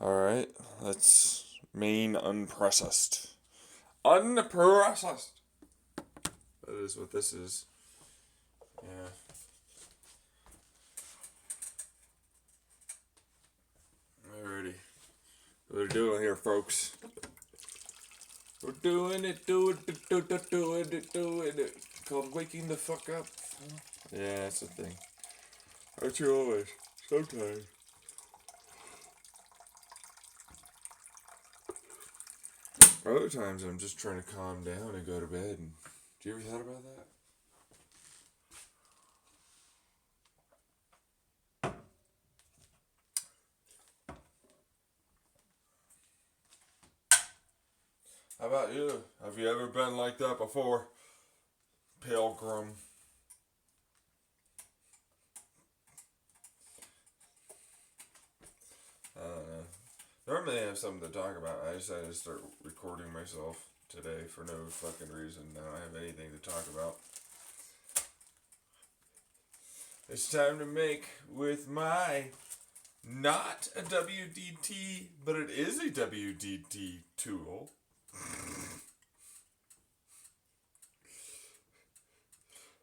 Alright, let's main unprocessed. Unprocessed! That is what this is. Yeah. Alrighty. What we're doing here, folks. We're doing it. Called waking the fuck up. Yeah, that's the thing. Aren't you always? Sometimes. Other times I'm just trying to calm down and go to bed. And, do you ever thought about that? How about you? Have you ever been like that before? Pilgrim. I don't know. Normally I have something to talk about. I decided to start recording myself today for no fucking reason. I don't have anything to talk about. It's time to make with my not a WDT, but it is a WDT tool.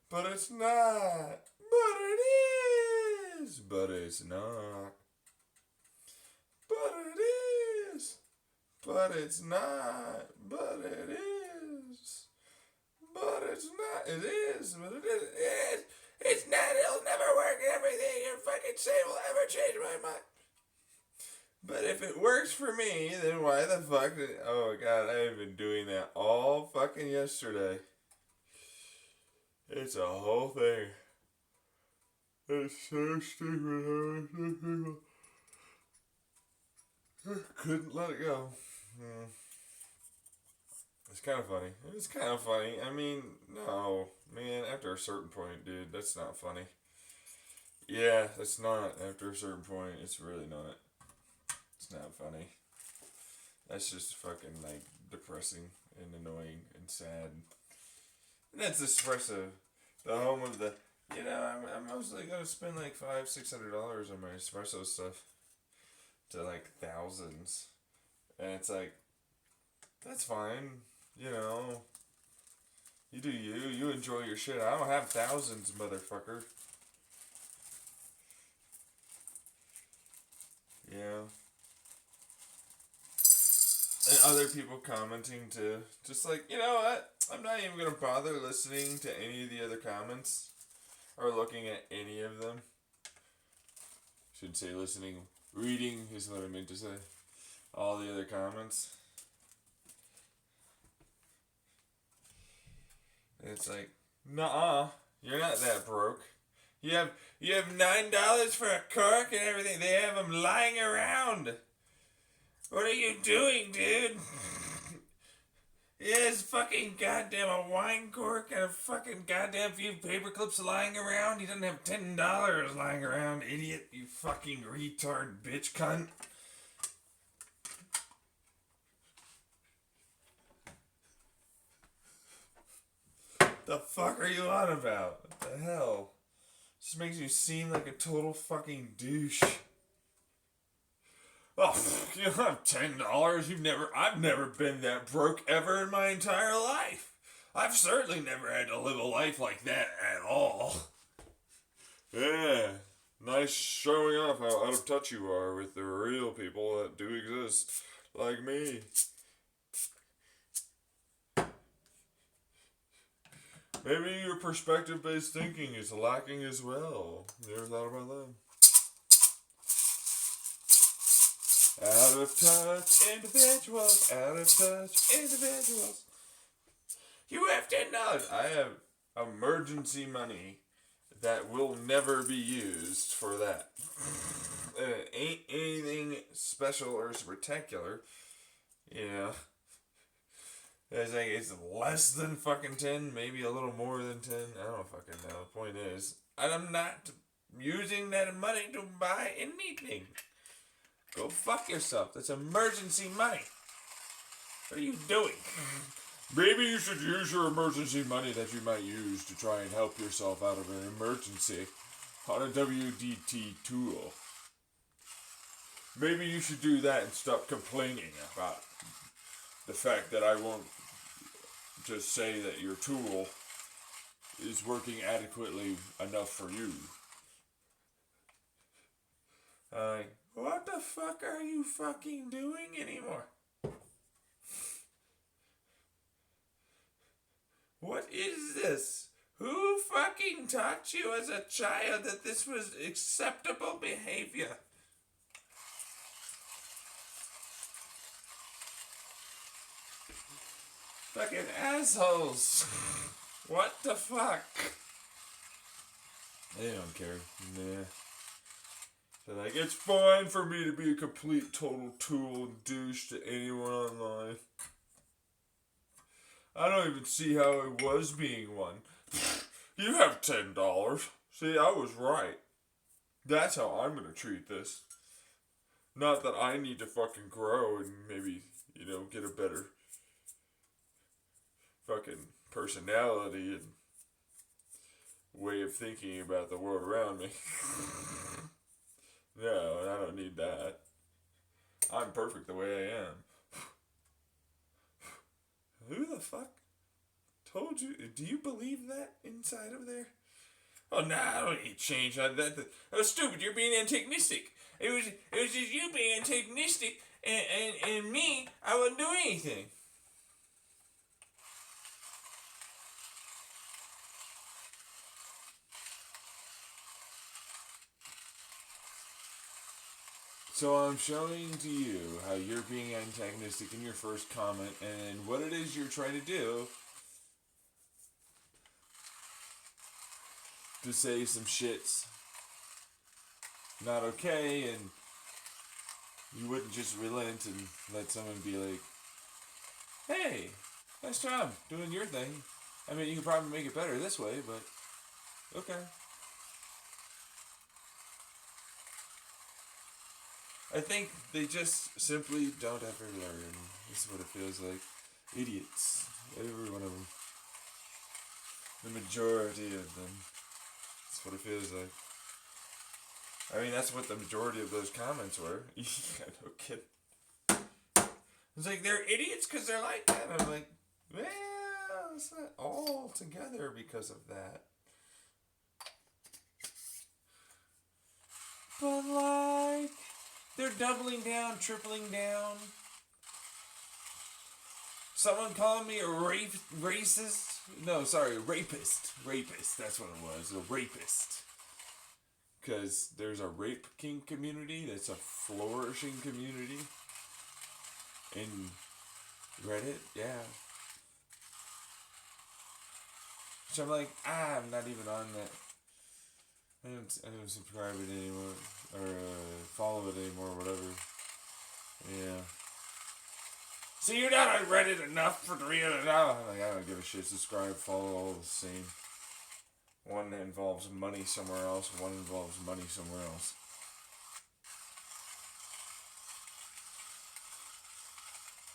But it's not. But it is. But it's not. But it is. But it's not. But it is. But it's not. It is. But it is. It is. It's not. It'll never work. Everything you fucking say will ever change my mind. But if it works for me, then why the fuck did... Oh god, I've been doing that all fucking yesterday. It's a whole thing. It's so stupid. Couldn't let it go. It's kind of funny. It's kind of funny. I mean, no. Man, after a certain point, dude, that's not funny. Yeah, that's not. After a certain point, it's really not. It's not funny. That's just fucking, like, depressing and annoying and sad. And that's espresso. The home of the... You know, I'm mostly going to spend like $500-$600 on my espresso stuff. To like thousands. And it's like... That's fine. You know... You do you. You enjoy your shit. I don't have thousands, motherfucker. Yeah. And other people commenting too. Just like, you know what? I'm not even going to bother listening to any of the other comments. Or looking at any of them. Should say listening. Reading is what I meant to say. All the other comments. And it's like, nuh-uh. You're not that broke. You have $9 for a cork and everything. They have them lying around. What are you doing, dude? It's fucking goddamn a wine cork and a fucking goddamn few paper clips lying around. He doesn't have $10 lying around, idiot. You fucking retard bitch cunt. The fuck are you on about? What the hell? This makes you seem like a total fucking douche. Oh, you don't have $10. I've never been that broke ever in my entire life. I've certainly never had to live a life like that at all. Yeah, nice showing off how out of touch you are with the real people that do exist, like me. Maybe your perspective-based thinking is lacking as well. You ever thought about that? Out of touch individuals, out of touch individuals. You have $10. I have emergency money that will never be used for that. And it ain't anything special or spectacular. You know. It's like it's less than fucking 10, maybe a little more than 10. I don't fucking know. The point is, I'm not using that money to buy anything. Go fuck yourself. That's emergency money. What are you doing? Maybe you should use your emergency money that you might use to try and help yourself out of an emergency on a WDT tool. Maybe you should do that and stop complaining about the fact that I won't just say that your tool is working adequately enough for you. What the fuck are you fucking doing anymore? What is this? Who fucking taught you as a child that this was acceptable behavior? Fucking assholes. What the fuck? They don't care. Nah. So like, it's fine for me to be a complete total tool and douche to anyone online. I don't even see how I was being one. You have $10. See, I was right. That's how I'm gonna treat this. Not that I need to fucking grow and maybe, get a better fucking personality and way of thinking about the world around me. No, I don't need that. I'm perfect the way I am. Who the fuck told you? Do you believe that inside of there? Oh, nah, I don't need change. That was stupid. You're being antagonistic. It was just you being antagonistic, and me, I wouldn't do anything. So I'm showing to you how you're being antagonistic in your first comment and what it is you're trying to do to say some shit's not okay, and you wouldn't just relent and let someone be like, hey, nice job doing your thing. I mean, you could probably make it better this way, but okay. I think they just simply don't ever learn. This is what it feels like. Idiots. Every one of them. The majority of them. That's what it feels like. I mean, that's what the majority of those comments were. Yeah, no kidding. It's like, they're idiots because they're like that. And I'm like, well, it's not all together because of that. But like, they're doubling down, tripling down. Someone calling me a racist? No, sorry, rapist. Rapist, that's what it was, a rapist. Because there's a rape king community that's a flourishing community. In Reddit, yeah. So I'm like, I'm not even on that. I don't subscribe it anymore, or follow it anymore, whatever. Yeah. So you're not on Reddit enough for $300? Like, I don't give a shit. Subscribe, follow, all the same. One involves money somewhere else, one involves money somewhere else.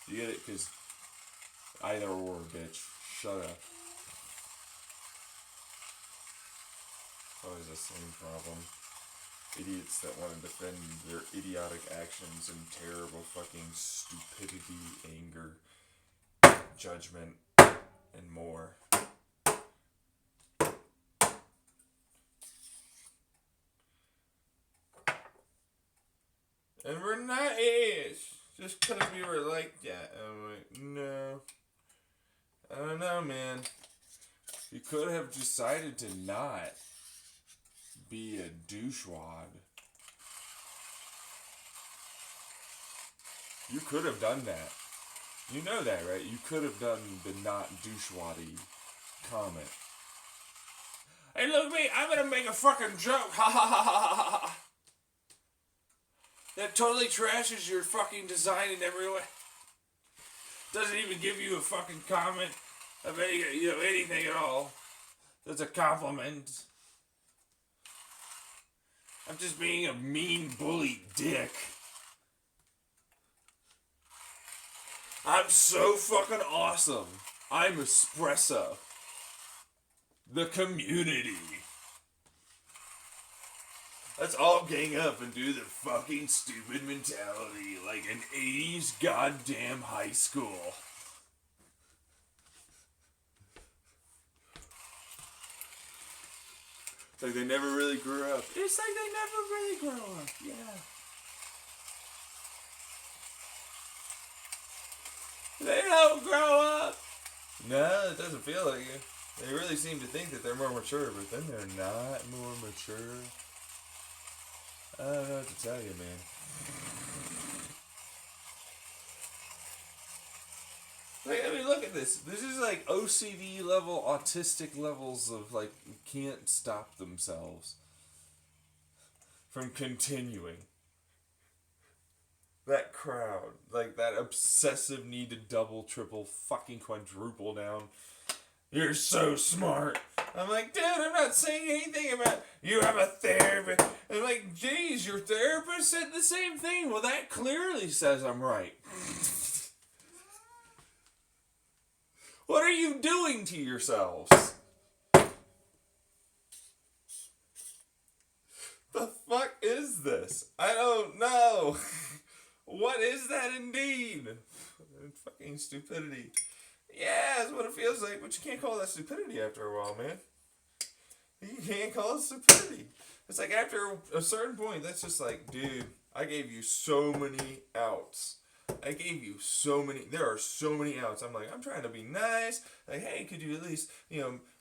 You get it? Because either or, bitch. Shut up. Always the same problem. Idiots that want to defend their idiotic actions and terrible fucking stupidity, anger, judgment, and more. And we're not just because we were like that. I'm like, no. I don't know, man. You could have decided to not be a douchewad. You could have done that. You know that, right? You could have done the not douchewaddy comment. Hey, look at me, I'm gonna make a fucking joke. Ha ha ha ha ha ha. That totally trashes your fucking design in every way. Doesn't even give you a fucking comment of anything at all. That's a compliment. I'm just being a mean bully dick. I'm so fucking awesome. I'm espresso. The community. Let's all gang up and do the fucking stupid mentality like an 80s goddamn high school. It's like they never really grew up. It's like they never really grew up. Yeah. They don't grow up. No, it doesn't feel like it. They really seem to think that they're more mature, but then they're not more mature. I don't know what to tell you, man. Like, I mean, look at this. This is like OCD level, autistic levels of, like, can't stop themselves from continuing. That crowd. Like, that obsessive need to double, triple, fucking quadruple down. You're so smart. I'm like, dude, I'm not saying anything about you have a therapist. I'm like, geez, your therapist said the same thing. Well, that clearly says I'm right. What are you doing to yourselves? The fuck is this? I don't know. What is that indeed? Fucking stupidity. Yeah, that's what it feels like, but you can't call that stupidity after a while, man. You can't call it stupidity. It's like after a certain point, that's just like, dude, I gave you so many outs. There are so many outs. I'm like, I'm trying to be nice. Like, hey, could you at least,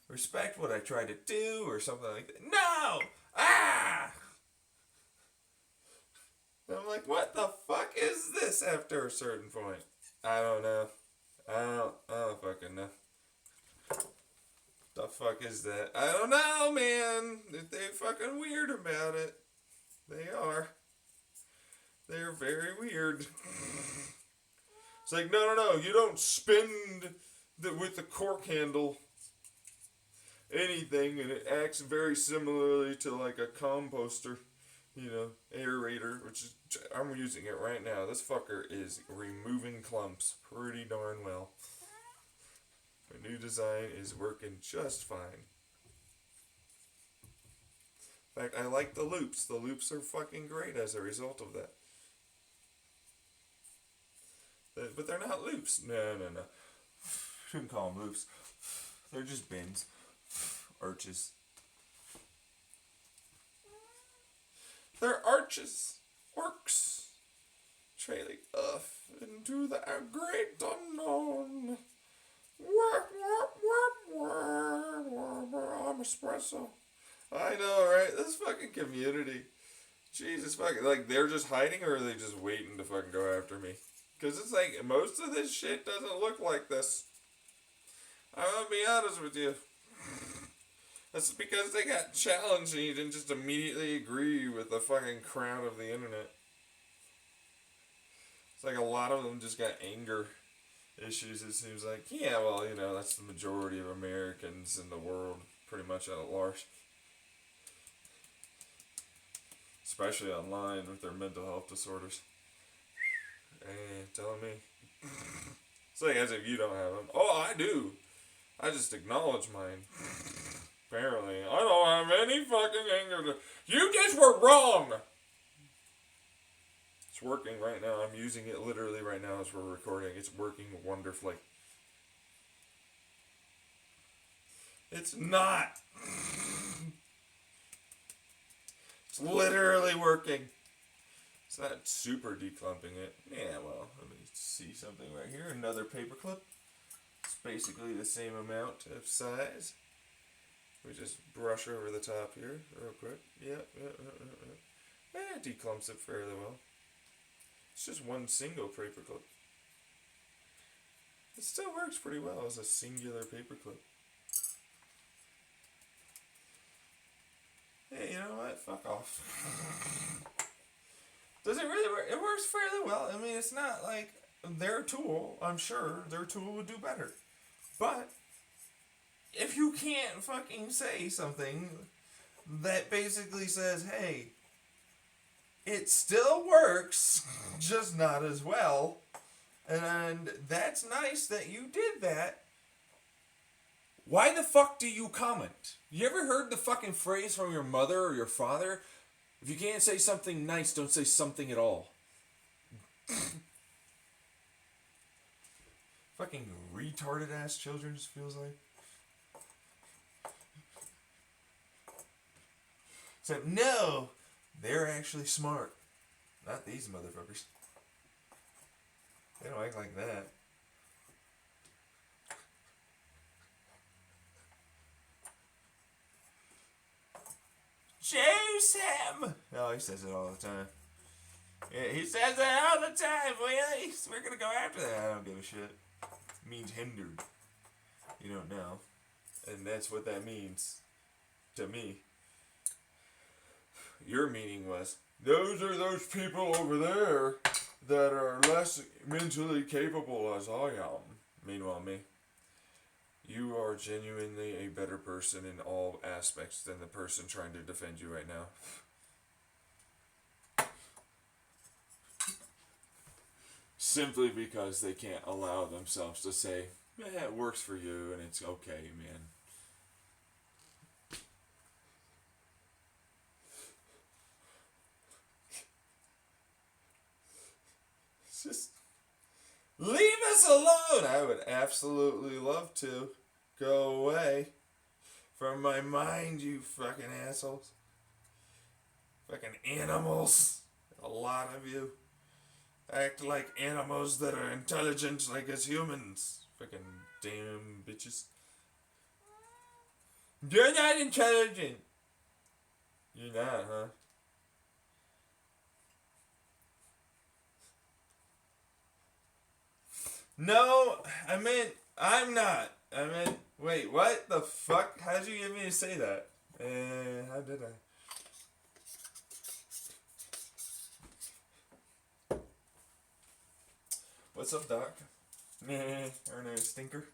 respect what I tried to do or something like that? No! Ah! And I'm like, what the fuck is this after a certain point? I don't know. I don't fucking know. The fuck is that? I don't know, man. They're fucking weird about it. They are. They're very weird. It's like, no, you don't spin with the cork handle anything, and it acts very similarly to like a composter, aerator, which is, I'm using it right now. This fucker is removing clumps pretty darn well. My new design is working just fine. In fact, I like the loops. The loops are fucking great as a result of that. But they're not loops. No. Shouldn't call them loops. They're just bins. Arches. They're arches. Orcs. Trailing off into the great unknown. I'm espresso. I know, right? This fucking community. Jesus fucking, like, they're just hiding, or are they just waiting to fucking go after me? Because it's like, most of this shit doesn't look like this. I'm gonna be honest with you. That's because they got challenged and you didn't just immediately agree with the fucking crowd of the internet. It's like a lot of them just got anger issues, it seems like. Yeah, well, that's the majority of Americans in the world, pretty much at large. Especially online with their mental health disorders. Hey, telling me. It's like as if you don't have them. Oh, I do. I just acknowledge mine. Apparently. I don't have any fucking anger. You just were wrong! It's working right now. I'm using it literally right now as we're recording. It's working wonderfully. It's not. It's literally working. It's not super declumping it. Yeah, well, let me see something right here. Another paperclip. It's basically the same amount of size. We just brush over the top here real quick. Yeah. It declumps it fairly well. It's just one single paperclip. It still works pretty well as a singular paperclip. Hey, you know what? Fuck off. Does it really work? It works fairly well. I mean, it's not like their tool. I'm sure their tool would do better. But if you can't fucking say something that basically says, hey, it still works, just not as well, and that's nice that you did that, why the fuck do you comment? You ever heard the fucking phrase from your mother or your father? If you can't say something nice, don't say something at all. Fucking retarded ass children, just feels like. Except, no! They're actually smart. Not these motherfuckers. They don't act like that. Choose him! Oh, he says it all the time. Yeah, he says it all the time. We're gonna go after that. I don't give a shit. It means hindered. You don't know. And that's what that means. To me. Your meaning was, those are those people over there that are less mentally capable as I am. Meanwhile, me. You are genuinely a better person in all aspects than the person trying to defend you right now. Simply because they can't allow themselves to say, yeah, it works for you and it's okay, man. It's just, leave us alone! I would absolutely love to. Go away from my mind, you fucking assholes. Fucking animals. A lot of you. Act like animals that are intelligent like us humans. Fucking damn bitches. You're not intelligent. You're not, huh? No, I meant, I'm not. I meant, wait, what the fuck? How did you get me to say that? How did I? What's up, Doc? Meh, or no stinker?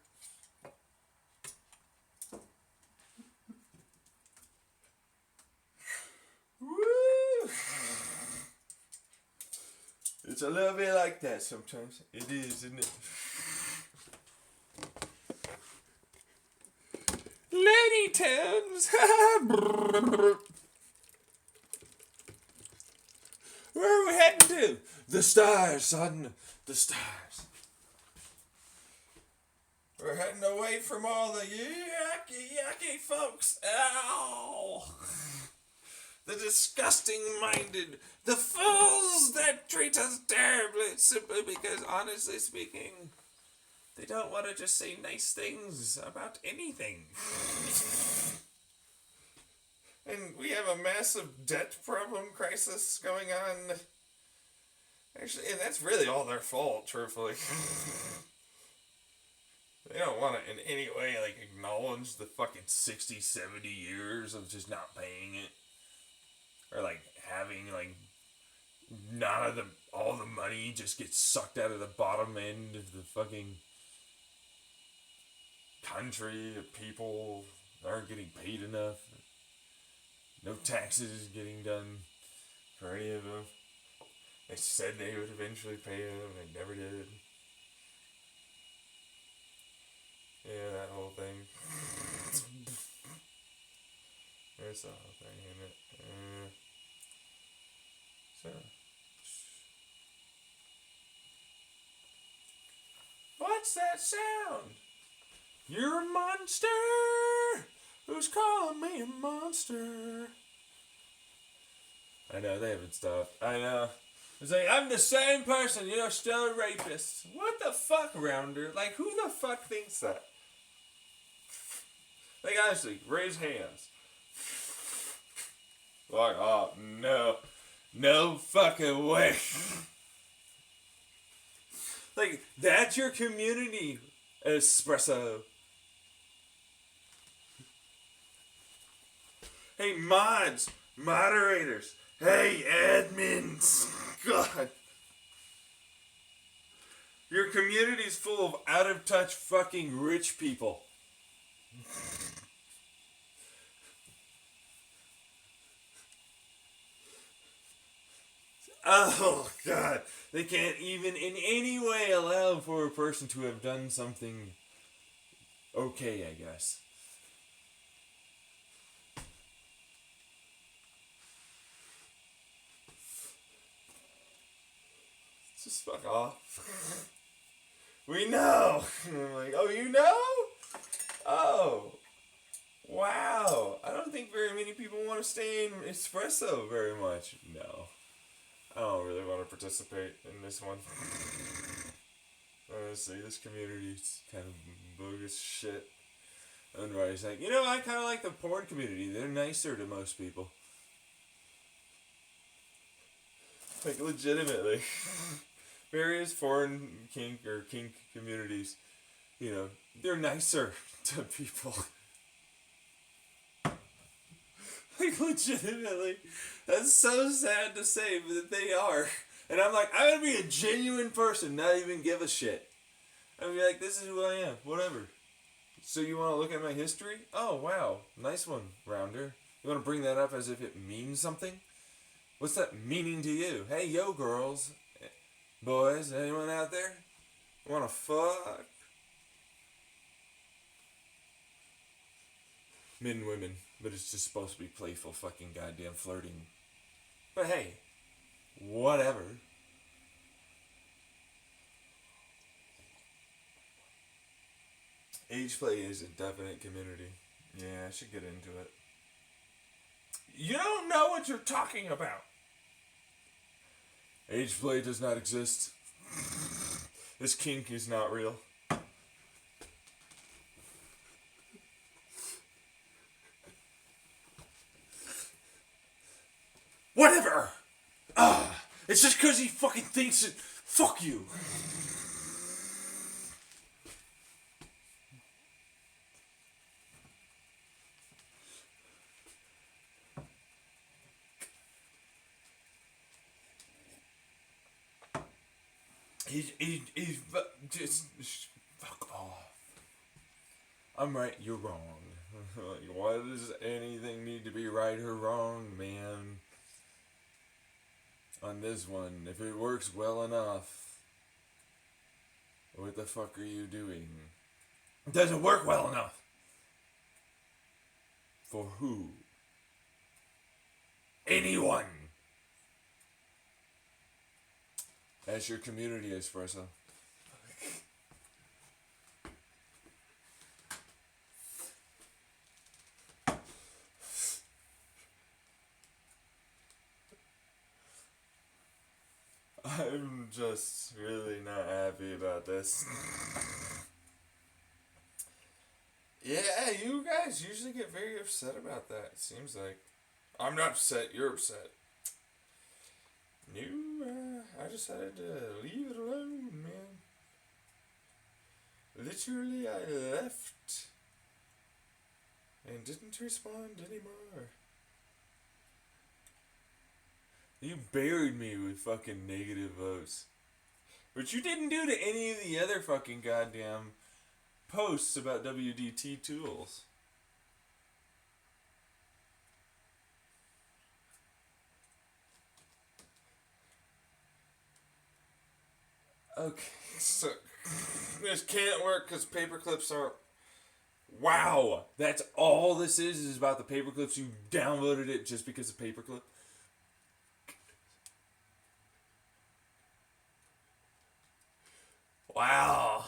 Woo! It's a little bit like that sometimes. It is, isn't it? Lady Towns! Where are we heading to? The stars, son. The stars. We're heading away from all the yucky folks. Ow! The disgusting minded. The fools that treat us terribly simply because, honestly speaking, they don't want to just say nice things about anything. And we have a massive debt problem crisis going on. Actually, and that's really all their fault, truthfully. They don't want to in any way, like, acknowledge the fucking 60, 70 years of just not paying it. Or, like, having, like, all the money just gets sucked out of the bottom end of the fucking country. The people aren't getting paid enough. No taxes getting done for any of them. They said they would eventually pay them, they never did. Yeah, that whole thing. There's the whole thing, isn't it? So. What's that sound? You're a monster! Who's calling me a monster? I know, they haven't stopped. I know. It's like, I'm the same person, you're still a rapist. What the fuck, Rounder? Like, who the fuck thinks that? Like, honestly, raise hands. Like, oh, no. No fucking way. Like, that's your community, Espresso. Hey, mods, moderators. Hey, admins. God. Your community's full of out-of-touch fucking rich people. Oh, God. They can't even in any way allow for a person to have done something okay, I guess. Just fuck off. We know. And I'm like, oh, you know? Oh. Wow. I don't think very many people want to stay in espresso very much. No. I don't really want to participate in this one. Honestly, this community is kind of bogus shit. And Ryan's like, I kind of like the porn community. They're nicer to most people. Like, legitimately. Various foreign kink communities, they're nicer to people. Like, legitimately. That's so sad to say, but they are. And I'm like, I'm gonna be a genuine person, not even give a shit. I'm gonna be like, this is who I am, whatever. So you wanna look at my history? Oh, wow, nice one, Rounder. You wanna bring that up as if it means something? What's that meaning to you? Hey, yo, girls, boys, anyone out there? Wanna fuck? Men and women, but it's just supposed to be playful fucking goddamn flirting. But hey, whatever. Age play is a definite community. Yeah, I should get into it. You don't know what you're talking about. Age play does not exist. This kink is not real. Whatever! It's just because he fucking thinks it. Fuck you! He's just fuck off. I'm right, you're wrong. Why does anything need to be right or wrong, man? On this one, if it works well enough, what the fuck are you doing? It doesn't work well enough. For who? Anyone. That's your community, Espresso. I'm just really not happy about this. Yeah, you guys usually get very upset about that, it seems like. I'm not upset, you're upset. I decided to leave it alone, man. Literally, I left and didn't respond anymore. You buried me with fucking negative votes. But you didn't do to any of the other fucking goddamn posts about WDT tools. Okay, so this can't work because paperclips aren't. Wow, that's all this is about the paperclips. You downloaded it just because of paperclip. Wow,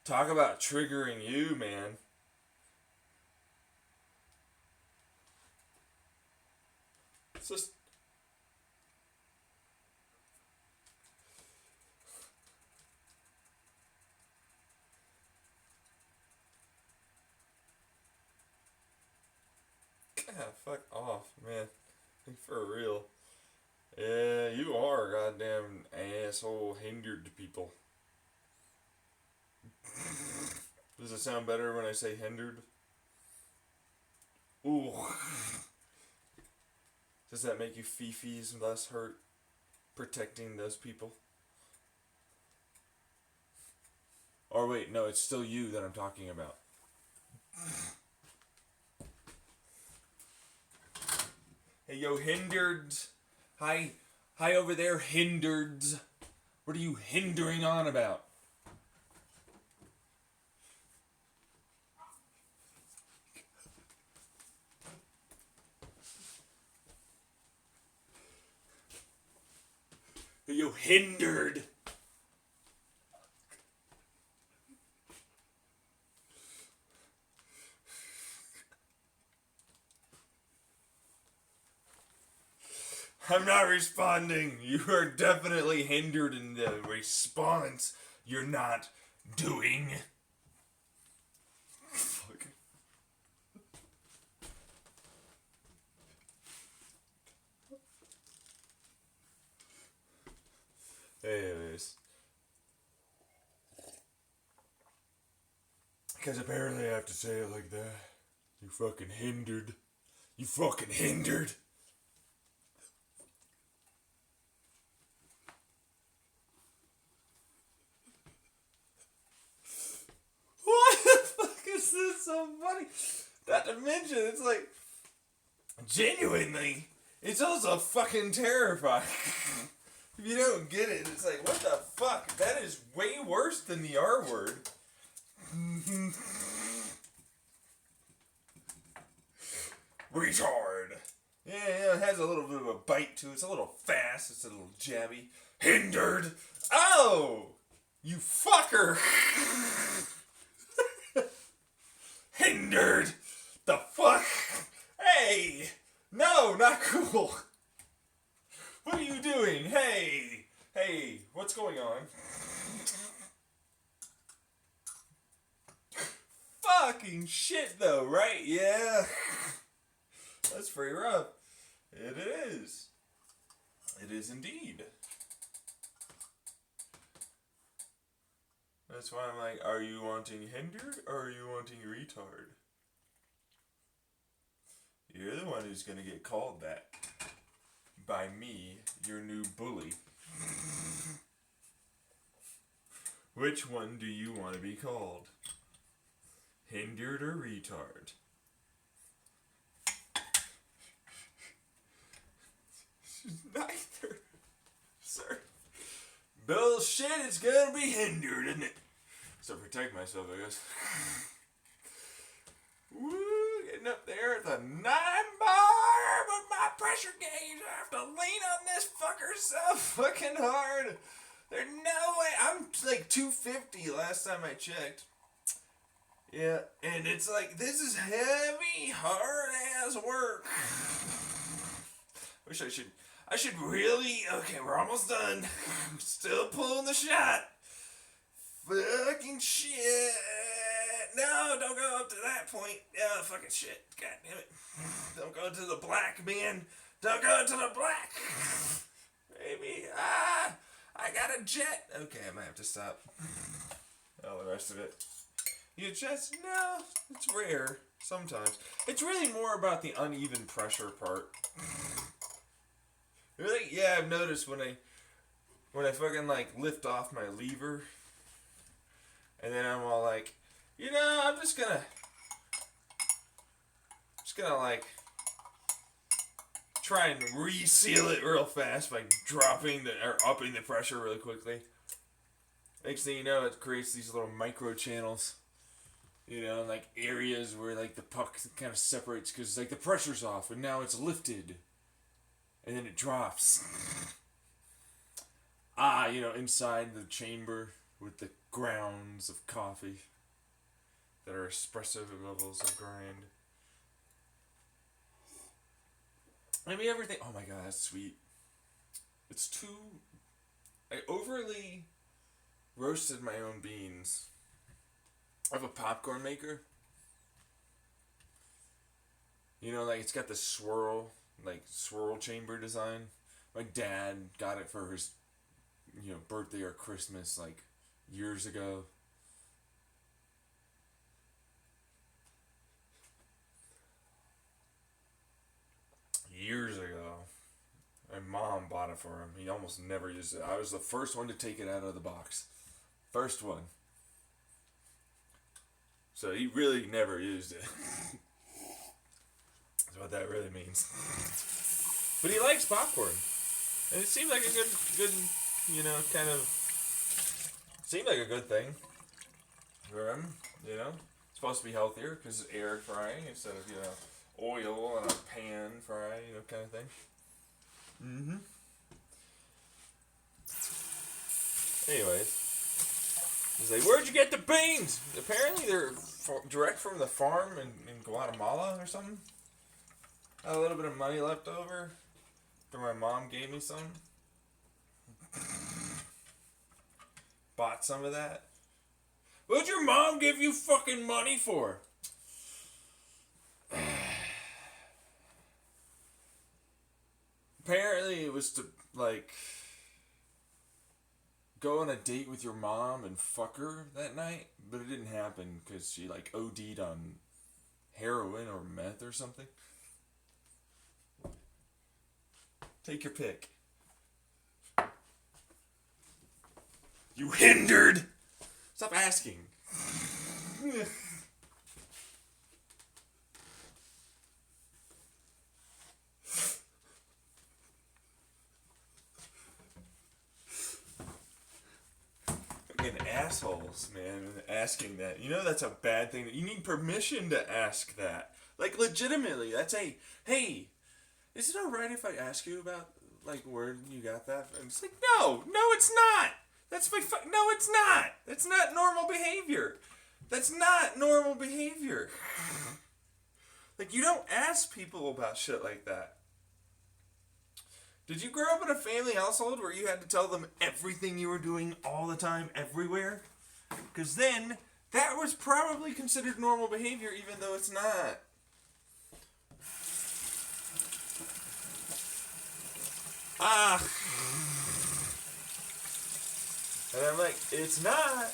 talk about triggering you, man. It's just. God, fuck off, man. For real. Yeah, you are a goddamn asshole hindered people. Does it sound better when I say hindered? Ooh. Does that make you fifis less hurt? Protecting those people? Or wait, no, it's still you that I'm talking about. Hey, yo, hindered. Hi over there, hindered. What are you hindering on about? You hindered. I'm not responding. You are definitely hindered in the response you're not doing. Fuck. Anyways. Because apparently I have to say it like that. You fucking hindered. You fucking hindered. What the fuck is this so funny? Not to mention, it's like, genuinely, it's also fucking terrifying. If you don't get it, it's like, what the fuck? That is way worse than the R word. Retard. Yeah, it has a little bit of a bite to it. It's a little fast. It's a little jabby. Hindered. Oh! You fucker! Hindered! The fuck? Hey! No, not cool! What are you doing? Hey! Hey, what's going on? Fucking shit though, right? Yeah. That's pretty rough. It is. It is indeed. That's why I'm like, are you wanting hindered or are you wanting retard? You're the one who's gonna get called that. By me, your new bully. Which one do you want to be called? Hindered or retard? Neither. Sir. Bullshit, it's gonna be hindered, isn't it? So protect myself, I guess. Woo, getting up there at the 9 bar with my pressure gauge. I have to lean on this fucker so fucking hard. There's no way. I'm like 250 last time I checked. Yeah, and it's like, this is heavy, hard ass work. Wish I should really, okay, we're almost done. I'm still pulling the shot. Fucking shit. No, don't go up to that point. Yeah, fucking shit. God damn it. Don't go to the black, man. Don't go to the black. Baby, I got a jet. Okay, I might have to stop. All the rest of it. You just, no, it's rare. Sometimes. It's really more about the uneven pressure part. Really? Yeah, I've noticed when I fucking like lift off my lever, and then I'm all like, you know, I'm just gonna like try and reseal it real fast by dropping or upping the pressure really quickly. Next thing you know, it creates these little micro channels. You know, like areas where like the puck kind of separates because like the pressure's off and now it's lifted. And then it drops. You know, inside the chamber with the grounds of coffee that are espresso levels of grind. I mean, everything. Oh my god, that's sweet. It's too. I overly roasted my own beans. I have a popcorn maker. You know, like it's got the swirl chamber design. My dad got it for his, you know, birthday or Christmas like years ago. Years ago. My mom bought it for him. He almost never used it. I was the first one to take it out of the box. First one. So he really never used it. That's what that really means. But he likes popcorn. And it seemed like a good, you know, kind of, seemed like a good thing for him, you know. It's supposed to be healthier because it's air frying instead of, you know, oil and a pan fry, you know, kind of thing. Anyways, he's like, "Where'd you get the beans?" Apparently, they're direct from the farm in Guatemala or something. I had a little bit of money left over, after my mom gave me some. Bought some of that. What'd your mom give you fucking money for? Apparently, it was to, like, go on a date with your mom and fuck her that night, but it didn't happen because she, like, OD'd on heroin or meth or something. Take your pick. You hindered! Stop asking. Fucking assholes, man, asking that. You know that's a bad thing. You need permission to ask that. Like, legitimately, that's a, hey, is it alright if I ask you about, like, where you got that? And it's like, no, it's not. That's my no, it's not. That's not normal behavior. That's not normal behavior. Like, you don't ask people about shit like that. Did you grow up in a family household where you had to tell them everything you were doing all the time, everywhere? Because then, that was probably considered normal behavior, even though it's not. And I'm like, it's not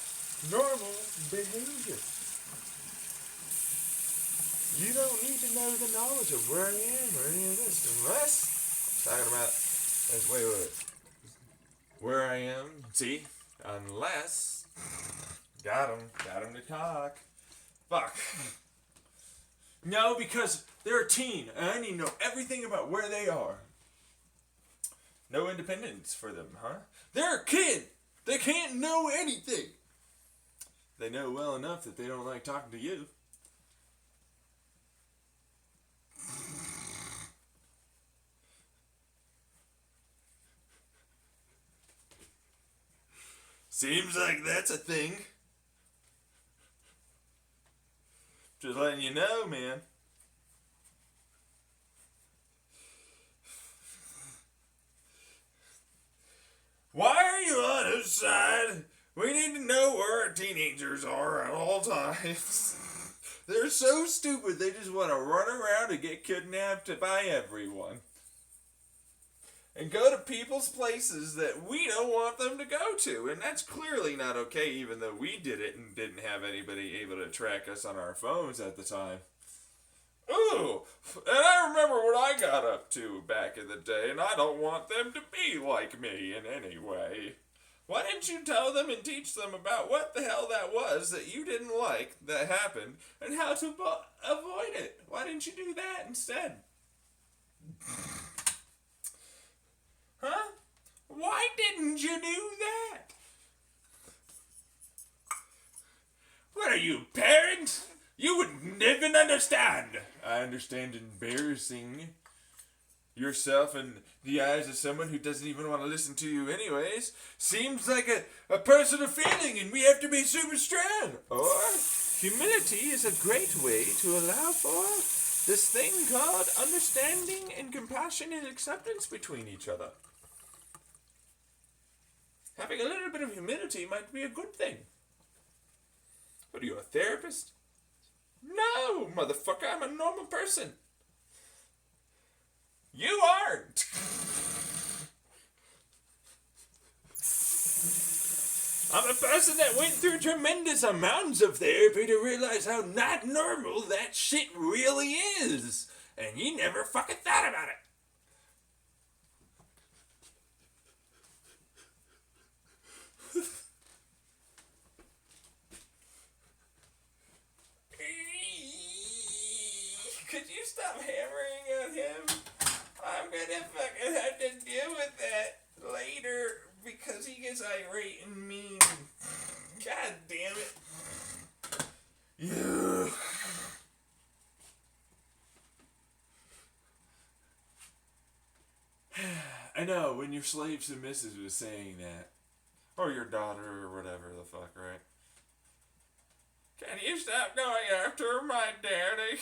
normal behavior. You don't need to know the knowledge of where I am or any of this, unless, talking about, wait. Where I am, see? Unless, got him to talk. Fuck. No, because they're a teen, and I need to know everything about where they are. No independence for them, huh? They're a kid! They can't know anything! They know well enough that they don't like talking to you. Seems like that's a thing. Just letting you know, man. Why are you on his side? We need to know where our teenagers are at all times. They're so stupid, they just want to run around and get kidnapped by everyone. And go to people's places that we don't want them to go to. And that's clearly not okay, even though we did it and didn't have anybody able to track us on our phones at the time. Ooh, and I remember what I got up to back in the day, and I don't want them to be like me in any way. Why didn't you tell them and teach them about what the hell that was that you didn't like that happened, and how to avoid it? Why didn't you do that instead? Huh? Why didn't you do that? What are you, parents? You wouldn't even understand. I understand embarrassing yourself in the eyes of someone who doesn't even want to listen to you anyways. Seems like a personal feeling and we have to be super strong. Or humility is a great way to allow for this thing called understanding and compassion and acceptance between each other. Having a little bit of humility might be a good thing. What are you, a therapist? No, motherfucker, I'm a normal person. You aren't. I'm a person that went through tremendous amounts of therapy to realize how not normal that shit really is. And you never fucking thought about it. Could you stop hammering on him? I'm gonna fucking have to deal with that later because he gets irate and mean. God damn it. Yeah. I know, when your slave submissive was saying that, Or your daughter or whatever the fuck, right? Can you stop going after my daddy?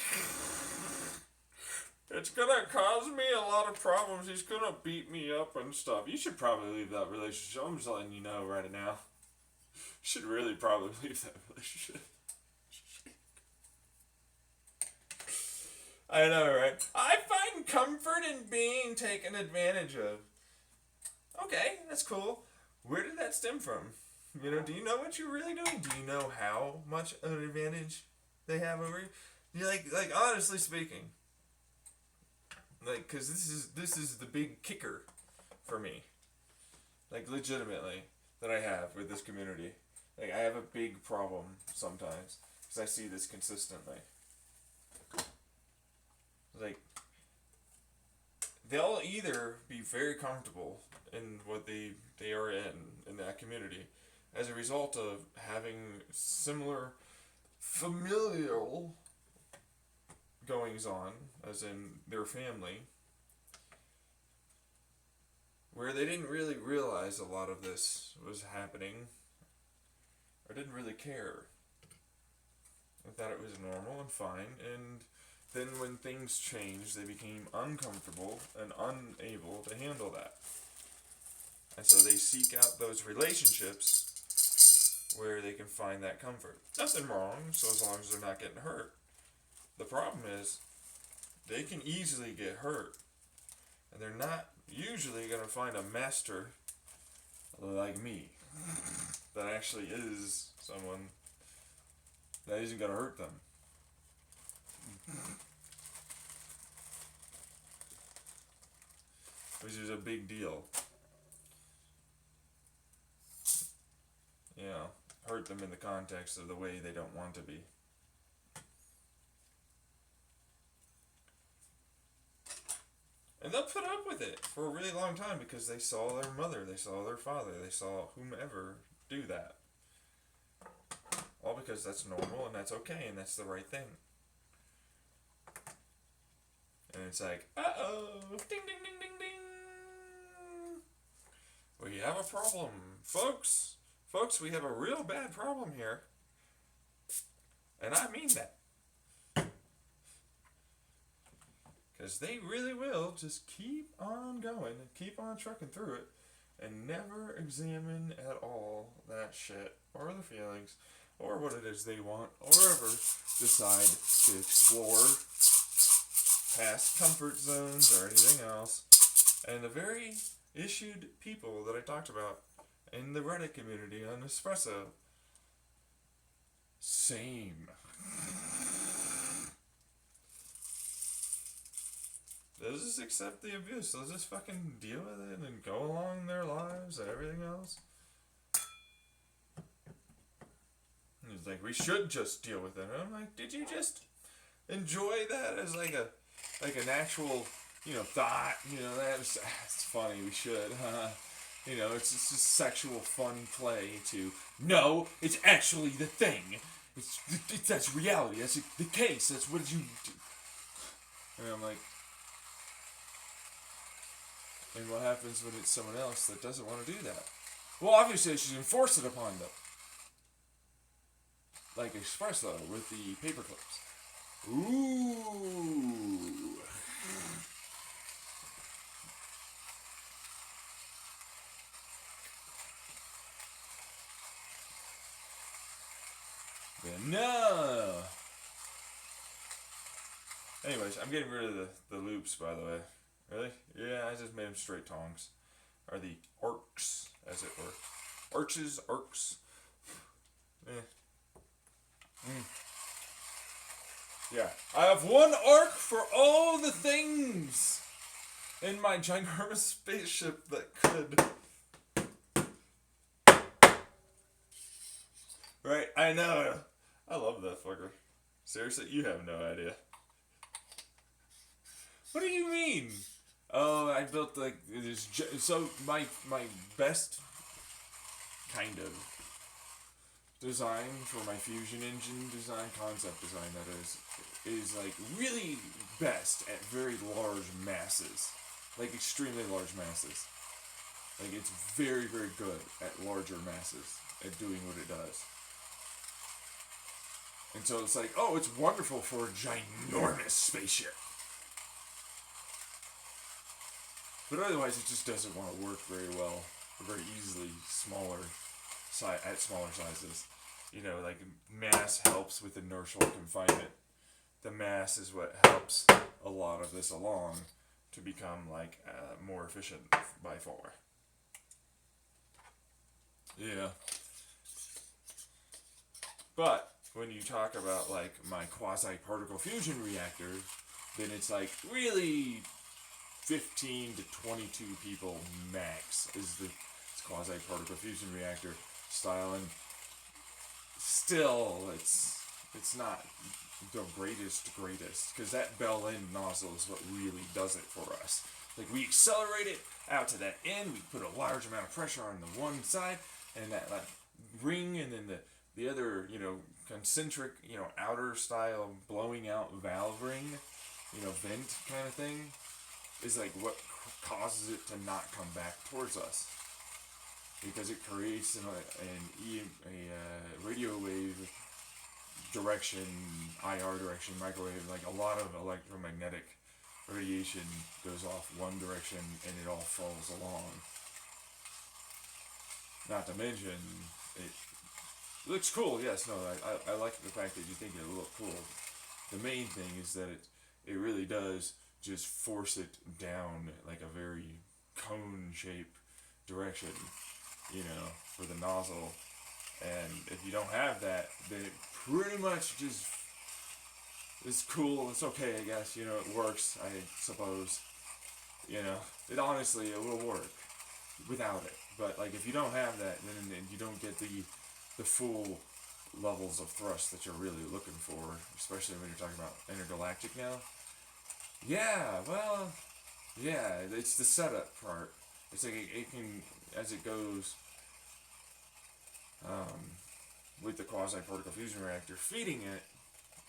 It's gonna cause me a lot of problems. He's gonna beat me up and stuff. You should probably leave that relationship. I'm just letting you know right now. You should really probably leave that relationship. I know, right? I find comfort in being taken advantage of. Okay, that's cool. Where did that stem from? You know, do you know what you're really doing? Do you know how much of an advantage they have over you? You're like honestly speaking, like, cause this is the big kicker for me. Like, legitimately, that I have with this community. Like, I have a big problem sometimes because I see this consistently. Like, they'll either be very comfortable in what they are in that community as a result of having similar familial goings on, as in their family, where they didn't really realize a lot of this was happening, or didn't really care. I thought it was normal and fine, and then when things changed, they became uncomfortable and unable to handle that. And so they seek out those relationships where they can find that comfort. Nothing wrong, so as long as they're not getting hurt. The problem is, they can easily get hurt, and they're not usually going to find a master like me that actually is someone that isn't going to hurt them. Which is a big deal. You know, hurt them in the context of the way they don't want to be. And they'll put up with it for a really long time because they saw their mother, they saw their father, they saw whomever do that. All because that's normal and that's okay and that's the right thing. And it's like, uh-oh, ding, ding, ding, ding, ding. We have a problem, folks. Folks, we have a real bad problem here. And I mean that. Because they really will just keep on going and keep on trucking through it and never examine at all that shit or the feelings or what it is they want or ever decide to explore past comfort zones or anything else. And the very issued people that I talked about in the Reddit community on Espresso, same. They'll just accept the abuse. They'll just fucking deal with it and go along their lives and everything else. And he's like, we should just deal with it. And I'm like, did you just enjoy that as like an actual, thought? It's funny, we should. It's just a sexual fun play to, no, it's actually the thing. That's reality. That's the case. That's what you do. And I'm like, and what happens when it's someone else that doesn't want to do that? Well, obviously I should enforce it upon them. Like Espresso with the paper clips. Ooh. But no. Anyways, I'm getting rid of the loops, by the way. Really? Yeah, I just made them straight tongs. Or the arcs, as it were. Arches, arcs. Yeah. I have one arc for all the things in my ginormous spaceship that could. Right? I know. I love that fucker. Seriously, you have no idea. What do you mean? Oh, I built this. So my best kind of design for my fusion engine design, concept design that is like really best at very large masses, like extremely large masses. Like, it's very, very good at larger masses, at doing what it does. And so it's like, oh, it's wonderful for a ginormous spaceship. But otherwise, it just doesn't want to work very well, or very easily, at smaller sizes. You know, like, mass helps with inertial confinement. The mass is what helps a lot of this along to become, like, more efficient by far. Yeah. But when you talk about, like, my quasi-particle fusion reactor, then it's like really 15 to 22 people max is the quasi-particle fusion reactor style, and still it's not the greatest, because that bell end nozzle is what really does it for us. Like, we accelerate it out to that end, we put a large amount of pressure on the one side, and that, like, ring, and then the other, concentric, outer style blowing out valve ring, vent kind of thing, is like what causes it to not come back towards us. Because it creates a radio wave direction, IR direction, microwave, like a lot of electromagnetic radiation goes off one direction and it all falls along. Not to mention, it looks cool, yes, no, I like the fact that you think it look cool. The main thing is that it really does just force it down like a very cone-shaped direction, for the nozzle. And if you don't have that, then it pretty much just is cool. It's okay, I guess. It works, I suppose. It honestly, it will work without it. But, like, if you don't have that, then you don't get the full levels of thrust that you're really looking for, especially when you're talking about intergalactic now. Yeah, well, yeah, it's the setup part. It's like it can, as it goes, with the quasi-particle fusion reactor feeding it,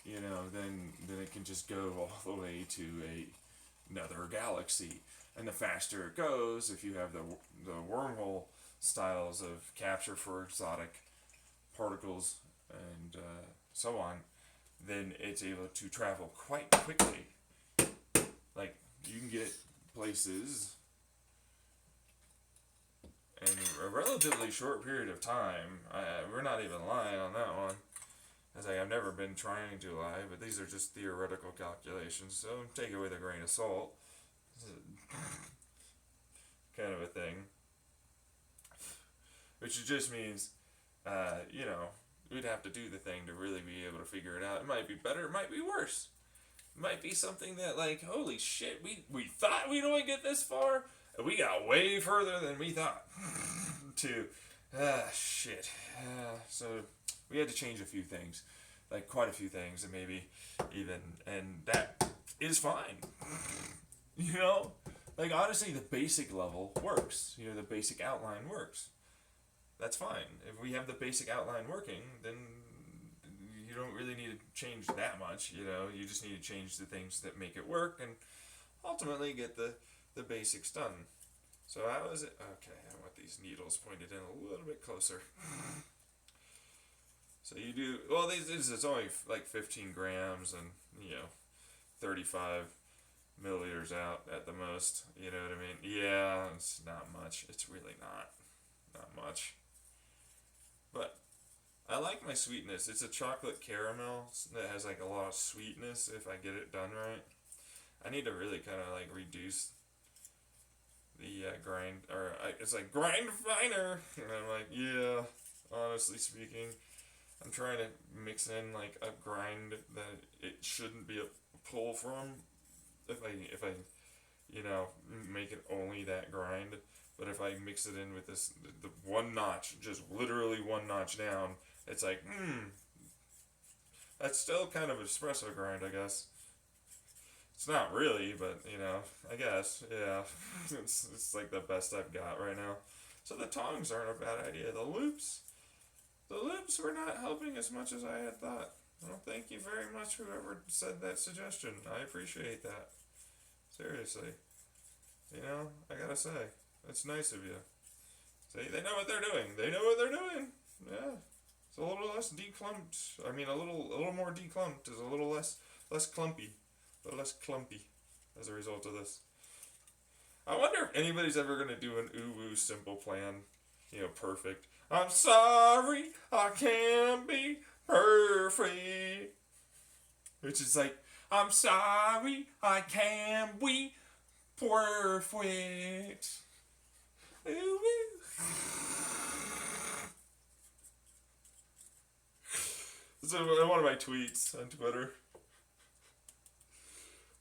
then it can just go all the way to another galaxy. And the faster it goes, if you have the wormhole styles of capture for exotic particles and so on, then it's able to travel quite quickly. Like, you can get places in a relatively short period of time. We're not even lying on that one. As I've never been trying to lie, but these are just theoretical calculations, so take it with a grain of salt. Kind of a thing. Which just means, we'd have to do the thing to really be able to figure it out. It might be better, it might be worse. It might be something that, like, holy shit, we thought we'd only get this far, and we got way further than we thought. Shit. So we had to change a few things. Like, quite a few things, and maybe even, and that is fine. Like, honestly, the basic level works. The basic outline works. That's fine. If we have the basic outline working, then you don't really need to change that much, you just need to change the things that make it work and ultimately get the basics done. So how is it? Okay, I want these needles pointed in a little bit closer. So you do, well, it's only like 15 grams and, 35 milliliters out at the most, you know what I mean? Yeah, it's not much. It's really not much. But I like my sweetness. It's a chocolate caramel that has like a lot of sweetness if I get it done right. I need to really kind of like reduce the grind, or it's like grind finer. And I'm like, yeah, honestly speaking, I'm trying to mix in like a grind that it shouldn't be a pull from. If I make it only that grind. But if I mix it in with the one notch, just literally one notch down, it's like, that's still kind of espresso grind, I guess. It's not really, but, I guess, yeah. It's like the best I've got right now. So the tongs aren't a bad idea. The loops were not helping as much as I had thought. Well, thank you very much, whoever said that suggestion. I appreciate that. Seriously. I gotta say, it's nice of you. See, they know what they're doing. They know what they're doing. Yeah. It's a little less declumped. I mean, a little more declumped is a little less clumpy. A little less clumpy as a result of this. I wonder if anybody's ever going to do an ooh-woo simple plan. You know, perfect. I'm sorry, I can't be perfect. Which is like, I'm sorry, I can't be perfect. Ooh-woo. So one of my tweets on Twitter,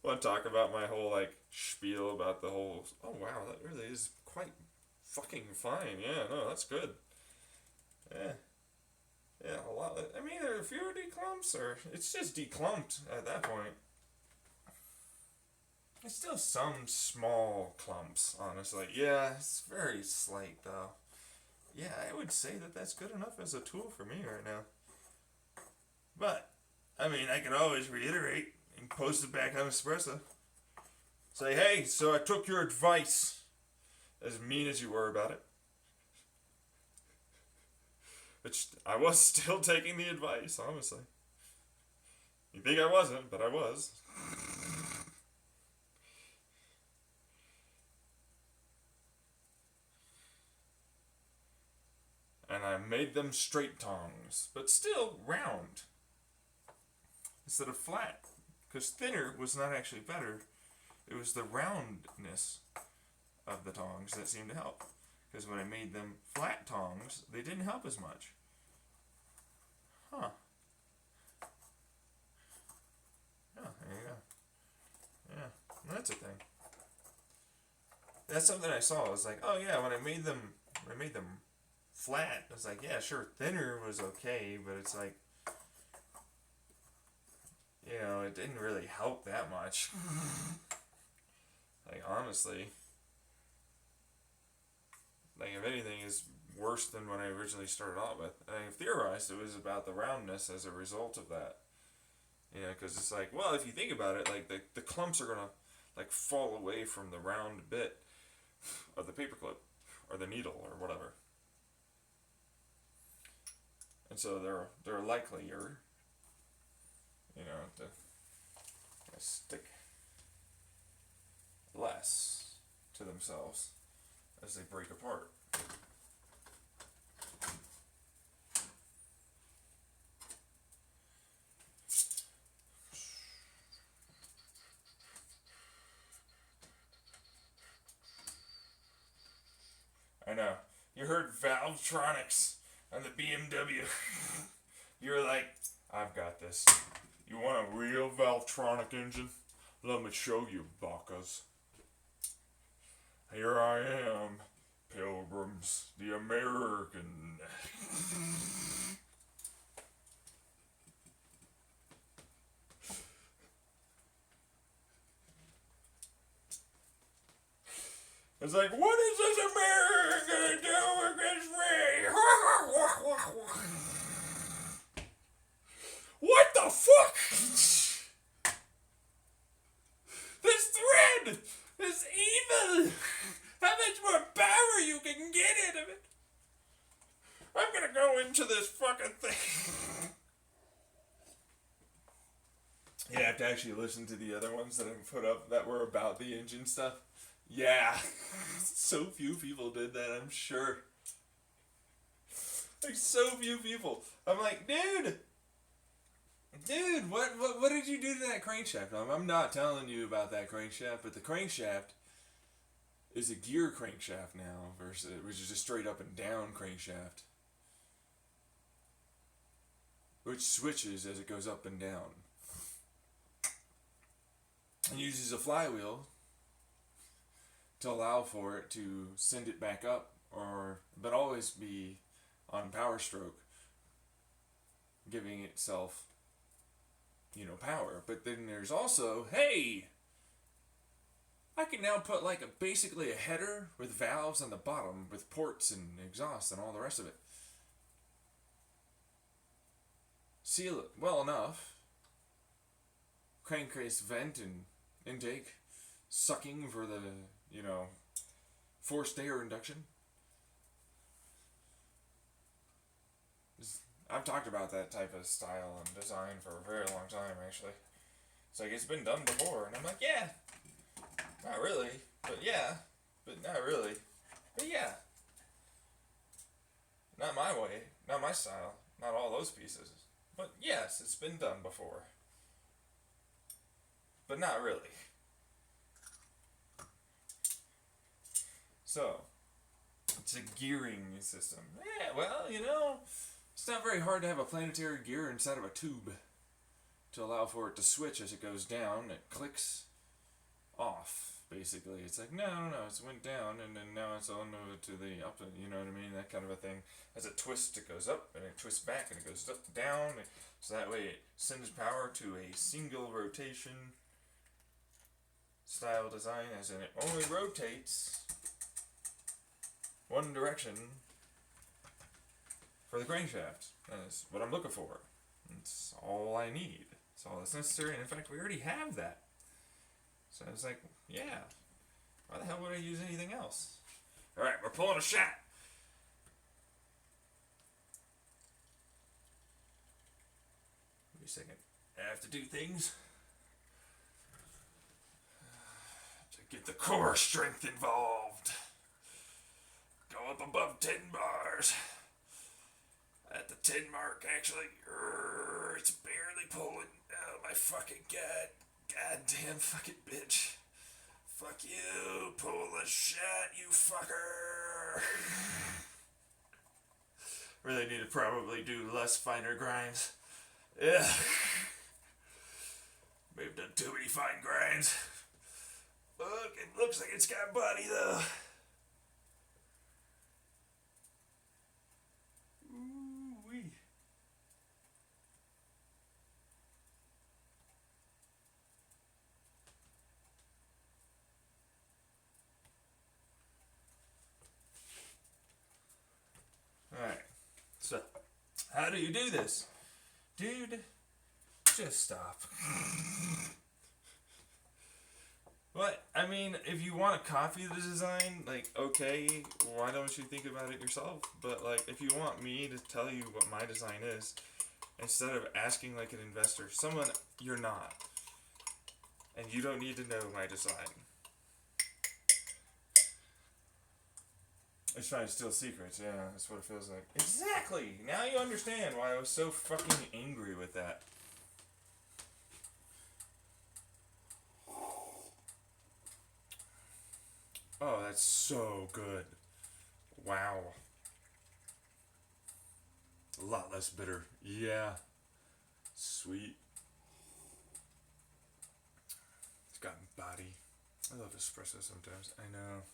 I want to talk about my whole like spiel about the whole. Oh wow, that really is quite fucking fine. Yeah, no, that's good. Yeah, yeah, a lot. I mean, there are fewer declumps, or it's just declumped at that point. It's still some small clumps, honestly. Yeah, it's very slight though. Yeah, I would say that that's good enough as a tool for me right now. But, I mean, I can always reiterate and post it back on Espresso. Say, hey, so I took your advice. As mean as you were about it. Which, I was still taking the advice, honestly. You think I wasn't, but I was. And I made them straight tongs, but still round. Instead of flat. Because thinner was not actually better. It was the roundness of the tongs that seemed to help. Because when I made them flat tongs, they didn't help as much. Huh. Oh, there you go. Yeah, that's a thing. That's something I saw. I was like, oh yeah, when I made them flat, I was like, yeah, sure, thinner was okay, but it's like, you know, it didn't really help that much. Like, honestly. Like, if anything, is worse than when I originally started out with. And I theorized it was about the roundness as a result of that. You know, because it's like, well, if you think about it, like, the clumps are going to, like, fall away from the round bit of the paperclip, or the needle, or whatever. And so they're likelier, you know, to stick less to themselves as they break apart. I know. You heard Valvetronics on the BMW. You're like, I've got this. You want a real Valvetronic engine? Let me show you, buckas. Here I am, pilgrims, the American. It's like, what is this American gonna do against me? What the fuck? This thread is evil. How much more power you can get out of it? I'm gonna go into this fucking thing. You have to actually listen to the other ones that I put up that were about the engine stuff. Yeah. So few people did that, I'm sure. Like, so few people. I'm like, dude, what did you do to that crankshaft? I'm not telling you about that crankshaft, but the crankshaft is a gear crankshaft now, versus which is a straight up and down crankshaft, which switches as it goes up and down. And uses a flywheel to allow for it to send it back up, but always be on power stroke, giving itself, power. But then there's also, hey, I can now put like basically a header with valves on the bottom with ports and exhaust and all the rest of it. Seal it well enough. Crankcase vent and intake, sucking for the, forced air induction. I've talked about that type of style and design for a very long time, actually. It's like, it's been done before, and I'm like, yeah, not really, but yeah, but not really, but yeah. Not my way, not my style, not all those pieces. But yes, it's been done before. But not really. So, it's a gearing system. Yeah, well, it's not very hard to have a planetary gear inside of a tube to allow for it to switch as it goes down. It clicks off, basically. It's like, no, it went down, and then now it's on to the up, you know what I mean? That kind of a thing. As it twists, it goes up, and it twists back, and it goes up, down, so that way it sends power to a single rotation style design, as in it only rotates one direction for the crankshaft. That's what I'm looking for. It's all I need. It's all that's necessary, and in fact, we already have that. So I was like, yeah, why the hell would I use anything else? Alright, we're pulling a shot. Wait a second. I have to do things to get the core strength involved. Go up above 10 bars. At the 10 mark, actually, it's barely pulling. Oh my fucking god. Goddamn fucking bitch. Fuck you. Pull the shot, you fucker. Really need to probably do less finer grinds. Yeah. Maybe done too many fine grinds. Look, it looks like it's got body though. Ooh-wee. Alright, so how do you do this? Dude, just stop. What? I mean, if you want to copy the design, like, okay, why don't you think about it yourself? But, like, if you want me to tell you what my design is, instead of asking like an investor, someone you're not, and you don't need to know my design. It's trying to steal secrets, yeah, that's what it feels like. Exactly! Now you understand why I was so fucking angry with that. Oh, that's so good. Wow. A lot less bitter. Yeah. Sweet. It's got body. I love espresso sometimes. I know.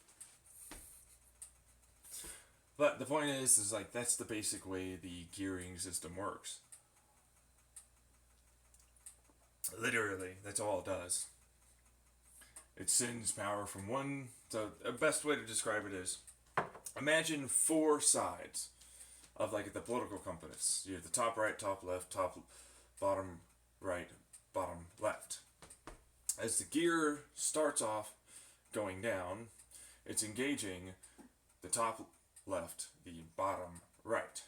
But the point is like, that's the basic way the gearing system works. Literally, that's all it does. It sends power from one. So, the best way to describe it is, imagine four sides of like the political compass. You have the top right, top left, top, bottom right, bottom left. As the gear starts off going down, it's engaging the top left, the bottom right.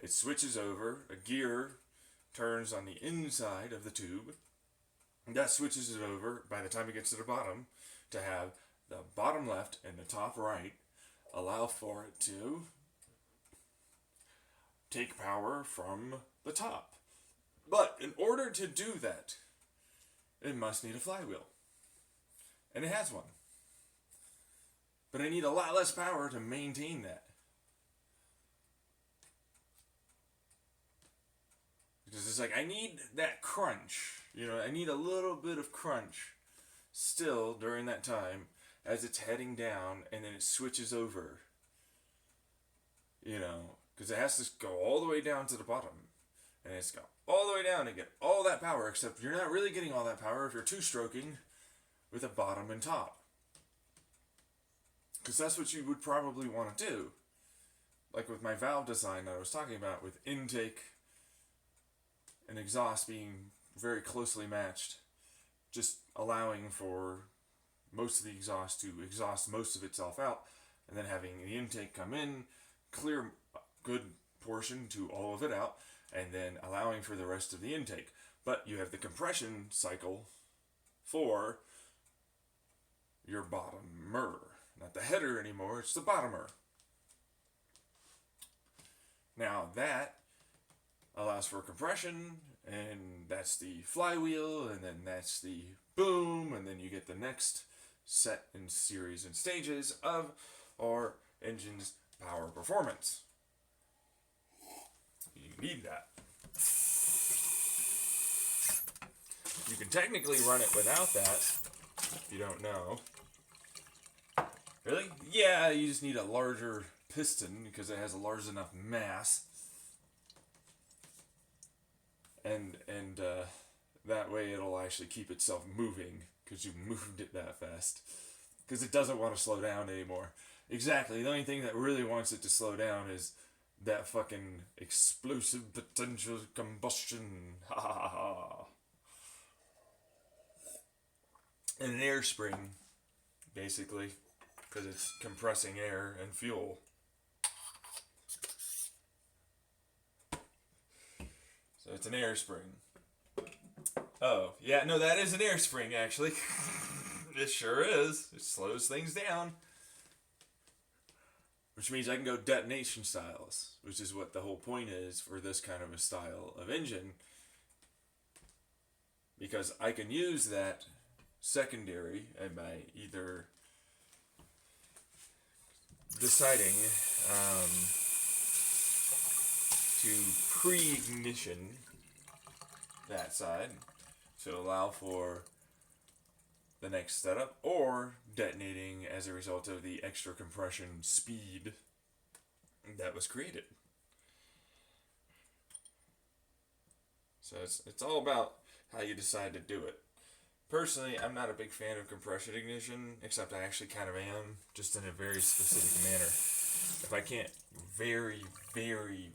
It switches over, a gear turns on the inside of the tube. That switches it over by the time it gets to the bottom to have the bottom left and the top right allow for it to take power from the top. But in order to do that, it must need a flywheel. And it has one. But I need a lot less power to maintain that. Because it's like, I need that crunch. I need a little bit of crunch still during that time as it's heading down, and then it switches over. Because it has to go all the way down to the bottom. And it's go all the way down and get all that power, except you're not really getting all that power if you're two-stroking with a bottom and top. Because that's what you would probably want to do. Like with my valve design that I was talking about, with intake and exhaust being very closely matched, just allowing for most of the exhaust to exhaust most of itself out, and then having the intake come in, clear good portion to all of it out, and then allowing for the rest of the intake. But you have the compression cycle for your bottomer. Not the header anymore, it's the bottomer. Now that allows for compression, and that's the flywheel, and then that's the boom, and then you get the next set in series and stages of our engine's power performance. You need that. You can technically run it without that, if you don't know. Really? Yeah, you just need a larger piston because it has a large enough mass. And that way it'll actually keep itself moving because you moved it that fast. Because it doesn't want to slow down anymore. Exactly. The only thing that really wants it to slow down is that fucking explosive potential combustion. Ha ha ha. And an air spring, basically, because it's compressing air and fuel. So it's an air spring. Oh, yeah, no, that is an air spring, actually. It sure is. It slows things down. Which means I can go detonation styles, which is what the whole point is for this kind of a style of engine. Because I can use that secondary by either deciding to pre-ignition that side to allow for the next setup, or detonating as a result of the extra compression speed that was created. So it's all about how you decide to do it. Personally, I'm not a big fan of compression ignition, except I actually kind of am, just in a very specific manner. If I can't very, very,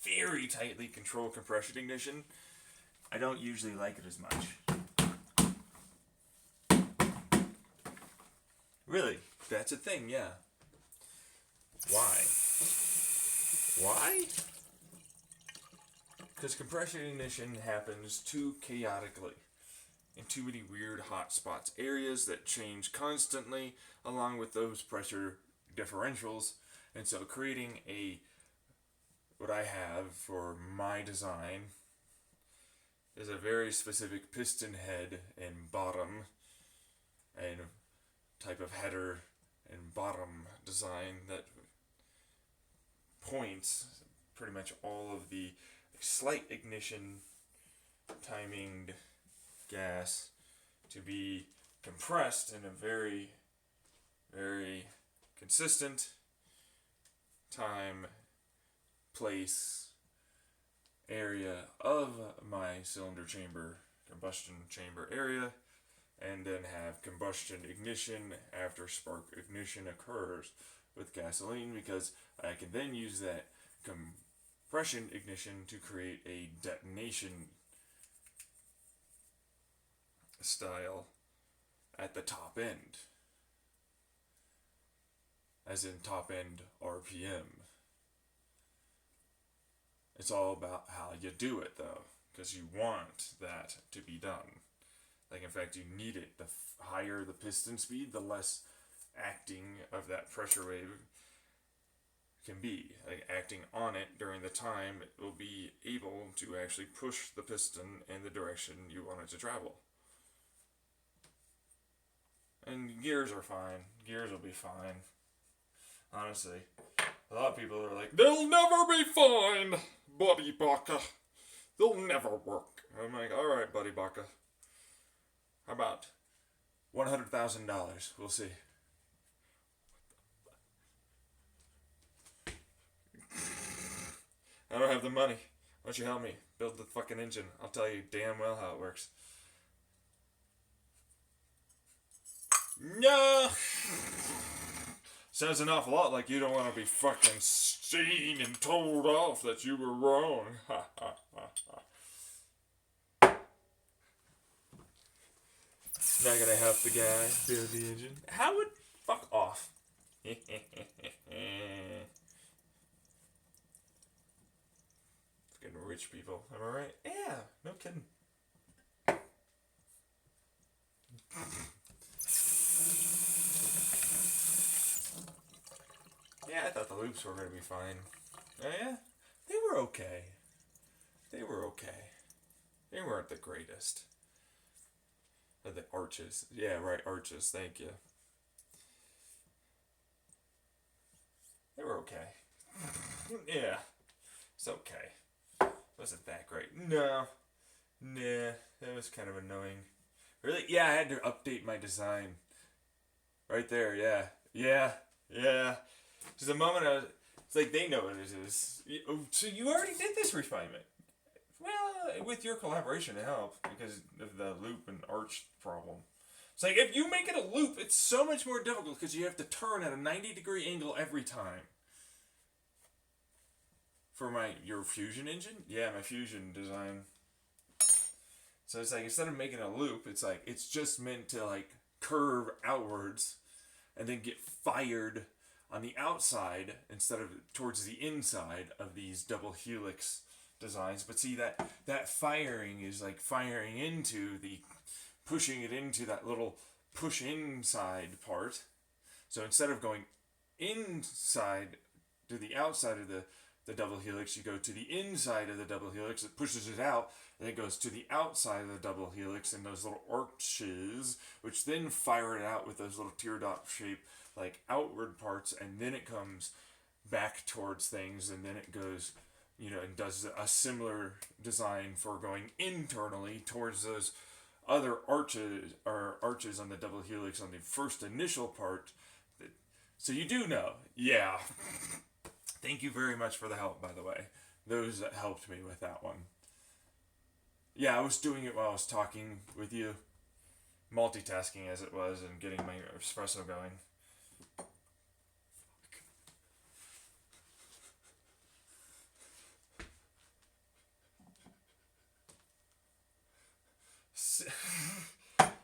very tightly control compression ignition, I don't usually like it as much. Really, that's a thing, yeah. Why? Why? Because compression ignition happens too chaotically. In too many weird hot spots, areas that change constantly along with those pressure differentials, and so creating what I have for my design is a very specific piston head and bottom and type of header and bottom design that points pretty much all of the slight ignition timing gas to be compressed in a very, very consistent time, place, area of my cylinder chamber, combustion chamber area, and then have combustion ignition after spark ignition occurs with gasoline, because I can then use that compression ignition to create a detonation style at the top end, as in top end RPM. It's all about how you do it, though, because you want that to be done. Like, in fact, you need it. The higher the piston speed, the less acting of that pressure wave can be. Like, acting on it during the time it will be able to actually push the piston in the direction you want it to travel. And gears are fine. Gears will be fine. Honestly. A lot of people are like, they'll never be fine, Buddy Baka. They'll never work. I'm like, alright, Buddy Baka. How about $100,000? We'll see. I don't have the money. Why don't you help me build the fucking engine? I'll tell you damn well how it works. No! Sounds an awful lot like you don't want to be fucking seen and told off that you were wrong. Ha ha ha ha. Not gonna help the guy build the engine. How would... Fuck off. Fucking rich people. Am I right? Yeah, no kidding. Yeah, I thought the loops were going to be fine. Oh, yeah? They were okay. They were okay. They weren't the greatest. The arches. Yeah, right, arches. Thank you. They were okay. Yeah. It's okay. Wasn't that great. No. Nah. That was kind of annoying. Really? Yeah, I had to update my design. Right there, yeah. Yeah. Yeah. Because the moment I was... It's like they know what it is. So you already did this refinement. Well, with your collaboration it helped because of the loop and arch problem. It's like if you make it a loop, it's so much more difficult because you have to turn at a 90-degree angle every time. For your fusion engine? Yeah, my fusion design. So it's like instead of making a loop, it's like it's just meant to like curve outwards and then get fired on the outside instead of towards the inside of these double helix designs. But see that firing is like firing into pushing it into that little push inside part. So instead of going inside to the outside of the double helix, you go to the inside of the double helix, it pushes it out, and it goes to the outside of the double helix and those little arches, which then fire it out with those little teardrop shape like outward parts, and then it comes back towards things, and then it goes, and does a similar design for going internally towards those other arches on the double helix on the first initial part. So you do know. Yeah. Thank you very much for the help, by the way. Those that helped me with that one. Yeah, I was doing it while I was talking with you. Multitasking as it was and getting my espresso going.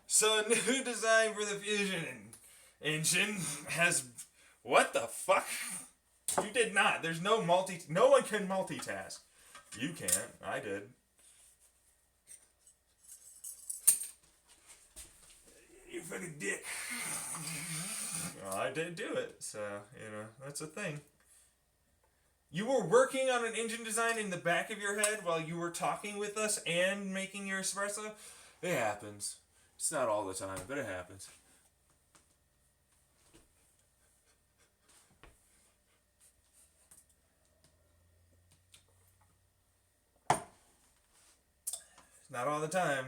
So a new design for the fusion engine has... What the fuck? You did not. There's no No one can multitask. You can't. I did. You fucking dick. Well, I did do it, so, that's a thing. You were working on an engine design in the back of your head while you were talking with us and making your espresso? It happens. It's not all the time, but it happens. Not all the time.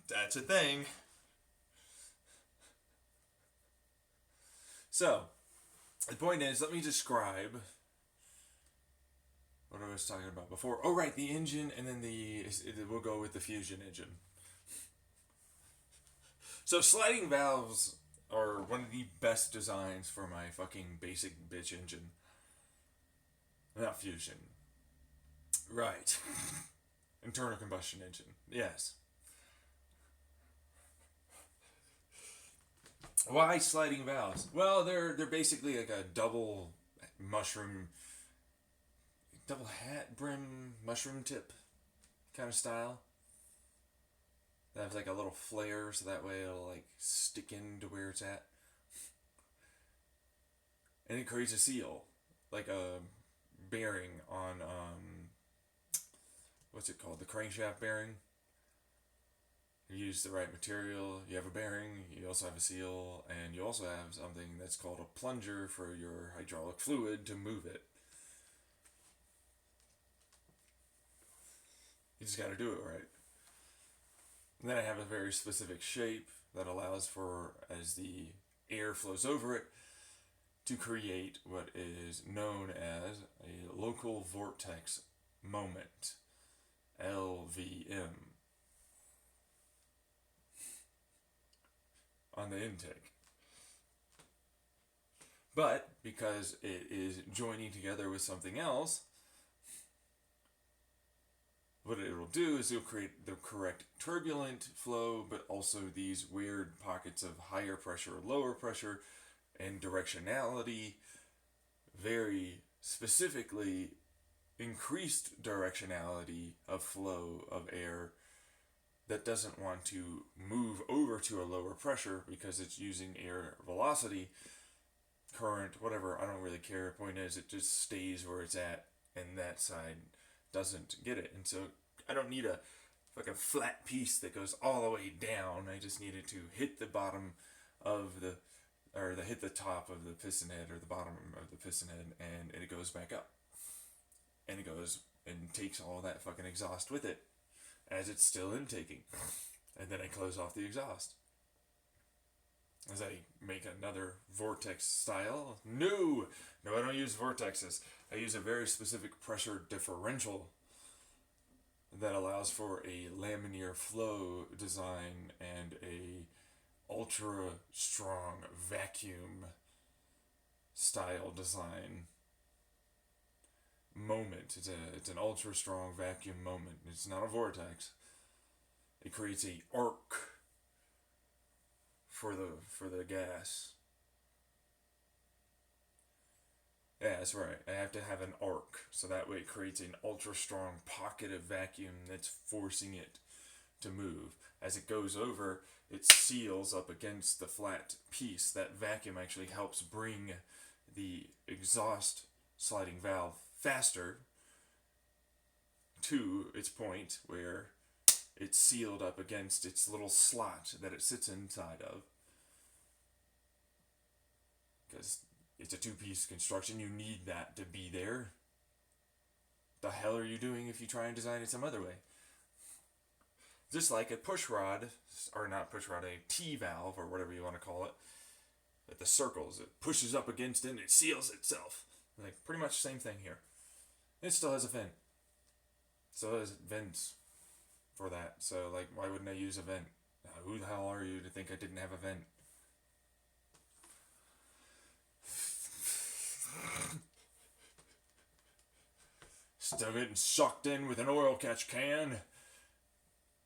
That's a thing. So, the point is, let me describe what I was talking about before. Oh, right, the engine, and then we'll go with the fusion engine. So, sliding valves are one of the best designs for my fucking basic bitch engine. Not fusion. Right. Internal combustion engine. Yes. Why sliding valves? Well, they're basically like a double hat brim mushroom tip kind of style. That has like a little flare, so that way it'll like stick into where it's at. And it creates a seal, like a bearing on what's it called? The crankshaft bearing. You use the right material, you have a bearing, you also have a seal, and you also have something that's called a plunger for your hydraulic fluid to move it. You just gotta do it right. And then I have a very specific shape that allows for, as the air flows over it, to create what is known as a local vortex moment, LVM, on the intake. But because it is joining together with something else, what it'll do is it'll create the correct turbulent flow, but also these weird pockets of higher pressure, lower pressure, and directionality very specifically increased directionality of flow of air that doesn't want to move over to a lower pressure because it's using air velocity, current, whatever, I don't really care. Point is, it just stays where it's at, and that side doesn't get it. And so I don't need a flat piece that goes all the way down. I just need it to hit the bottom of hit the top of the piston head or the bottom of the piston head, and it goes back up. And it goes and takes all that fucking exhaust with it as it's still intaking. And then I close off the exhaust. As I make another vortex style. No, I don't use vortexes. I use a very specific pressure differential that allows for a laminar flow design and a ultra strong vacuum style design moment. It's an ultra strong vacuum moment. It's not a vortex. It creates a arc for the gas. Yeah, that's right. I have to have an arc, so that way it creates an ultra strong pocket of vacuum that's forcing it to move. As it goes over, it seals up against the flat piece. That vacuum actually helps bring the exhaust sliding valve faster to its point where it's sealed up against its little slot that it sits inside of. Because it's a two-piece construction, you need that to be there. The hell are you doing if you try and design it some other way? Just like a push rod, or not push rod, a T-valve, or whatever you want to call it, at the circles, it pushes up against it and it seals itself. Like, pretty much the same thing here. It still has a vent. So has vents for that. So, like, why wouldn't I use a vent? Who the hell are you to think I didn't have a vent? Still getting sucked in with an oil catch can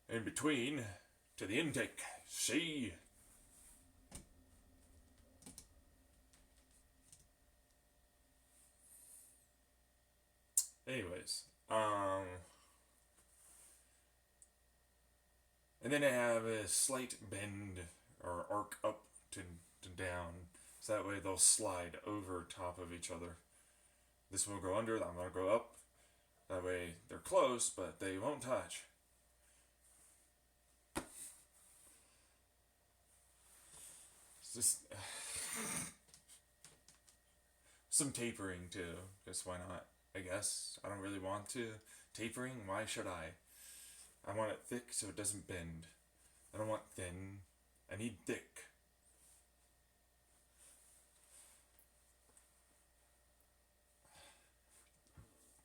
in between to the intake. See? Anyways, and then I have a slight bend or arc up to down, so that way they'll slide over top of each other. This will go under, I'm going to go up. That way they're close, but they won't touch. It's just some tapering too, just why not? I guess I don't really want to. Tapering, why should I? I want it thick so it doesn't bend. I don't want thin. I need thick.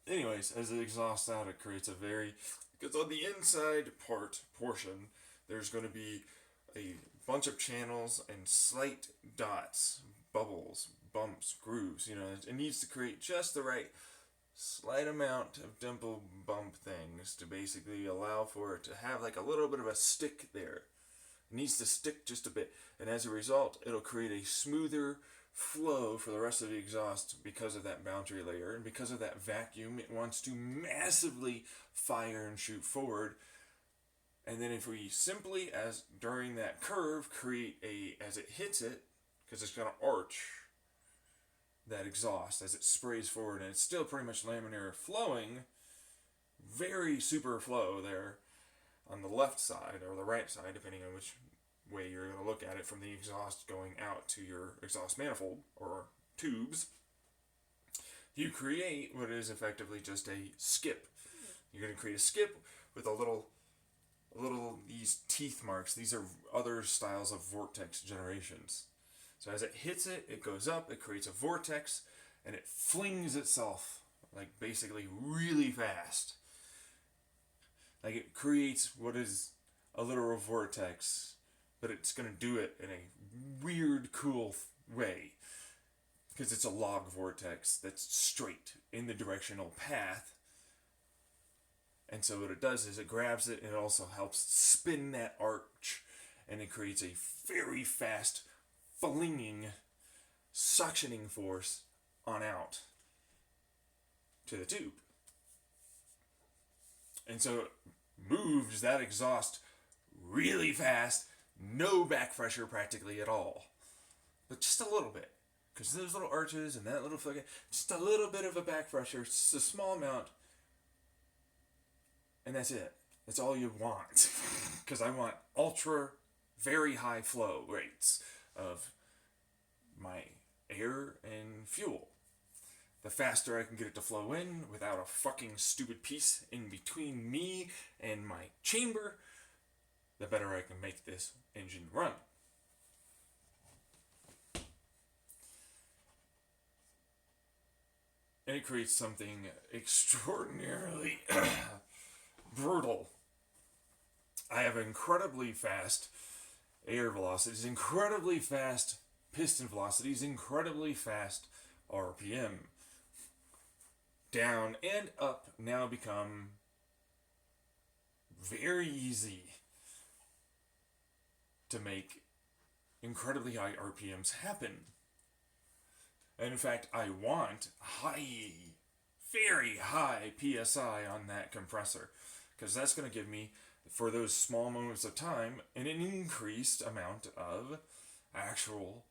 Anyways, as it exhausts out, it creates a because on the inside portion, there's going to be a bunch of channels and slight dots, bubbles, bumps, grooves. It needs to create just the right slight amount of dimple bump things to basically allow for it to have like a little bit of a stick there. It needs to stick just a bit, and as a result, it'll create a smoother flow for the rest of the exhaust because of that boundary layer, and because of that vacuum, it wants to massively fire and shoot forward. And then if we simply, as during that curve, create as it hits it, because it's going to arch that exhaust as it sprays forward, and it's still pretty much laminar flowing, very super flow there on the left side or the right side, depending on which way you're going to look at it, from the exhaust going out to your exhaust manifold or tubes. You create what is effectively just a skip. You're going to create a skip with a little these teeth marks. These are other styles of vortex generations. So as it hits it, it goes up, it creates a vortex, and it flings itself, like basically really fast. Like it creates what is a literal vortex, but it's going to do it in a weird, cool way. Because it's a log vortex that's straight in the directional path. And so what it does is it grabs it and it also helps spin that arch. And it creates a very fast flinging, suctioning force on out to the tube. And so it moves that exhaust really fast, no back pressure practically at all. But just a little bit. Because those little arches and that little fucking, just a little bit of a back pressure, just a small amount. And that's it. That's all you want. Because I want ultra, very high flow rates of my air and fuel. The faster I can get it to flow in without a fucking stupid piece in between me and my chamber, the better I can make this engine run. And it creates something extraordinarily brutal. I have incredibly fast air velocities, incredibly fast piston velocities, incredibly fast RPM. Down and up now become very easy to make incredibly high RPMs happen. And in fact, I want very high PSI on that compressor, because that's going to give me, for those small moments of time, an increased amount of actual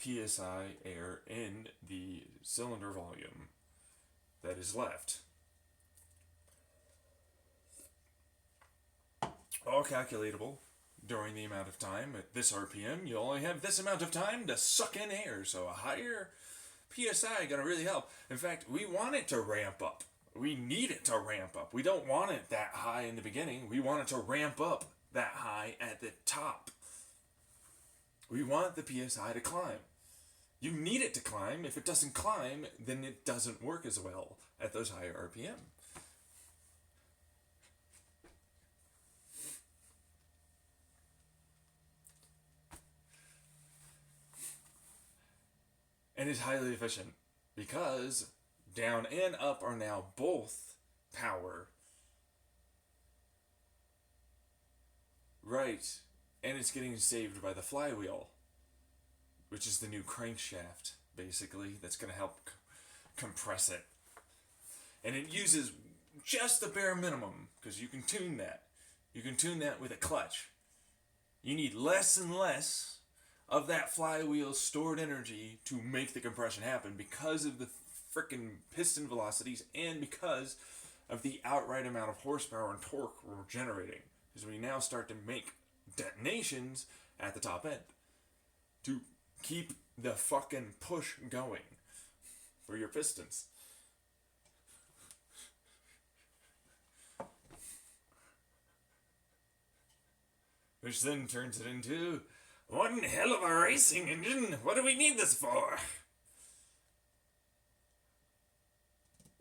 PSI air in the cylinder volume that is left. All calculatable during the amount of time. At this RPM, you only have this amount of time to suck in air, so a higher PSI gonna really help. In fact, we want it to ramp up. We need it to ramp up. We don't want it that high in the beginning. We want it to ramp up that high at the top. We want the PSI to climb. You need it to climb. If it doesn't climb, then it doesn't work as well at those higher RPM. And it's highly efficient because down and up are now both power. Right. And it's getting saved by the flywheel, which is the new crankshaft, basically, that's going to help compress it. And it uses just the bare minimum, because you can tune that. You can tune that with a clutch. You need less and less of that flywheel stored energy to make the compression happen because of the frickin' piston velocities and because of the outright amount of horsepower and torque we're generating. Because we now start to make detonations at the top end to keep the fucking push going for your pistons. Which then turns it into one hell of a racing engine. What do we need this for?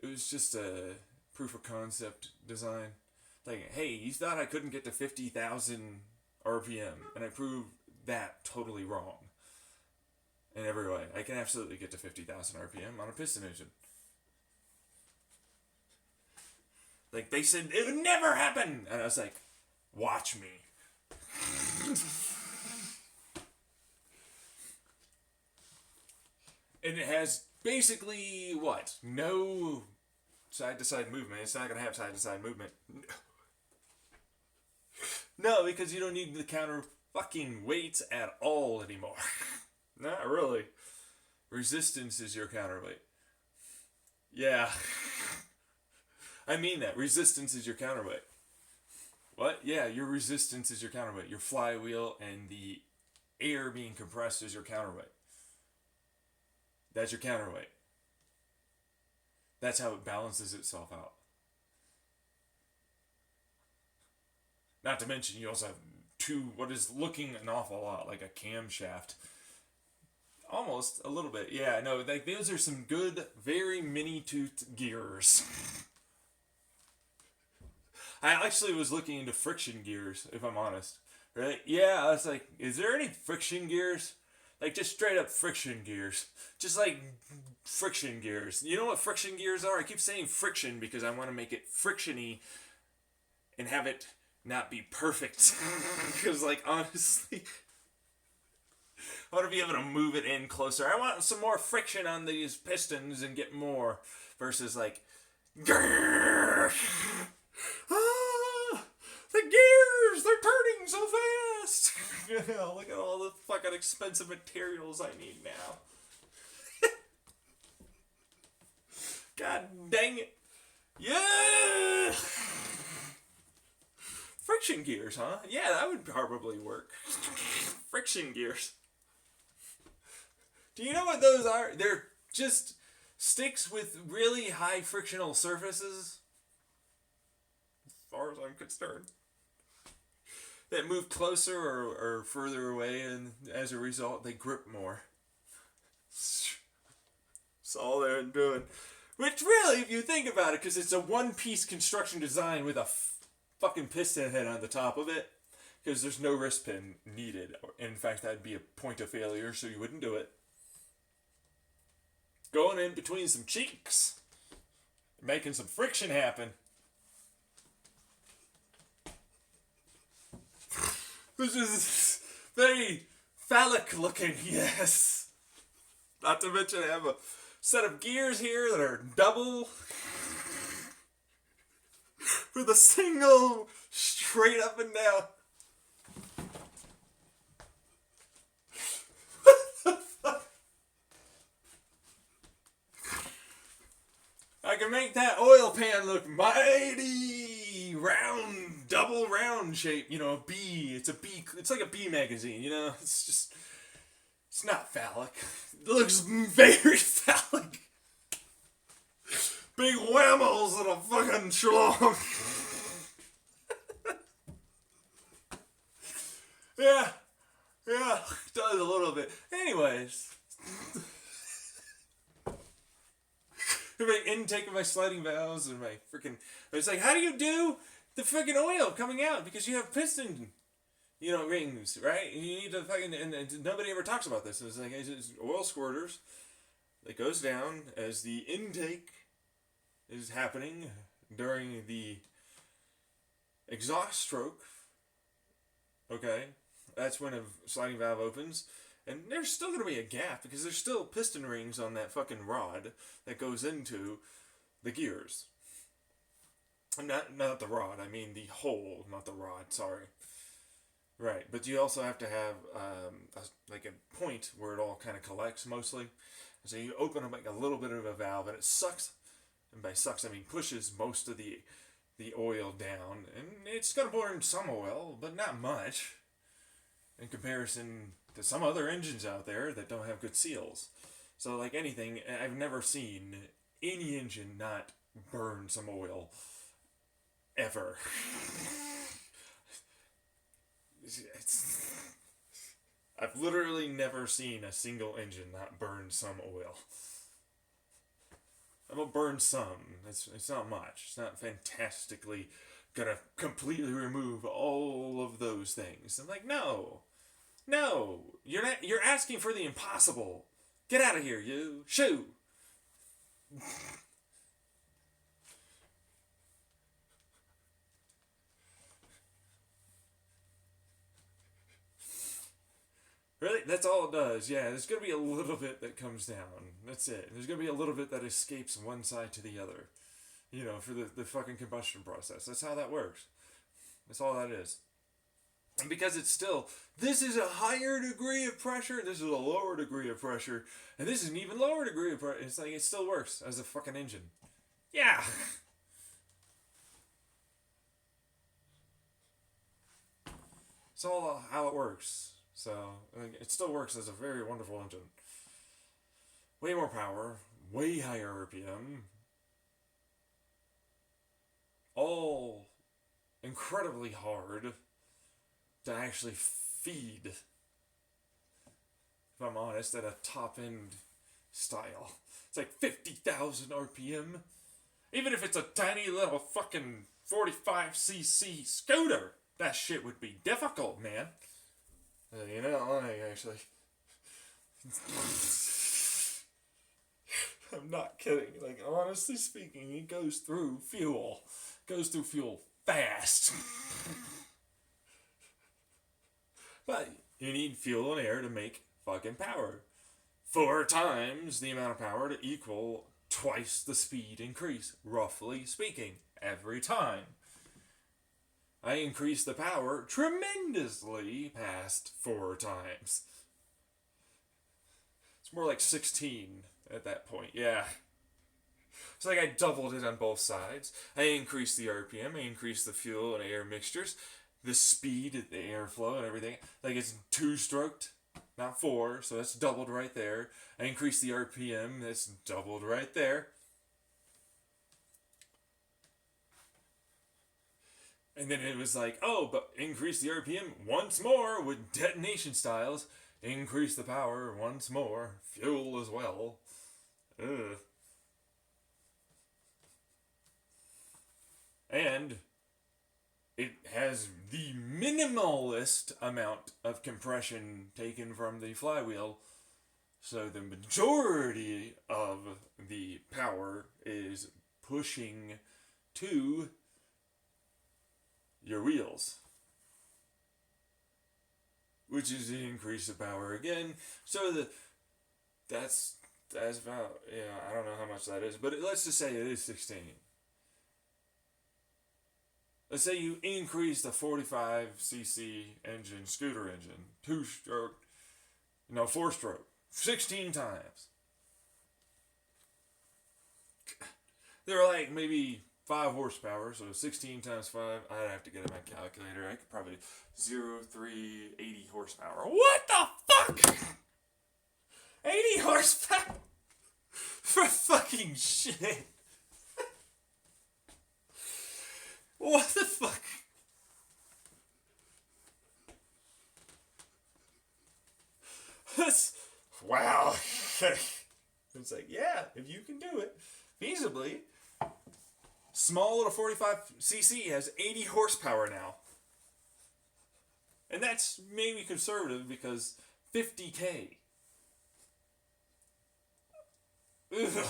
It was just a proof of concept design. Like, hey, you thought I couldn't get to 50,000 RPM, and I proved that totally wrong. In every way. I can absolutely get to 50,000 RPM on a piston engine. Like, they said, it would never happen! And I was like, watch me. And it has basically, what? No side-to-side movement. It's not going to have side-to-side movement. No, because you don't need the counter fucking weights at all anymore. Not really. Resistance is your counterweight. Yeah. I mean that. Resistance is your counterweight. What? Yeah, your resistance is your counterweight. Your flywheel and the air being compressed is your counterweight. That's your counterweight. That's how it balances itself out. Not to mention, you also have what is looking an awful lot like a camshaft. Almost a little bit. Yeah, no, like those are some good, very mini-toothed gears. I actually was looking into friction gears, if I'm honest. Right? Yeah, I was like, is there any friction gears? Like, just straight up friction gears. Just like friction gears. You know what friction gears are? I keep saying friction because I want to make it frictiony and have it not be perfect. Because, like, honestly, I want to be able to move it in closer. I want some more friction on these pistons and get more versus, like, grrr. Look at all the fucking expensive materials I need now. God dang it. Yeah! Friction gears, huh? Yeah, that would probably work. Friction gears. Do you know what those are? They're just sticks with really high frictional surfaces. As far as I'm concerned. That move closer or further away, and as a result, they grip more. That's all they're doing. Which really, if you think about it, because it's a one-piece construction design with a fucking piston head on the top of it, because there's no wrist pin needed. In fact, that'd be a point of failure, so you wouldn't do it. Going in between some cheeks, making some friction happen. Which is very phallic looking, yes. Not to mention I have a set of gears here that are double with a single straight up and down. I can make that oil pan look mighty round, double round shape. You know, a B. It's a B. It's like a B magazine. You know, it's just. It's not phallic. It looks very phallic. Big whammos and a fucking schlong. Yeah, it does a little bit. Anyways. My intake of my sliding valves and my freaking. It's like, how do you do the freaking oil coming out? Because you have piston, rings, right? You need to fucking. And nobody ever talks about this. It's like it's oil squirters that goes down as the intake is happening during the exhaust stroke. Okay, that's when a sliding valve opens. And there's still going to be a gap because there's still piston rings on that fucking rod that goes into the gears. Not the rod, I mean the hole, not the rod, sorry. Right, but you also have to have a point where it all kind of collects mostly. So you open up like a little bit of a valve and it sucks, and by sucks I mean pushes most of the oil down. And it's going to burn some oil, but not much in comparison to some other engines out there that don't have good seals. So like anything, I've never seen any engine not burn some oil. Ever. I've literally never seen a single engine not burn some oil. I'm gonna burn some. It's not much. It's not fantastically gonna completely remove all of those things. I'm like, no, you're not. You're asking for the impossible. Get out of here, you. Shoo. Really? That's all it does. Yeah, there's going to be a little bit that comes down. That's it. There's going to be a little bit that escapes one side to the other. For the fucking combustion process. That's how that works. That's all that is. And because it's still, this is a higher degree of pressure, this is a lower degree of pressure, and this is an even lower degree of pressure. It's like, it still works as a fucking engine. Yeah! It's all how it works. So, it still works as a very wonderful engine. Way more power, way higher RPM. All incredibly hard to actually feed, if I'm honest, at a top-end style. It's like 50,000 RPM. Even if it's a tiny little fucking 45cc scooter, that shit would be difficult, man. Actually. I'm not kidding. Like, honestly speaking, it goes through fuel. Goes through fuel fast. But you need fuel and air to make fucking power. 4 times the amount of power to equal twice the speed increase, roughly speaking, every time. I increased the power tremendously past 4 times. It's more like 16 at that point, yeah. It's like I doubled it on both sides. I increased the RPM, I increased the fuel and air mixtures, the speed of the airflow and everything. Like it's 2-stroked, not 4, so that's doubled right there. I increased the RPM, that's doubled right there. And then it was like, oh, but increase the RPM once more with detonation styles. Increase the power once more. Fuel as well. Ugh. And it has the minimalist amount of compression taken from the flywheel. So the majority of the power is pushing to your wheels, which is the increase of power again. So that's about, I don't know how much that is, but let's just say it is 16. Let's say you increase the 45cc engine, scooter engine, 2-stroke, 4-stroke, 16 times. They're like maybe 5 horsepower, so 16 times 5, I'd have to get my calculator. I could probably 80 horsepower. What the fuck? 80 horsepower? For fucking shit. What the fuck? That's, wow. It's like, yeah, if you can do it feasibly. Small little 45cc has 80 horsepower now. And that's maybe conservative because 50k. Ugh.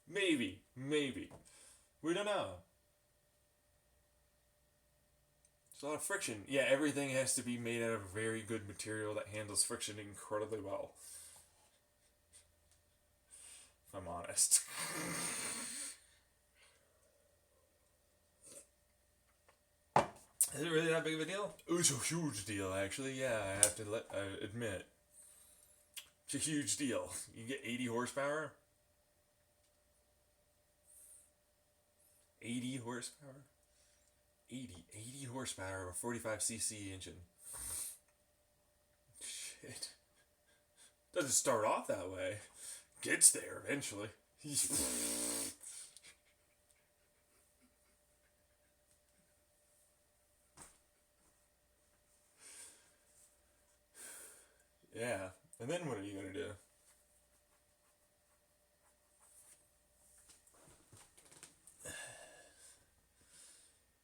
Maybe. We don't know. It's a lot of friction. Yeah, everything has to be made out of very good material that handles friction incredibly well. If I'm honest. Is it really that big of a deal? Oh, it's a huge deal, actually. Yeah, I have to admit. It's a huge deal. You get 80 horsepower. 80 horsepower? 80 horsepower of a 45cc engine. Shit. Doesn't start off that way. Gets there eventually. Yeah. And then what are you gonna do?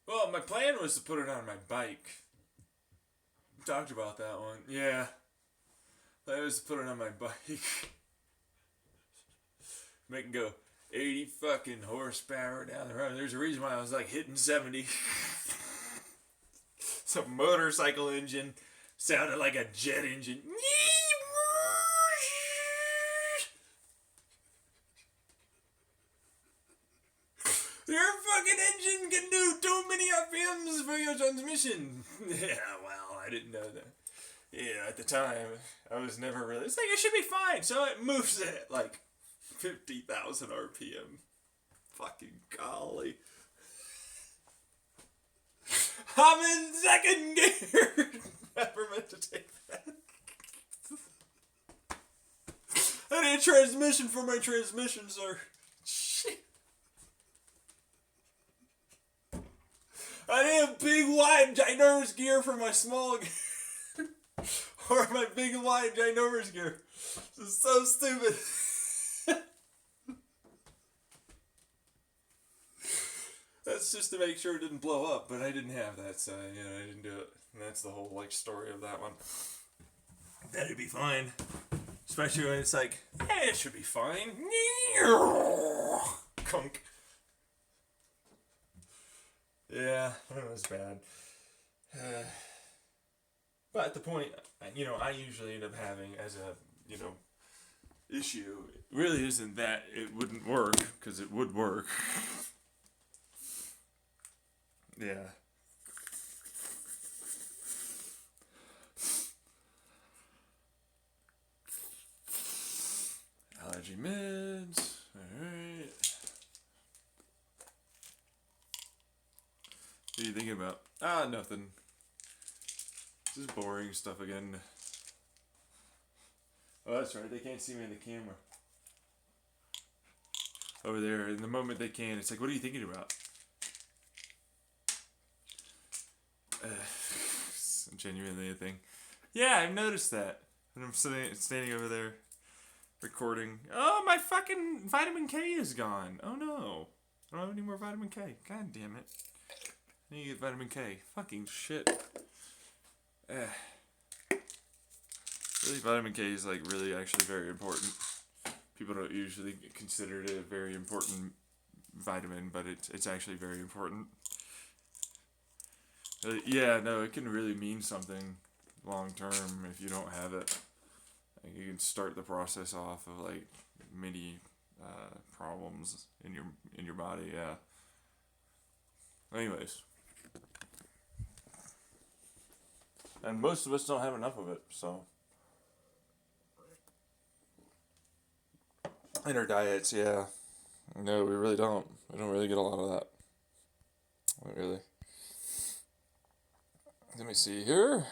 Well, my plan was to put it on my bike. Talked about that one. Yeah. I was to put it on my bike. Make it go 80 fucking horsepower down the road. There's a reason why I was like hitting 70. Some motorcycle engine sounded like a jet engine. Your fucking engine can do too many RPMs for your transmission. Yeah, well, I didn't know that. Yeah, at the time, I was never really... It's like, it should be fine. So it moves it at like 50,000 RPM. Fucking golly. I'm in second gear. Never meant to take that. I need a transmission for my transmission, sir. Shit. I need a big, wide, ginormous gear for my small gear. Or my big, wide, ginormous gear. This is so stupid. That's just to make sure it didn't blow up, but I didn't have that, so, I didn't do it. And that's the whole, story of that one. That'd be fine. Especially when it's like, it should be fine. Kunk. Yeah, that was bad. But the point, I usually end up having as a, issue, really isn't that it wouldn't work, because it would work. Yeah. Allergy meds. Alright. What are you thinking about? Nothing. Just boring stuff again. Oh, that's right. They can't see me in the camera. Over there, in the moment they can, it's like, what are you thinking about? It's genuinely a thing. Yeah, I've noticed that. And I'm standing over there recording. Oh, my fucking vitamin K is gone. Oh no. I don't have any more vitamin K. God damn it. I need to get vitamin K. Fucking shit. Really, vitamin K is like really actually very important. People don't usually consider it a very important vitamin, but it's actually very important. Yeah, no, it can really mean something long term if you don't have it. Like you can start the process off of like many problems in your body. Yeah. Anyways, and most of us don't have enough of it, so. In our diets, yeah. No, we really don't. We don't really get a lot of that. Not really. Let me see here.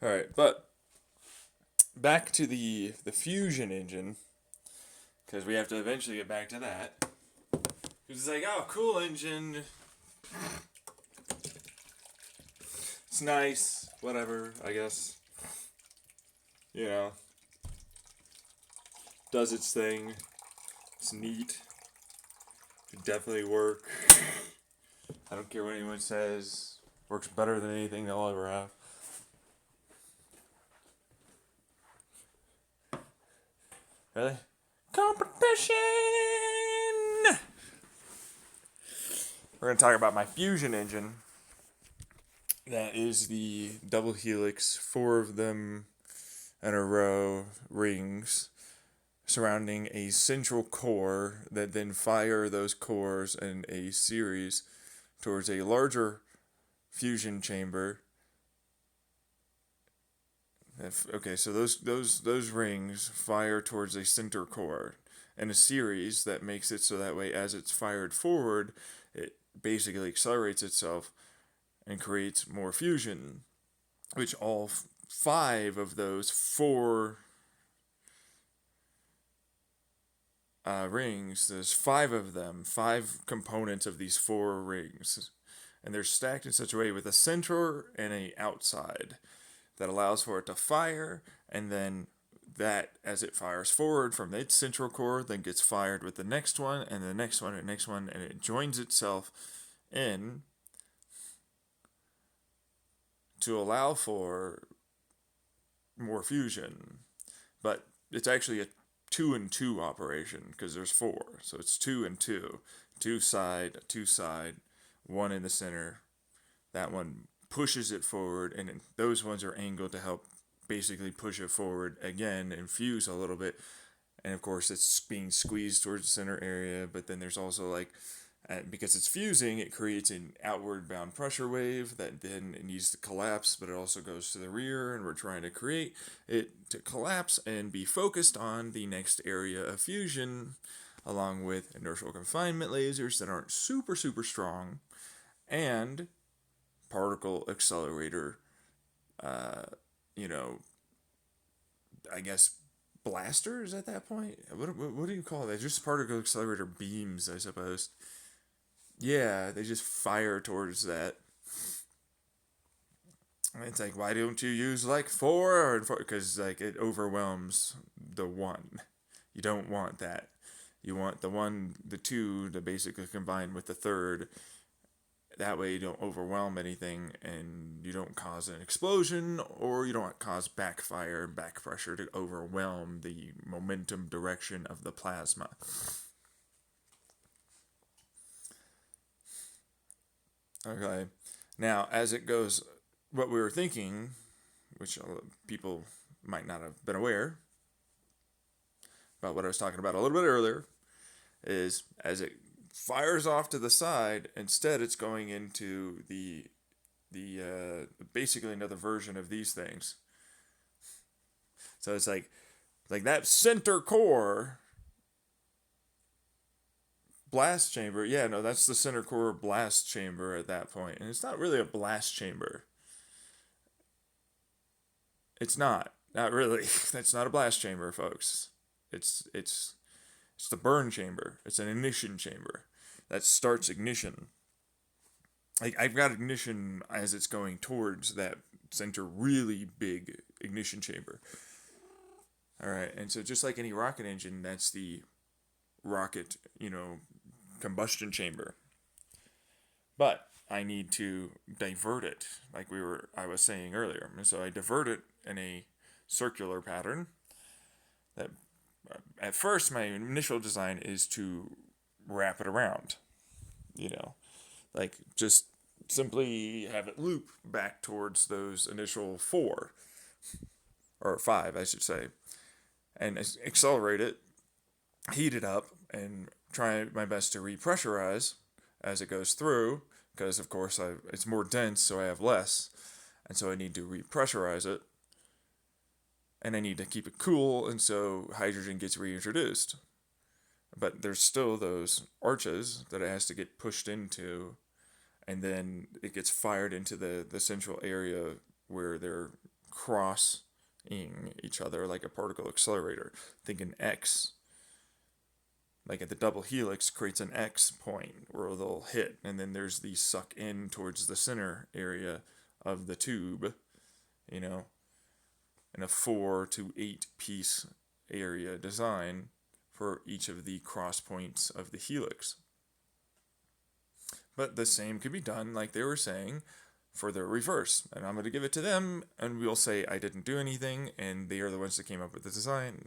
All right, but back to the fusion engine, because we have to eventually get back to that. Because it's like, oh, cool engine. It's nice, whatever, I guess. You know, does its thing. It's neat. Could definitely work. I don't care what anyone says. Works better than anything they'll ever have. Really? Competition! We're going to talk about my fusion engine. That is the double helix, 4 of them in a row rings surrounding a central core that then fire those cores in a series towards a larger fusion chamber. Okay, so those rings fire towards a center core in a series that makes it so that way as it's fired forward, it basically accelerates itself and creates more fusion, which all 5 of those 4 rings, there's 5 of them, 5 components of these 4 rings, and they're stacked in such a way with a center and a outside that allows for it to fire, and then that, as it fires forward from its central core, then gets fired with the next one, and the next one, and the next one, and it joins itself in to allow for more fusion. But it's actually a 2 and 2 operation, because there's 4, so it's 2 and 2. 2 side, 1 in the center. That one pushes it forward, and those ones are angled to help basically push it forward again and fuse a little bit. And of course, it's being squeezed towards the center area, but then there's also like, because it's fusing, it creates an outward bound pressure wave that then it needs to collapse, but it also goes to the rear, and we're trying to create it to collapse and be focused on the next area of fusion, along with inertial confinement lasers that aren't super strong, and particle accelerator, I guess blasters at that point. What do you call that? Just particle accelerator beams, I suppose. Yeah, they just fire towards that. It's like, why don't you use like 4 because like it overwhelms the 1. You don't want that. You want the 2 to basically combine with the third That way you don't overwhelm anything and you don't cause an explosion, or you don't cause backfire and back pressure to overwhelm the momentum direction of the plasma. Okay. Now, as it goes, what we were thinking, which people might not have been aware about what I was talking about a little bit earlier, is as it fires off to the side, instead it's going into the basically another version of these things. So it's like that center core blast chamber. Yeah, no, that's the center core blast chamber at that point, and it's not really a blast chamber. It's not really. That's not a blast chamber, folks. It's the burn chamber. It's an ignition chamber that starts ignition. Like, I've got ignition as it's going towards that center really big ignition chamber. All right, and so just like any rocket engine, that's the rocket, combustion chamber. But I need to divert it, like I was saying earlier. And so I divert it in a circular pattern. That at first my initial design is to wrap it around, like just simply have it loop back towards those initial 4 or 5, I should say, and accelerate it, heat it up, and try my best to repressurize as it goes through, because of course it's more dense, so I have less, and so I need to repressurize it, and I need to keep it cool, and so hydrogen gets reintroduced. But there's still those arches that it has to get pushed into, and then it gets fired into the central area where they're crossing each other like a particle accelerator. Think an X. Like at the double helix creates an X point where they'll hit, and then there's the suck in towards the center area of the tube, in a 4 to 8 piece area design for each of the cross points of the helix. But the same could be done, like they were saying, for the reverse. And I'm going to give it to them, and we'll say I didn't do anything, and they are the ones that came up with the design.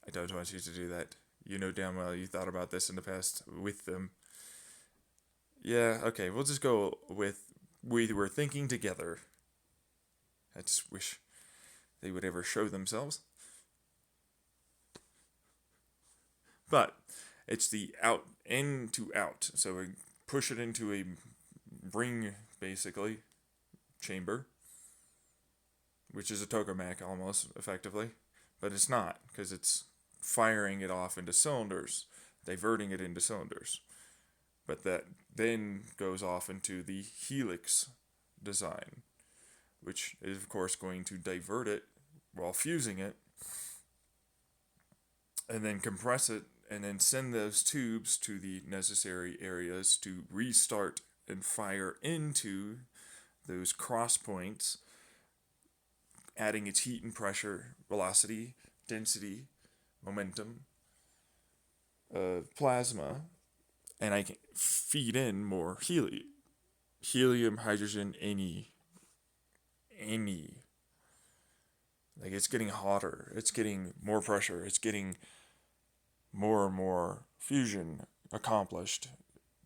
I don't want you to do that. You know damn well you thought about this in the past with them. Yeah, okay, we'll just go with we were thinking together. I just wish they would ever show themselves. But it's the in to out. So we push it into a ring, basically, chamber, which is a tokamak almost, effectively. But it's not, because it's firing it off into cylinders, diverting it into cylinders. But that then goes off into the helix design, which is, of course, going to divert it while fusing it, and then compress it, and then send those tubes to the necessary areas to restart and fire into those cross points, adding its heat and pressure, velocity, density, momentum, plasma, and I can feed in more helium, hydrogen, any. Like, it's getting hotter, it's getting more pressure, it's getting more and more fusion accomplished,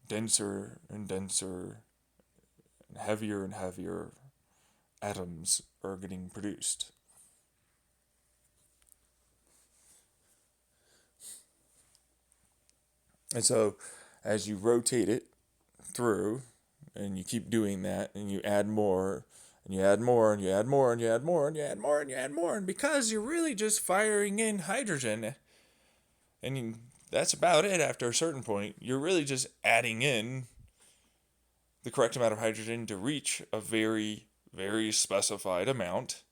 denser and denser, and heavier atoms are getting produced. And so, as you rotate it through, and you keep doing that, and you add more, and you add more, and you add more, and you add more, and you add more, and you add more, and because you're really just firing in hydrogen, and that's about it after a certain point, you're really just adding in the correct amount of hydrogen to reach a very, very specified amount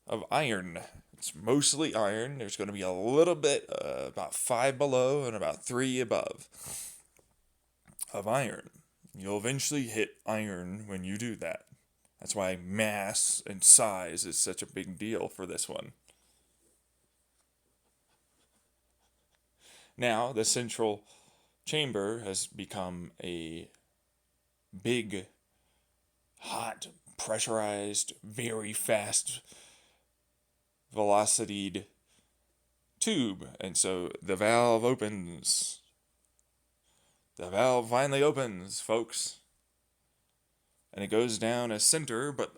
of iron. It's mostly iron. There's going to be a little bit, about 5 below and about 3 above of iron. You'll eventually hit iron when you do that. That's why mass and size is such a big deal for this one. Now, the central chamber has become a big, hot, pressurized, very fast velocityed tube. And so the valve opens. The valve finally opens, folks. And it goes down a center, but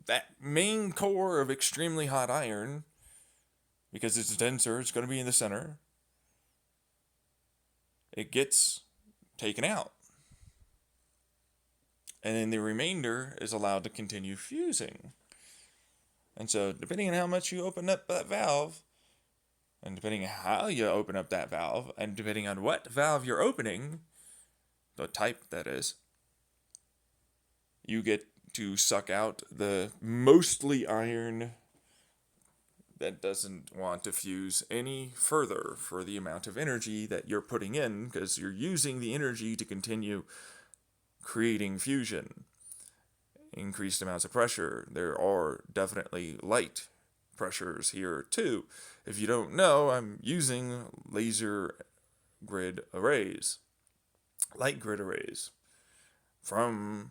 that main core of extremely hot iron, because it's denser, it's going to be in the center, it gets taken out. And then the remainder is allowed to continue fusing. And so, depending on how much you open up that valve, and depending on how you open up that valve, and depending on what valve you're opening, the type that is, you get to suck out the mostly iron that doesn't want to fuse any further for the amount of energy that you're putting in, because you're using the energy to continue creating fusion. Increased amounts of pressure. There are definitely light pressures here too. If you don't know, I'm using laser grid arrays, light grid arrays, from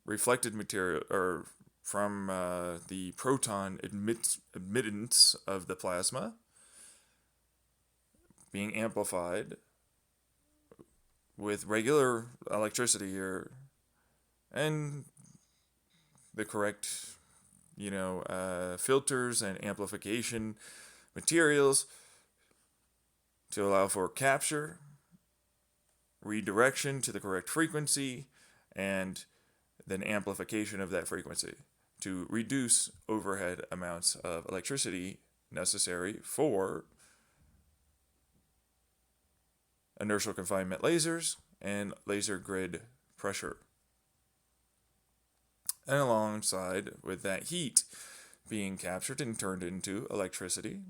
reflected material, or from the proton admittance of the plasma being amplified with regular electricity here, and the correct, filters and amplification materials to allow for capture, redirection to the correct frequency, and then amplification of that frequency to reduce overhead amounts of electricity necessary for inertial confinement lasers and laser grid pressure. And alongside with that heat being captured and turned into electricity,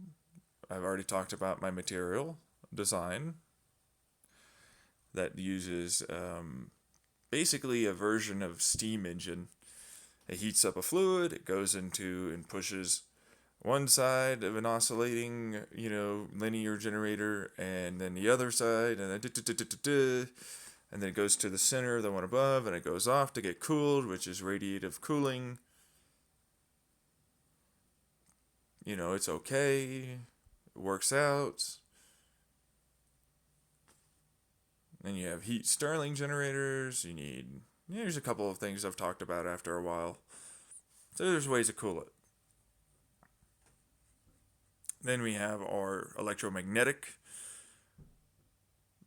I've already talked about my material design that uses basically a version of steam engine. It heats up a fluid, it goes into and pushes one side of an oscillating, linear generator, and then the other side, and then it goes to the center, the one above, and it goes off to get cooled, which is radiative cooling. It's okay, it works out. Then you have heat Stirling generators. You need, there's a couple of things I've talked about after a while. So there's ways to cool it. Then we have our electromagnetic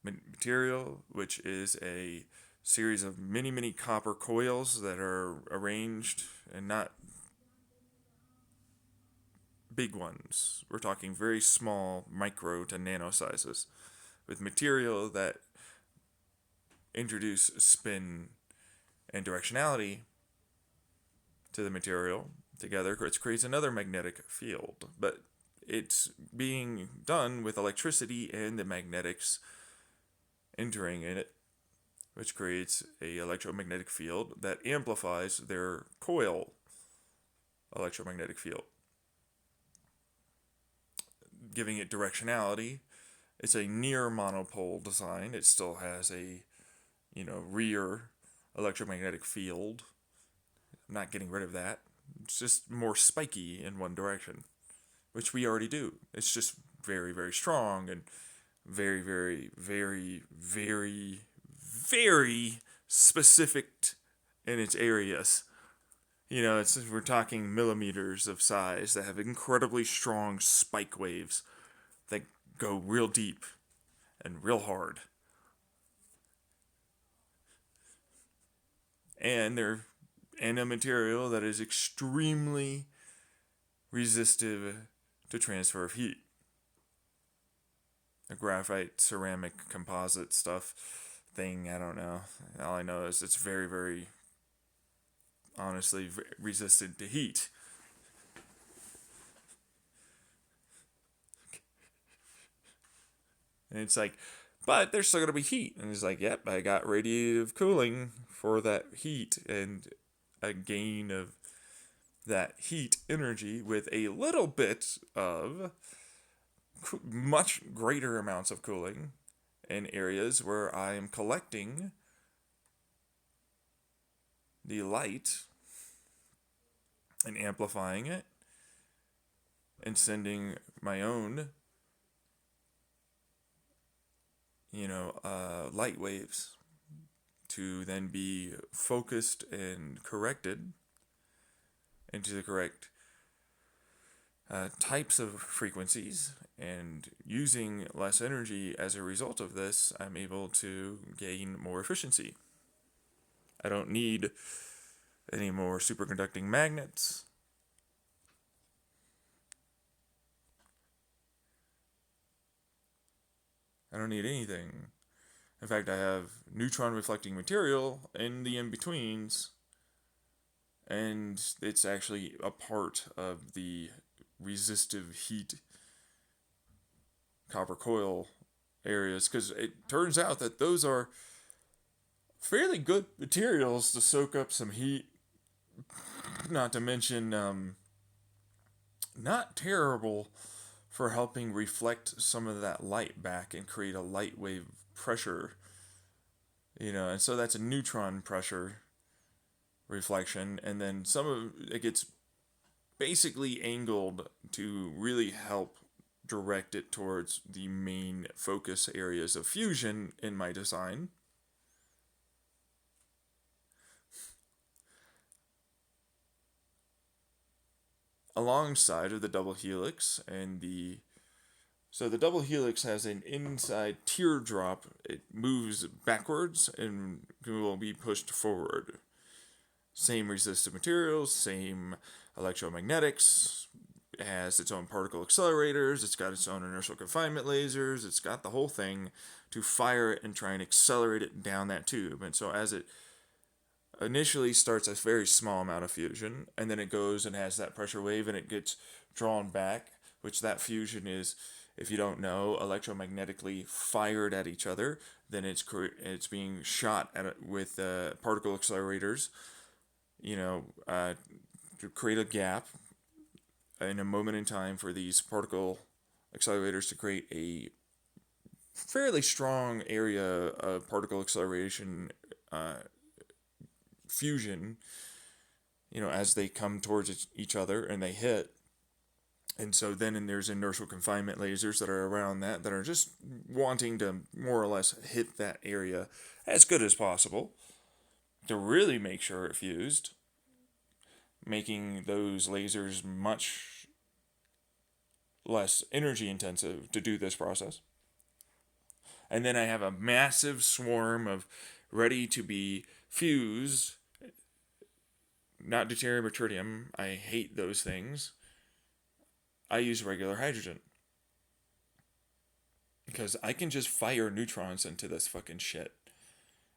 material, which is a series of many copper coils that are arranged, and not big ones. We're talking very small, micro to nano sizes, with material that introduce spin and directionality to the material together. It creates another magnetic field, but it's being done with electricity and the magnetics entering in it, which creates a electromagnetic field that amplifies their coil electromagnetic field, giving it directionality. It's a near monopole design. It still has a, rear electromagnetic field. I'm not getting rid of that. It's just more spiky in one direction, which we already do. It's just very, very strong and very, very, very, very, very specific in its areas. We're talking millimeters of size that have incredibly strong spike waves that go real deep and real hard. And they're in a material that is extremely resistive to transfer of heat. A graphite ceramic composite stuff thing, I don't know. All I know is it's very, very, honestly, resistant to heat. And it's like, but there's still going to be heat. And it's like, yep, I got radiative cooling for that heat, and a gain of that heat energy with a little bit of much greater amounts of cooling in areas where I am collecting the light and amplifying it and sending my own, light waves to then be focused and corrected into the correct types of frequencies. And using less energy as a result of this, I'm able to gain more efficiency. I don't need any more superconducting magnets. I don't need anything. In fact, I have neutron reflecting material in the in-betweens, and it's actually a part of the resistive heat copper coil areas, because it turns out that those are fairly good materials to soak up some heat. Not to mention, not terrible for helping reflect some of that light back and create a light wave pressure. And so that's a neutron pressure reflection, and then some of it gets basically angled to really help direct it towards the main focus areas of fusion in my design. Alongside of the double helix so the double helix has an inside teardrop. It moves backwards and will be pushed forward. Same resistive materials, same electromagnetics. It has its own particle accelerators. It's got its own inertial confinement lasers. It's got the whole thing to fire it and try and accelerate it down that tube. And so as it initially starts a very small amount of fusion, and then it goes and has that pressure wave, and it gets drawn back, which that fusion is, if you don't know, electromagnetically fired at each other. Then it's being shot with particle accelerators, to create a gap in a moment in time for these particle accelerators to create a fairly strong area of particle acceleration fusion, as they come towards each other and they hit. And so then there's inertial confinement lasers that are around that are just wanting to more or less hit that area as good as possible to really make sure it fused, making those lasers much less energy intensive to do this process. And then I have a massive swarm of ready to be fused, not deuterium or tritium. I hate those things. I use regular hydrogen, because I can just fire neutrons into this fucking shit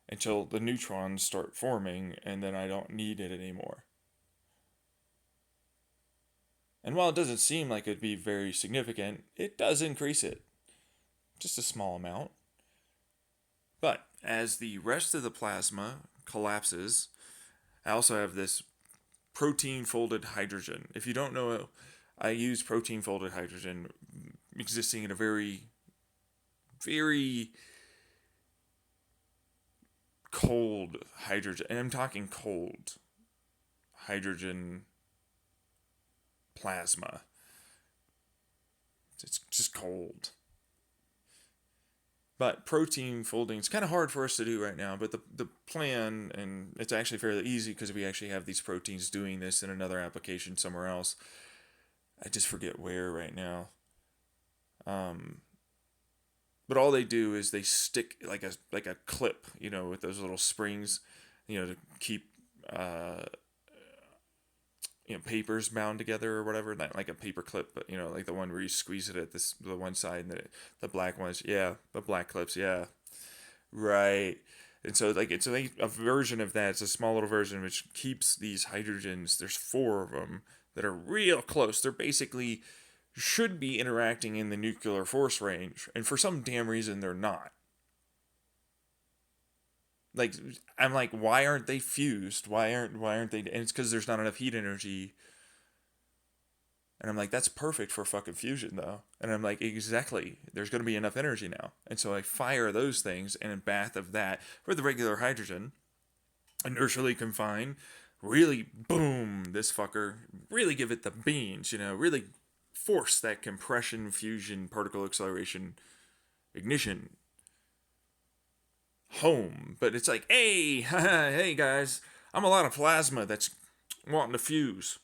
until the neutrons start forming, and then I don't need it anymore. And while it doesn't seem like it'd be very significant, it does increase it. Just a small amount. But as the rest of the plasma collapses, I also have this protein folded hydrogen. If you don't know, I use protein folded hydrogen existing in a very, very cold hydrogen, and I'm talking cold hydrogen plasma. It's just cold. But protein folding is kind of hard for us to do right now, but the plan, and it's actually fairly easy because we actually have these proteins doing this in another application somewhere else. I just forget where right now. But all they do is they stick like a clip, with those little springs, to keep papers bound together or whatever. Not like a paper clip, but like the one where you squeeze it at the one side, and the black ones, yeah, the black clips, yeah, right. And so it's a version of that. It's a small little version which keeps these hydrogens. There's 4 of them that are real close. They're basically should be interacting in the nuclear force range, and for some damn reason they're not. Like, I'm like, why aren't they fused? Why aren't they? And it's because there's not enough heat energy. And I'm like, that's perfect for fucking fusion, though. And I'm like, exactly. There's going to be enough energy now. And so I fire those things in a bath of that for the regular hydrogen. inertially confine, really boom this fucker, really give it the beans, really force that compression, fusion, particle acceleration, ignition home. But it's like, hey, hey guys, I'm a lot of plasma that's wanting to fuse.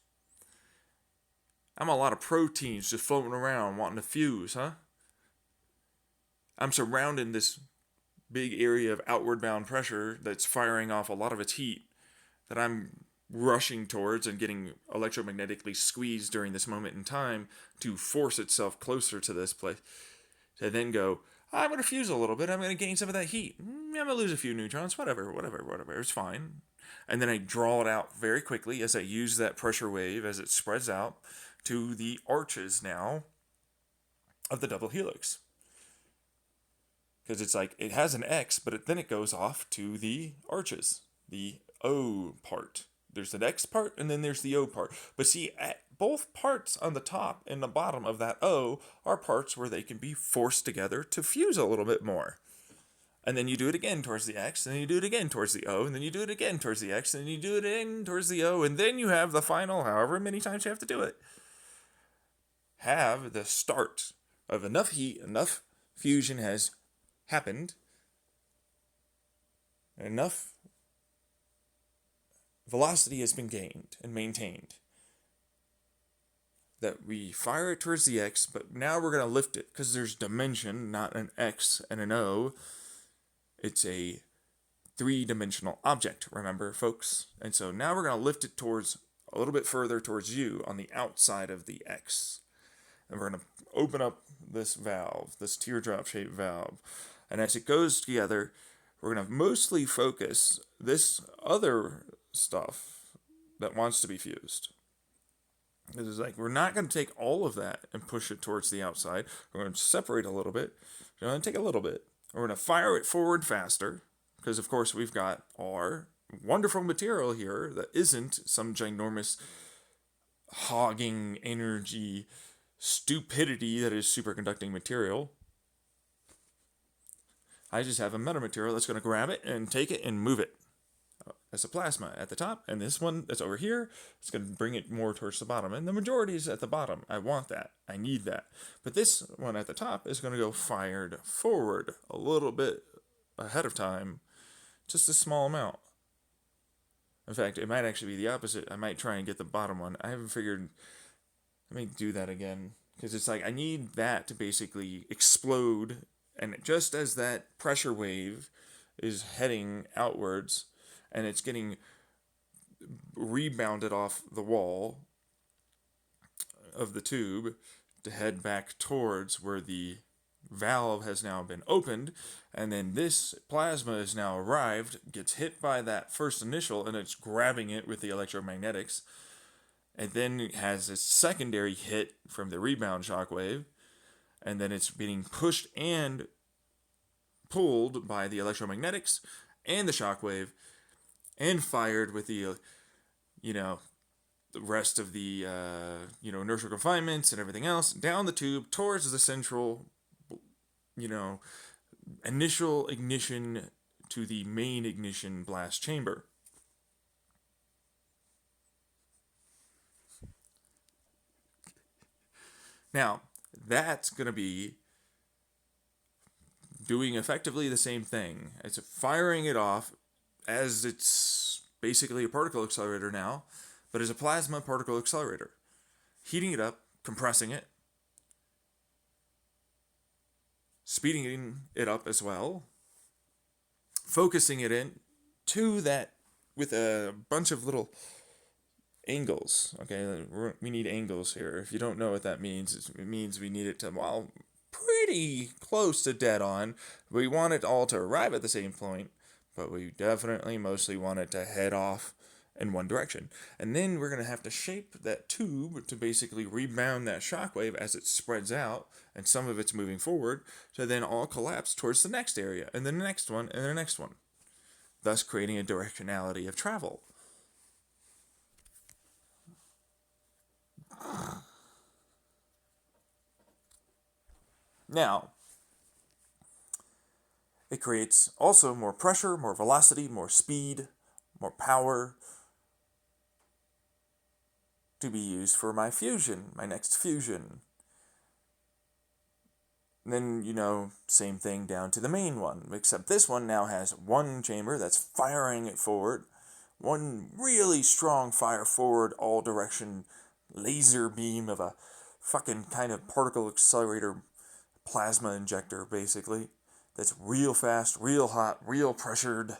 I'm a lot of proteins just floating around wanting to fuse, huh? I'm surrounding this big area of outward bound pressure that's firing off a lot of its heat that I'm rushing towards and getting electromagnetically squeezed during this moment in time to force itself closer to this place. To then go, I'm going to fuse a little bit. I'm going to gain some of that heat. I'm going to lose a few neutrons. Whatever. It's fine. And then I draw it out very quickly as I use that pressure wave as it spreads out to the arches now of the double helix. Because it's like, it has an X, but then it goes off to the arches, the O part. There's an X part, and then there's the O part. But see, at both parts on the top and the bottom of that O are parts where they can be forced together to fuse a little bit more. And then you do it again towards the X, and then you do it again towards the O, and then you do it again towards the X, and then you do it again towards the O, and then you have the final, however many times you have to do it. Have the start of enough heat, enough fusion has happened, enough velocity has been gained and maintained that we fire it towards the X, but now we're going to lift it because there's dimension, not an X and an O. It's a three-dimensional object, remember, folks? And so now we're going to lift it towards a little bit further towards you on the outside of the X. And we're going to open up this valve, this teardrop-shaped valve. And as it goes together, we're going to mostly focus this other stuff that wants to be fused. It's like, we're not going to take all of that and push it towards the outside. We're going to separate a little bit. We're going to take a little bit. We're going to fire it forward faster. Because, of course, we've got our wonderful material here that isn't some ginormous hogging energy stupidity that is superconducting material. I just have a metamaterial that's going to grab it and take it and move it. That's a plasma at the top, and this one that's over here, it's going to bring it more towards the bottom. And the majority is at the bottom. I want that. I need that. But this one at the top is going to go fired forward a little bit ahead of time, just a small amount. In fact, it might actually be the opposite. I might try and get the bottom one. I haven't figured. Let me do that again. Because it's like, I need that to basically explode. And just as that pressure wave is heading outwards, and it's getting rebounded off the wall of the tube to head back towards where the valve has now been opened, and then this plasma has now arrived, gets hit by that first initial, and it's grabbing it with the electromagnetics, and then it has a secondary hit from the rebound shockwave, and then it's being pushed and pulled by the electromagnetics and the shockwave, and fired with the, the rest of the, inertial confinements and everything else down the tube towards the central, initial ignition to the main ignition blast chamber. Now, that's going to be doing effectively the same thing. It's firing it off as it's basically a particle accelerator now, but as a plasma particle accelerator. Heating it up, compressing it, speeding it up as well, focusing it in to that with a bunch of little angles. Okay, we need angles here. If you don't know what that means, it means we need it to, pretty close to dead on. We want it all to arrive at the same point, but we definitely mostly want it to head off in one direction. And then we're going to have to shape that tube to basically rebound that shockwave as it spreads out, and some of it's moving forward, to then all collapse towards the next area, and then the next one, and the next one, thus creating a directionality of travel. Now, it creates also more pressure, more velocity, more speed, more power to be used for my fusion, my next fusion. And then, same thing down to the main one, except this one now has one chamber that's firing it forward, one really strong fire forward, all direction laser beam of a fucking kind of particle accelerator plasma injector, basically, that's real fast, real hot, real pressured.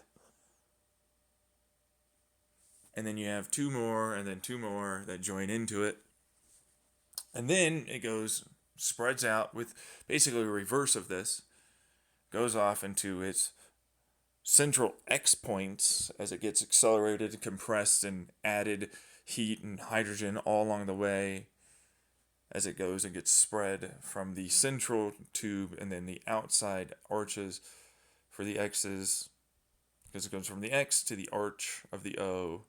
And then you have two more, and then two more that join into it. And then it spreads out with basically a reverse of this, goes off into its central X points as it gets accelerated, compressed, and added heat and hydrogen all along the way as it goes and gets spread from the central tube and then the outside arches for the X's, because it goes from the X to the arch of the O,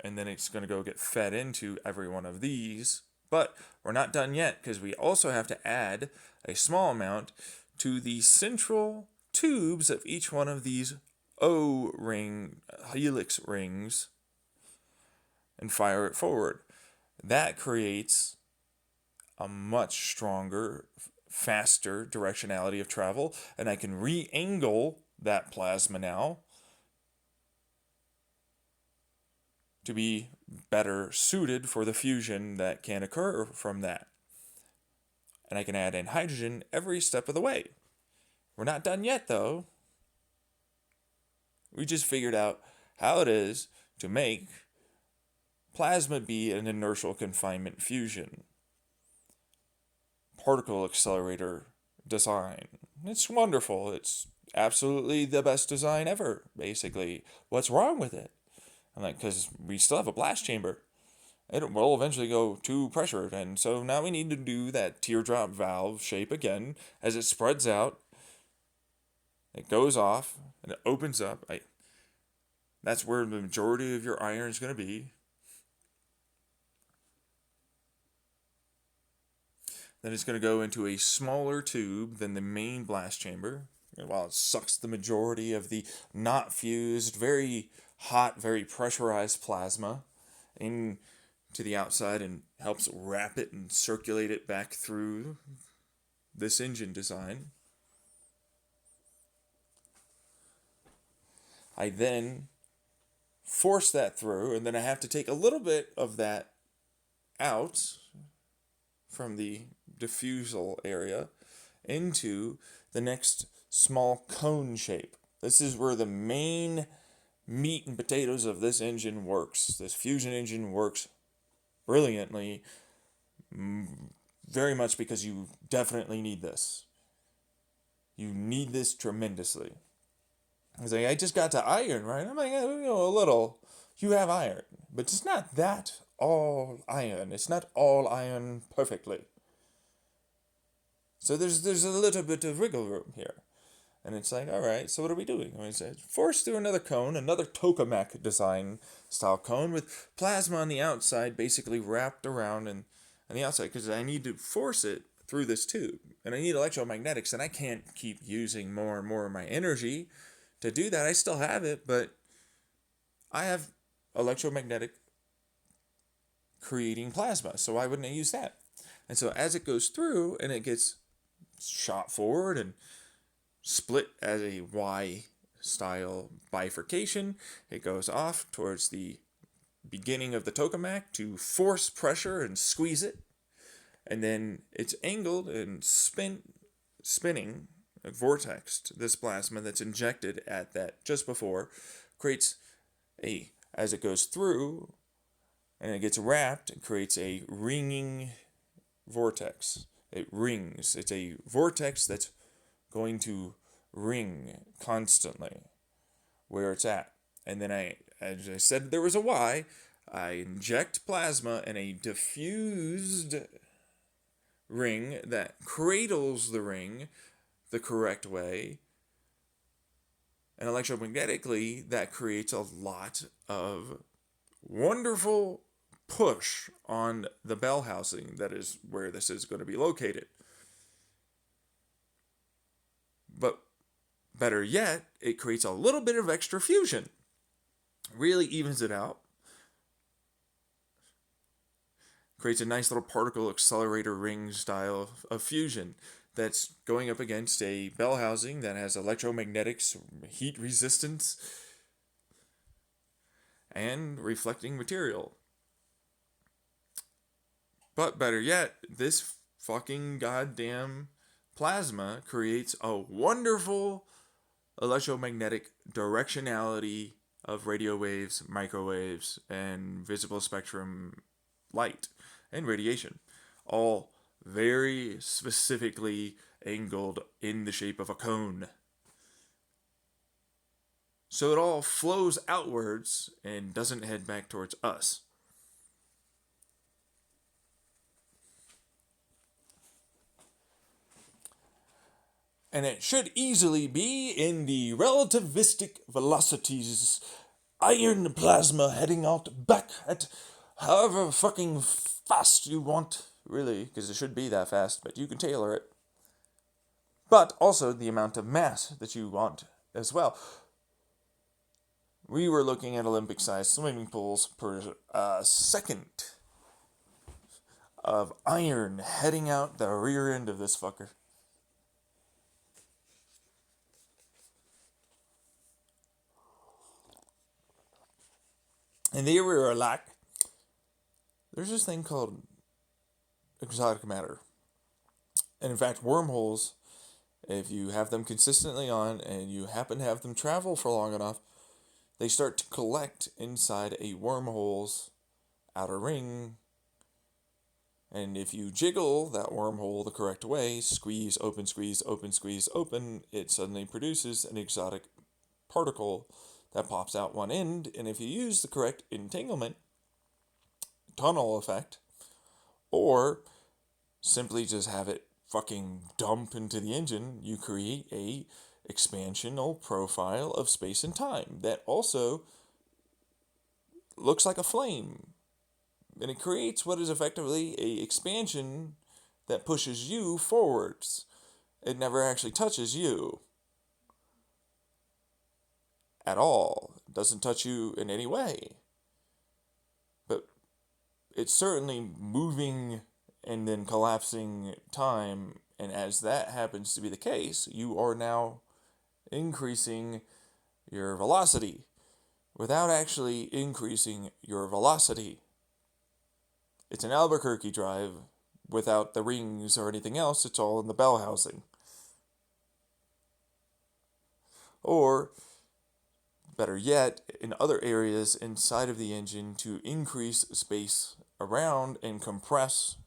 and then it's going to go get fed into every one of these. But we're not done yet, because we also have to add a small amount to the central tubes of each one of these O-ring, helix rings, and fire it forward. That creates a much stronger, faster directionality of travel, and I can re-angle that plasma now to be better suited for the fusion that can occur from that. And I can add in hydrogen every step of the way. We're not done yet, though. We just figured out how it is to make plasma be an inertial confinement fusion particle accelerator design. It's wonderful. It's absolutely the best design ever, basically. What's wrong with it? I'm like, because we still have a blast chamber. It will eventually go to pressure, and so now we need to do that teardrop valve shape again. As it spreads out, it goes off, and it opens up. That's where the majority of your iron is going to be. Then it's going to go into a smaller tube than the main blast chamber, while it sucks the majority of the not fused, very hot, very pressurized plasma into the outside and helps wrap it and circulate it back through this engine design. I then force that through, and then I have to take a little bit of that out from the diffusal area into the next small cone shape. This is where the main meat and potatoes of this engine works. This fusion engine works brilliantly, very much because you definitely need this. You need this tremendously. I was like, I just got to iron, right? I'm like, a little. You have iron, but it's not that all iron. It's not all iron perfectly. So there's a little bit of wiggle room here. And it's like, all right, so what are we doing? I said, force through another cone, another tokamak design style cone with plasma on the outside, basically wrapped around and on the outside, because I need to force it through this tube. And I need electromagnetics, and I can't keep using more and more of my energy to do that. I still have it, but I have electromagnetic creating plasma, so why wouldn't I use that? And so as it goes through and it gets shot forward and split as a Y style bifurcation, it goes off towards the beginning of the tokamak to force pressure and squeeze it, and then it's angled and spinning a vortex. This plasma that's injected at that just before creates as it goes through and it gets wrapped, it creates a ringing vortex. It rings. It's a vortex that's going to ring constantly where it's at. And then as I said, there was a Y. I inject plasma in a diffused ring that cradles the ring the correct way. And electromagnetically, that creates a lot of wonderful push on the bell housing that is where this is going to be located. But better yet, it creates a little bit of extra fusion. really evens it out. Creates a nice little particle accelerator ring style of fusion that's going up against a bell housing that has electromagnetics, heat resistance, and reflecting material. But better yet, this fucking goddamn plasma creates a wonderful electromagnetic directionality of radio waves, microwaves, and visible spectrum light and radiation, all very specifically angled in the shape of a cone. So it all flows outwards and doesn't head back towards us. And it should easily be in the relativistic velocities iron plasma heading out back at however fucking fast you want, really, because it should be that fast, but you can tailor it. But also the amount of mass that you want as well. We were looking at Olympic-sized swimming pools per second of iron heading out the rear end of this fucker. And they were like, there's this thing called exotic matter. And in fact, wormholes, if you have them consistently on and you happen to have them travel for long enough, they start to collect inside a wormhole's outer ring. And if you jiggle that wormhole the correct way, squeeze, open, it suddenly produces an exotic particle that pops out one end. And if you use the correct entanglement, tunnel effect, or simply just have it fucking dump into the engine, you create a expansional profile of space and time that also looks like a flame. And it creates what is effectively a expansion that pushes you forwards. It never actually touches you at all. It doesn't touch you in any way. But it's certainly moving and then collapsing time. And as that happens to be the case, you are now increasing your velocity without actually increasing your velocity. It's an Albuquerque drive without the rings or anything else. It's all in the bell housing. Or, better yet, in other areas inside of the engine to increase space around and compress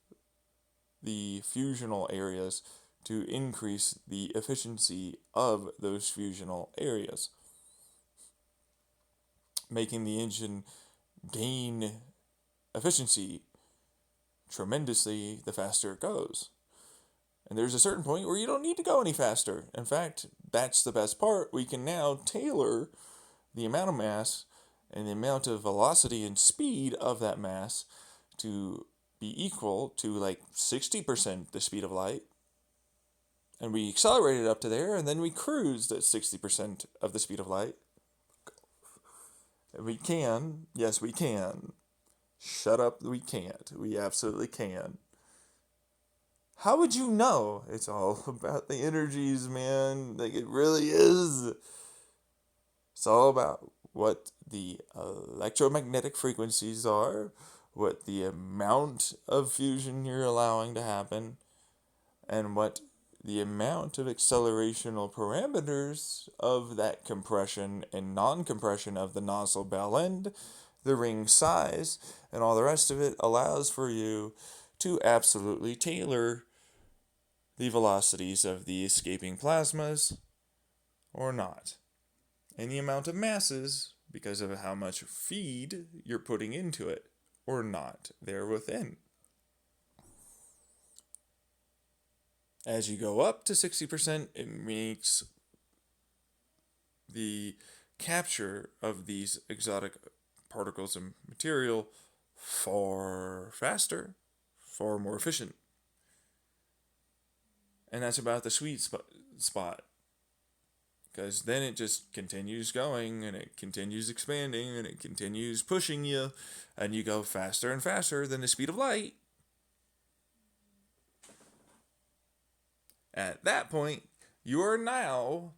the fusional areas to increase the efficiency of those fusional areas, making the engine gain efficiency tremendously the faster it goes. And there's a certain point where you don't need to go any faster. In fact, that's the best part. We can now tailor the amount of mass and the amount of velocity and speed of that mass to be equal to like 60% the speed of light. And we accelerated up to there, and then we cruised at 60% of the speed of light. And we can. Yes, we can. Shut up, we can't. We absolutely can. How would you know? It's all about the energies, man. Like, it really is. It's all about what the electromagnetic frequencies are, what the amount of fusion you're allowing to happen, and what the amount of accelerational parameters of that compression and non-compression of the nozzle bell end, the ring size, and all the rest of it allows for you to absolutely tailor the velocities of the escaping plasmas or not. And the amount of masses because of how much feed you're putting into it or not there within. As you go up to 60%, it makes the capture of these exotic particles and material far faster, far more efficient. And that's about the sweet spot. because then it just continues going and it continues expanding and it continues pushing you, and you go faster and faster than the speed of light. At that point, you are now,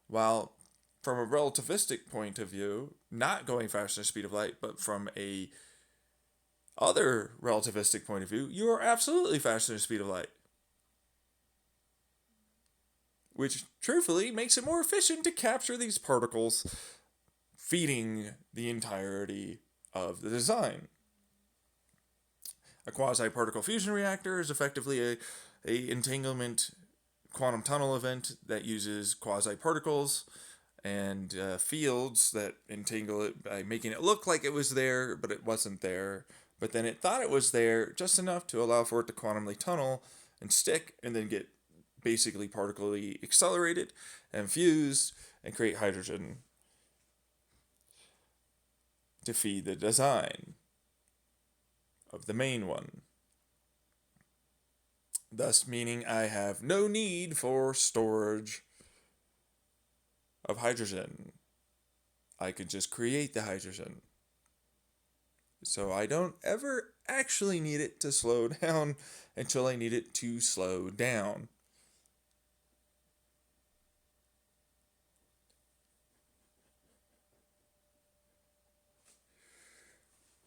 while from a relativistic point of view, not going faster than the speed of light, but from a other relativistic point of view, you are absolutely faster than the speed of light. Which, truthfully, makes it more efficient to capture these particles, feeding the entirety of the design. A quasi-particle fusion reactor is effectively a entanglement quantum tunnel event that uses quasi-particles and fields that entangle it by making it look like it was there, but it wasn't there. But then it thought it was there just enough to allow for it to quantumly tunnel and stick, and then get basically partically accelerated and fused and create hydrogen to feed the design of the main one. Thus meaning I have no need for storage of hydrogen. I could just create the hydrogen. So I don't ever actually need it to slow down until I need it to slow down.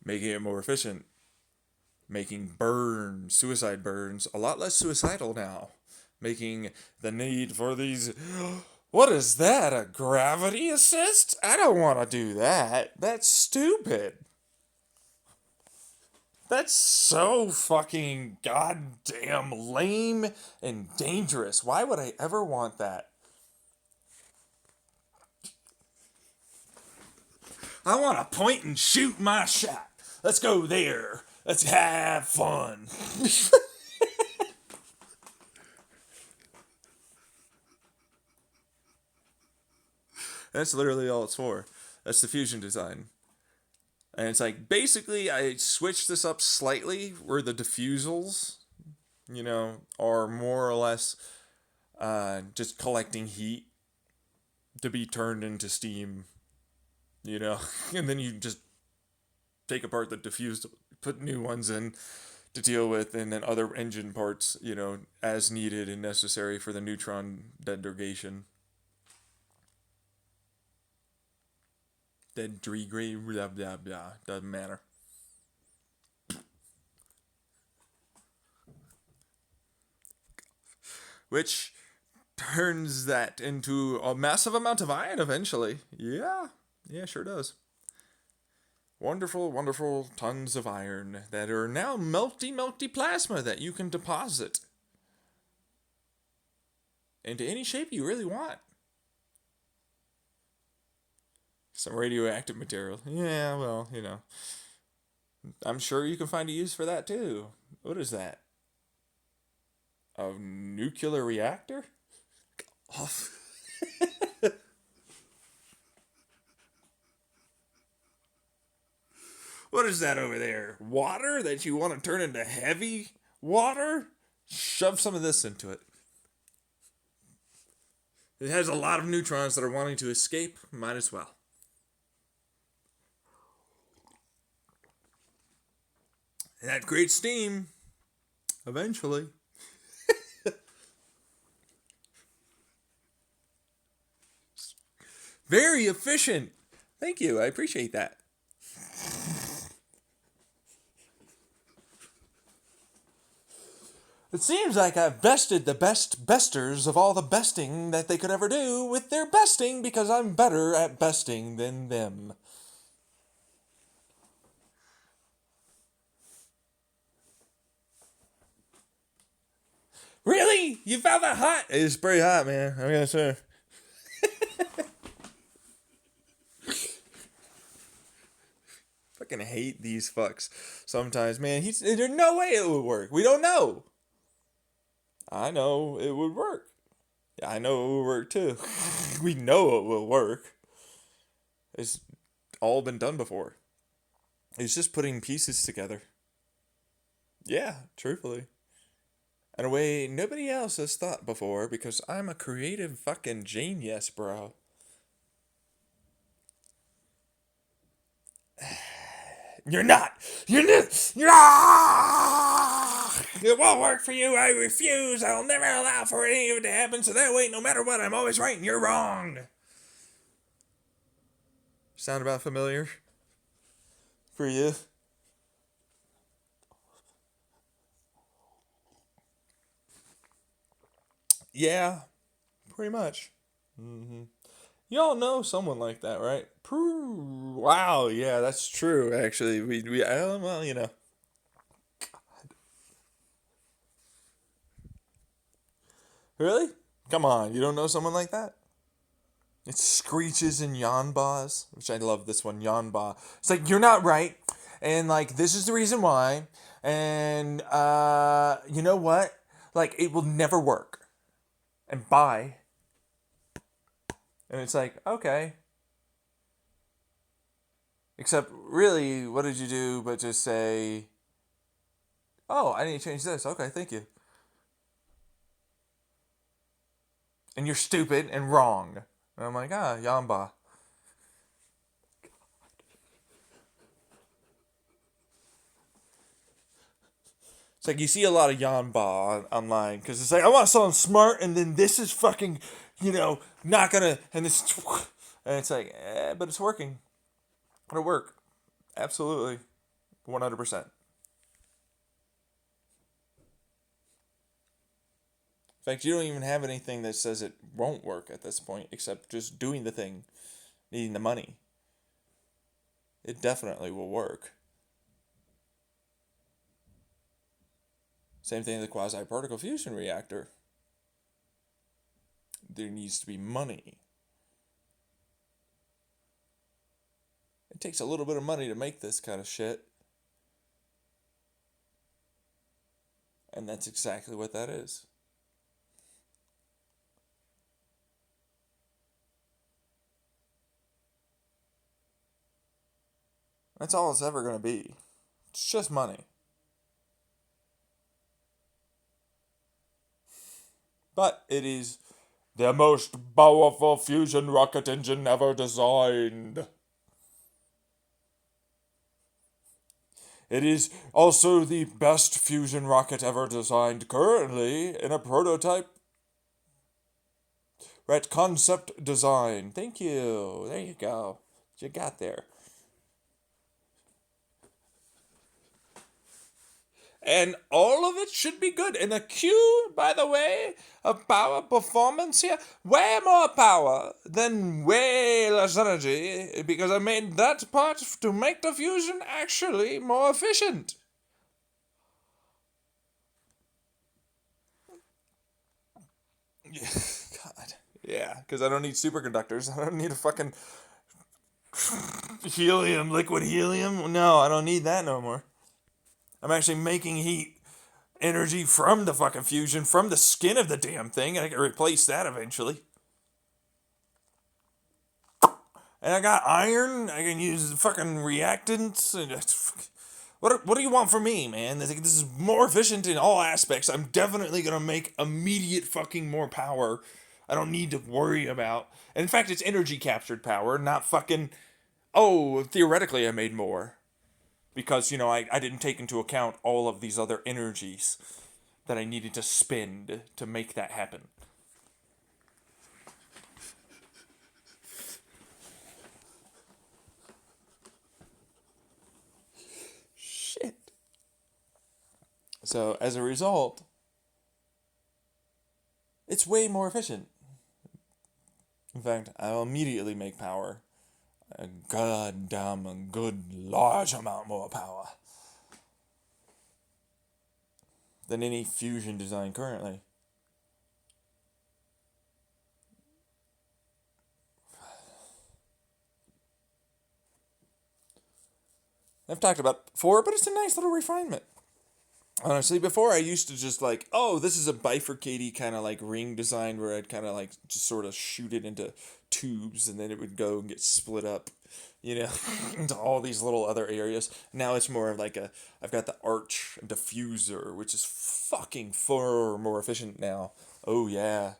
Making it more efficient. Making suicide burns, a lot less suicidal now. Making the need for these... What is that, a gravity assist? I don't want to do that. That's stupid. That's so fucking goddamn lame and dangerous. Why would I ever want that? I want to point and shoot my shot. Let's go there. Let's have fun. That's literally all it's for. That's the fusion design. And it's like, basically, I switched this up slightly where the diffusals, are more or less just collecting heat to be turned into steam, and then you just take apart the diffused, put new ones in to deal with, and then other engine parts, as needed and necessary for the neutron degradation. Blah, blah, blah. Doesn't matter. Which turns that into a massive amount of iron eventually. Yeah, sure does. Wonderful, wonderful tons of iron that are now melty plasma that you can deposit into any shape you really want. Some radioactive material. Yeah, well, I'm sure you can find a use for that too. What is that? A nuclear reactor? Off. What is that over there? Water that you want to turn into heavy water? Shove some of this into it. It has a lot of neutrons that are wanting to escape. Might as well. And that creates steam. Eventually. Very efficient. Thank you. I appreciate that. It seems like I've bested the best besters of all the besting that they could ever do with their besting because I'm better at besting than them. Really? You found that hot? It's pretty hot, man. I'm gonna say. Fucking hate these fucks sometimes, man. There's no way it would work. We don't know. I know it would work. Yeah, I know it would work too. We know it will work. It's all been done before. It's just putting pieces together. Yeah, truthfully. in a way nobody else has thought before because I'm a creative fucking genius, bro. You're not. You're not. It won't work for you. I refuse. I'll never allow for any of it to happen. So that way, no matter what, I'm always right and you're wrong. Sound about familiar for you? Yeah, pretty much. Y'all know someone like that, right? Wow, yeah, that's true. Actually, well, you know. Really? Come on, you don't know someone like that? It screeches and yawnbas, which I love this one, yawnba. It's like, you're not right, and like, this is the reason why, and you know what? Like, it will never work. And bye. And it's like, okay. Except, really, what did you do but just say, oh, I need to change this. Okay, thank you. And you're stupid and wrong. And I'm like, yamba. It's like you see a lot of yamba online because it's like, I want something smart and then this is fucking, not gonna, and this, and it's like, but it's working. It'll work. Absolutely. 100%. In fact, you don't even have anything that says it won't work at this point except just doing the thing, needing the money. It definitely will work. Same thing with the quasi-particle fusion reactor. There needs to be money. It takes a little bit of money to make this kind of shit. And that's exactly what that is. That's all it's ever going to be. It's just money. But it is the most powerful fusion rocket engine ever designed. It is also the best fusion rocket ever designed currently in a prototype. Right, concept design. Thank you. There you go. You got there. And all of it should be good. And the Q, by the way, of power performance here, way more power than way less energy, because I made that part to make the fusion actually more efficient. God. Yeah, because I don't need superconductors. I don't need a fucking helium, liquid helium. No, I don't need that no more. I'm actually making heat energy from the fucking fusion, from the skin of the damn thing, and I can replace that eventually. And I got iron. I can use fucking reactants. And what do you want from me, man? This is more efficient in all aspects. I'm definitely gonna make immediate fucking more power. I don't need to worry about. And in fact, it's energy captured power, not fucking. Oh, theoretically, I made more because I didn't take into account all of these other energies that I needed to spend to make that happen. Shit. So as a result, it's way more efficient. In fact, I'll immediately make power a goddamn good large amount more power than any fusion design currently. I've talked about it before, but it's a nice little refinement. Honestly, before I used to just like, oh, this is a bifurcated kind of like ring design where I'd kind of like just sort of shoot it into tubes and then it would go and get split up, into all these little other areas. Now it's more of like I've got the arch diffuser, which is fucking far more efficient now. Oh yeah.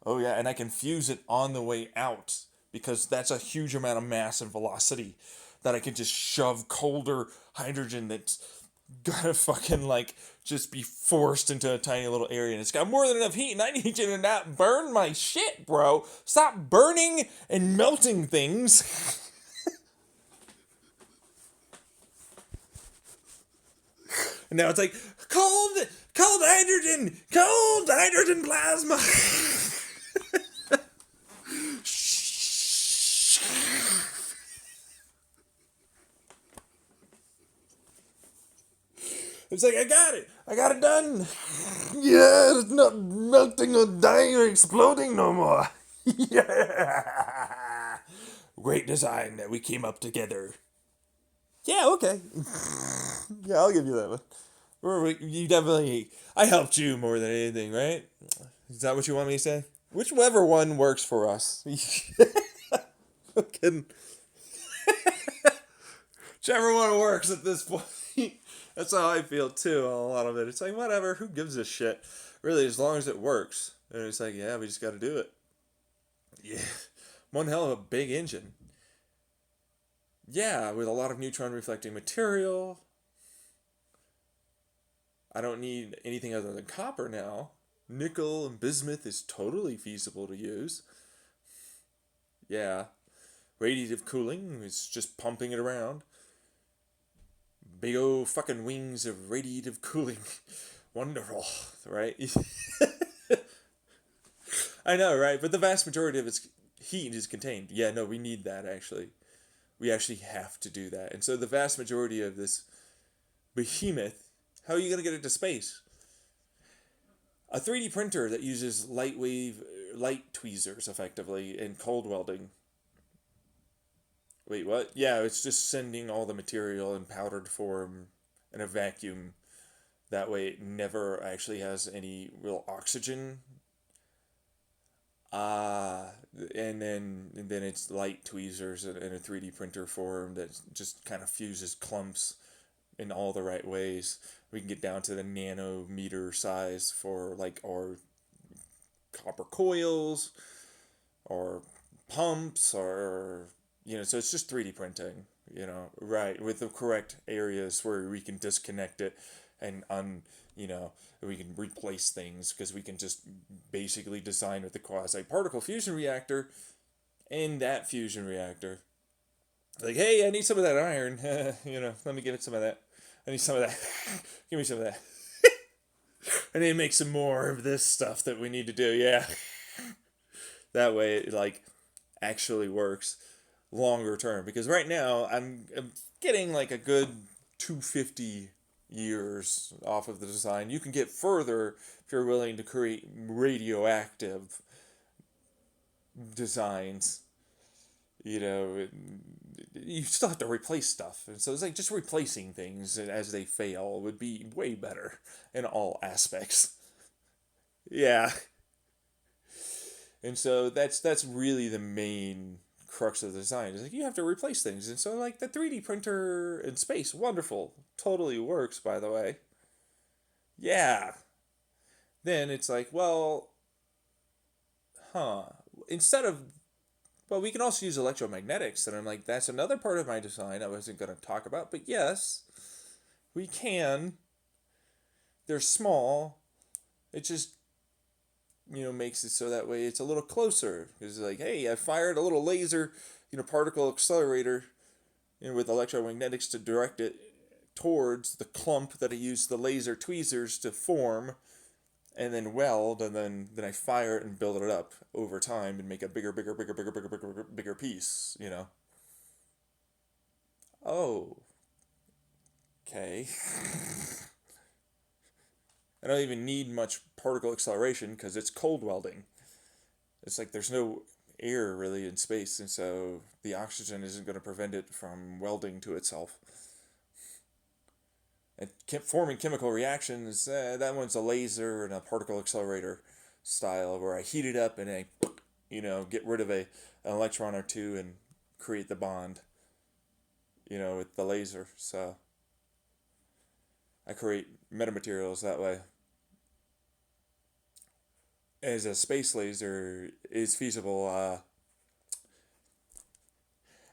Oh yeah, and I can fuse it on the way out because that's a huge amount of mass and velocity that I can just shove colder hydrogen that's gotta fucking like just be forced into a tiny little area, and it's got more than enough heat, and I need you to not burn my shit, bro. Stop burning and melting things. And now it's like cold hydrogen plasma. It's like, I got it done. Yeah, it's not melting or dying or exploding no more. Yeah. Great design that we came up together. Yeah, okay. Yeah, I'll give you that one. You definitely, I helped you more than anything, right? Is that what you want me to say? Whichever one works for us. I'm kidding. Whichever one works at this point. That's how I feel too, a lot of it. It's like, whatever, who gives a shit? Really, as long as it works. And it's like, yeah, we just gotta do it. Yeah. One hell of a big engine. Yeah, with a lot of neutron reflecting material. I don't need anything other than copper now. Nickel and bismuth is totally feasible to use. Yeah. Radiative cooling is just pumping it around. Big old fucking wings of radiative cooling. Wonderful, right? I know, right? But the vast majority of its heat is contained. Yeah, no, we need that actually. We actually have to do that. And so the vast majority of this behemoth, how are you going to get it to space? A 3D printer that uses light tweezers effectively and cold welding. Wait, what? Yeah, it's just sending all the material in powdered form in a vacuum. That way it never actually has any real oxygen. Ah, and then it's light tweezers in a 3D printer form that just kind of fuses clumps in all the right ways. We can get down to the nanometer size for like our copper coils or pumps or so it's just 3D printing, right, with the correct areas where we can disconnect it and we can replace things because we can just basically design with the quasi particle fusion reactor and that fusion reactor. Like, hey, I need some of that iron. Let me get some of that. I need some of that. Give me some of that. I need to make some more of this stuff that we need to do. Yeah. That way it like actually works longer term. Because right now I'm getting like a good 250 years off of the design. You can get further if you're willing to create radioactive designs. You still have to replace stuff. And so it's like just replacing things as they fail would be way better in all aspects. Yeah. And so that's really the main crux of the design. Is like you have to replace things. And so like the 3D printer in space, wonderful. Totally works, by the way. Yeah. Then it's like, well, huh. Instead of we can also use electromagnetics, and I'm like, that's another part of my design I wasn't going to talk about, but yes, we can. They're small. It just, makes it so that way it's a little closer. It's like, hey, I fired a little laser, particle accelerator, with electromagnetics to direct it towards the clump that I used the laser tweezers to form, and then weld, and then I fire it and build it up over time and make a bigger piece, Oh. Okay. I don't even need much particle acceleration because it's cold welding. It's like there's no air really in space, and so the oxygen isn't going to prevent it from welding to itself. And forming chemical reactions, that one's a laser and a particle accelerator style where I heat it up and I, get rid of an electron or two and create the bond. with the laser. So I create metamaterials that way. As a space laser is feasible,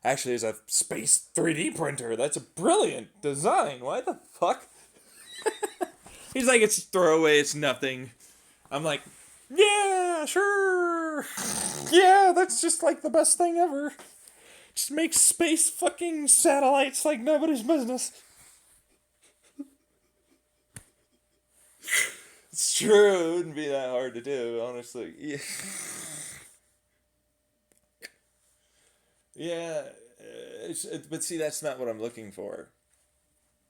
actually, as a space 3D printer, that's a brilliant design. Why the fuck? He's like, it's throwaway, it's nothing. I'm like, yeah, sure. Yeah, that's just like the best thing ever. Just make space fucking satellites like nobody's business. It's true, it wouldn't be that hard to do, honestly. Yeah. Yeah, but see, that's not what I'm looking for.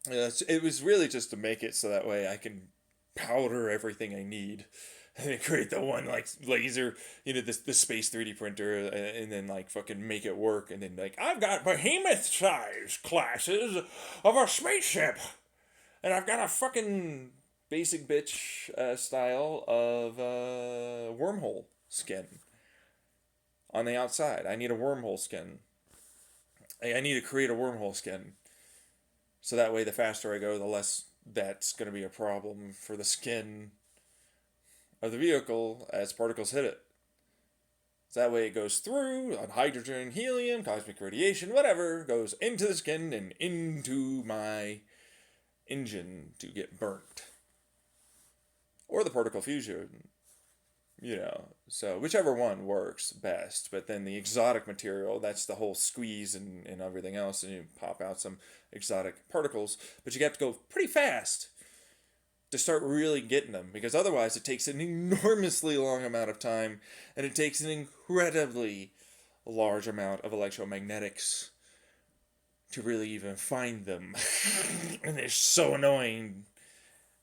It was really just to make it so that way I can powder everything I need, and then create the one like laser, the space 3D printer, and then like fucking make it work, and then like I've got behemoth size classes of a spaceship, and I've got a fucking basic bitch style of wormhole skin on the outside. I need a wormhole skin. I need to create a wormhole skin. So that way, the faster I go, the less that's going to be a problem for the skin of the vehicle as particles hit it. So that way it goes through on hydrogen, helium, cosmic radiation, whatever, goes into the skin and into my engine to get burnt. Or the particle fusion. So whichever one works best. But then the exotic material, that's the whole squeeze and everything else, and you pop out some exotic particles. But you have to go pretty fast to start really getting them, because otherwise it takes an enormously long amount of time, and it takes an incredibly large amount of electromagnetics to really even find them. And they're so annoying.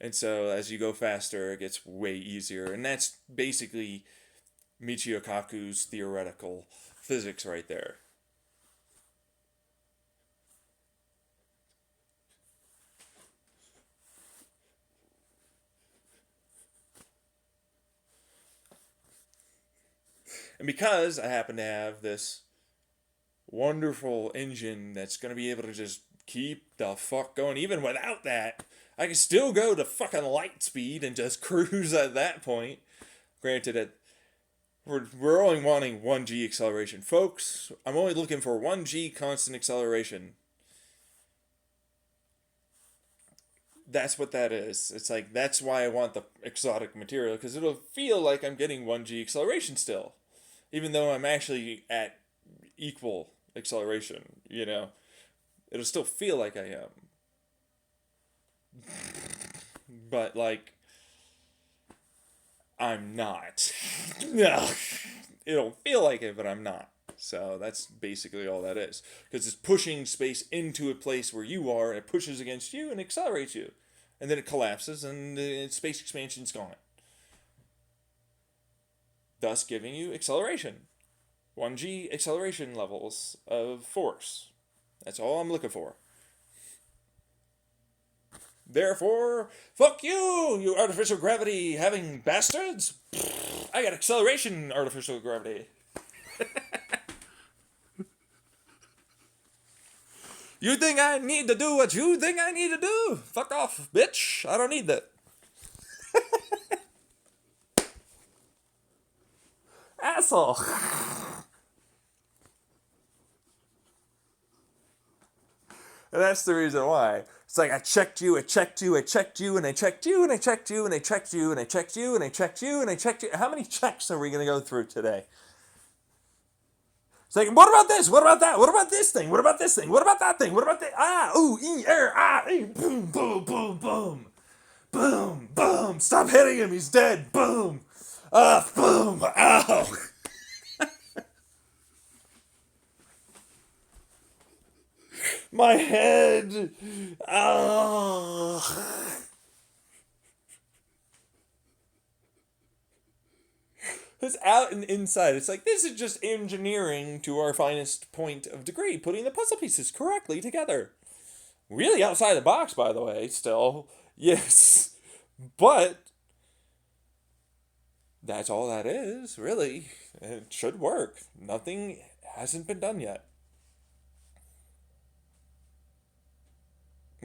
And so as you go faster, it gets way easier. And that's basically Michio Kaku's theoretical physics right there. And because I happen to have this wonderful engine that's going to be able to just keep the fuck going, even without that, I can still go to fucking light speed and just cruise at that point. Granted, we're only wanting 1g acceleration. Folks, I'm only looking for 1g constant acceleration. That's what that is. It's like, that's why I want the exotic material, because it'll feel like I'm getting 1g acceleration still. Even though I'm actually at equal acceleration, It'll still feel like I am. But, like, I'm not. No. It'll feel like it, but I'm not. So that's basically all that is. Because it's pushing space into a place where you are, and it pushes against you and accelerates you. And then it collapses, and the space expansion's gone. Thus giving you acceleration. 1g acceleration levels of force. That's all I'm looking for. Therefore, fuck you, you artificial gravity having bastards. I got acceleration artificial gravity. You think I need to do what you think I need to do? Fuck off, bitch. I don't need that. Asshole. And that's the reason why. It's like I checked you, and I checked you, and I checked you, and I checked you, and I checked you, and I checked you, and I checked you, and I checked you. How many checks are we going to go through today? It's like, what about this? What about that? What about this thing? What about this thing? What about that thing? What about that? Boom, boom, boom, boom. Boom, boom. Stop hitting him. He's dead. Boom. Boom. Ow. My head. Oh. It's out and inside. It's like, this is just engineering to our finest point of degree, putting the puzzle pieces correctly together. Really outside the box, by the way, still. Yes. But that's all that is, really. It should work. Nothing hasn't been done yet.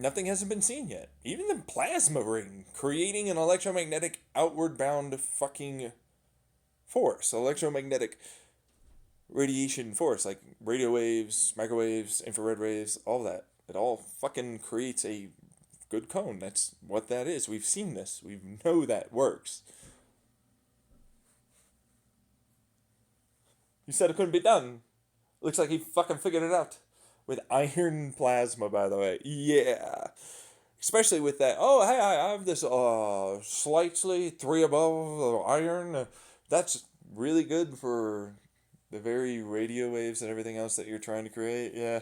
Nothing hasn't been seen yet. Even the plasma ring, creating an electromagnetic outward bound fucking force, electromagnetic radiation force, like radio waves, microwaves, infrared waves, all that. It all fucking creates a good cone. That's what that is. We've seen this. We know that works. You said it couldn't be done. Looks like he fucking figured it out. With iron plasma, by the way. Yeah. Especially with that. Oh, hey, I have this slightly 3 above iron. That's really good for the very radio waves and everything else that you're trying to create. Yeah.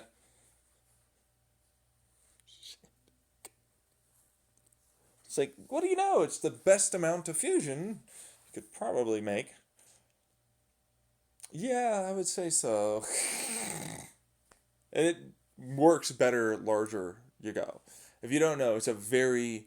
It's like, what do you know? It's the best amount of fusion you could probably make. Yeah, I would say so. And it works better larger you go. If you don't know, it's a very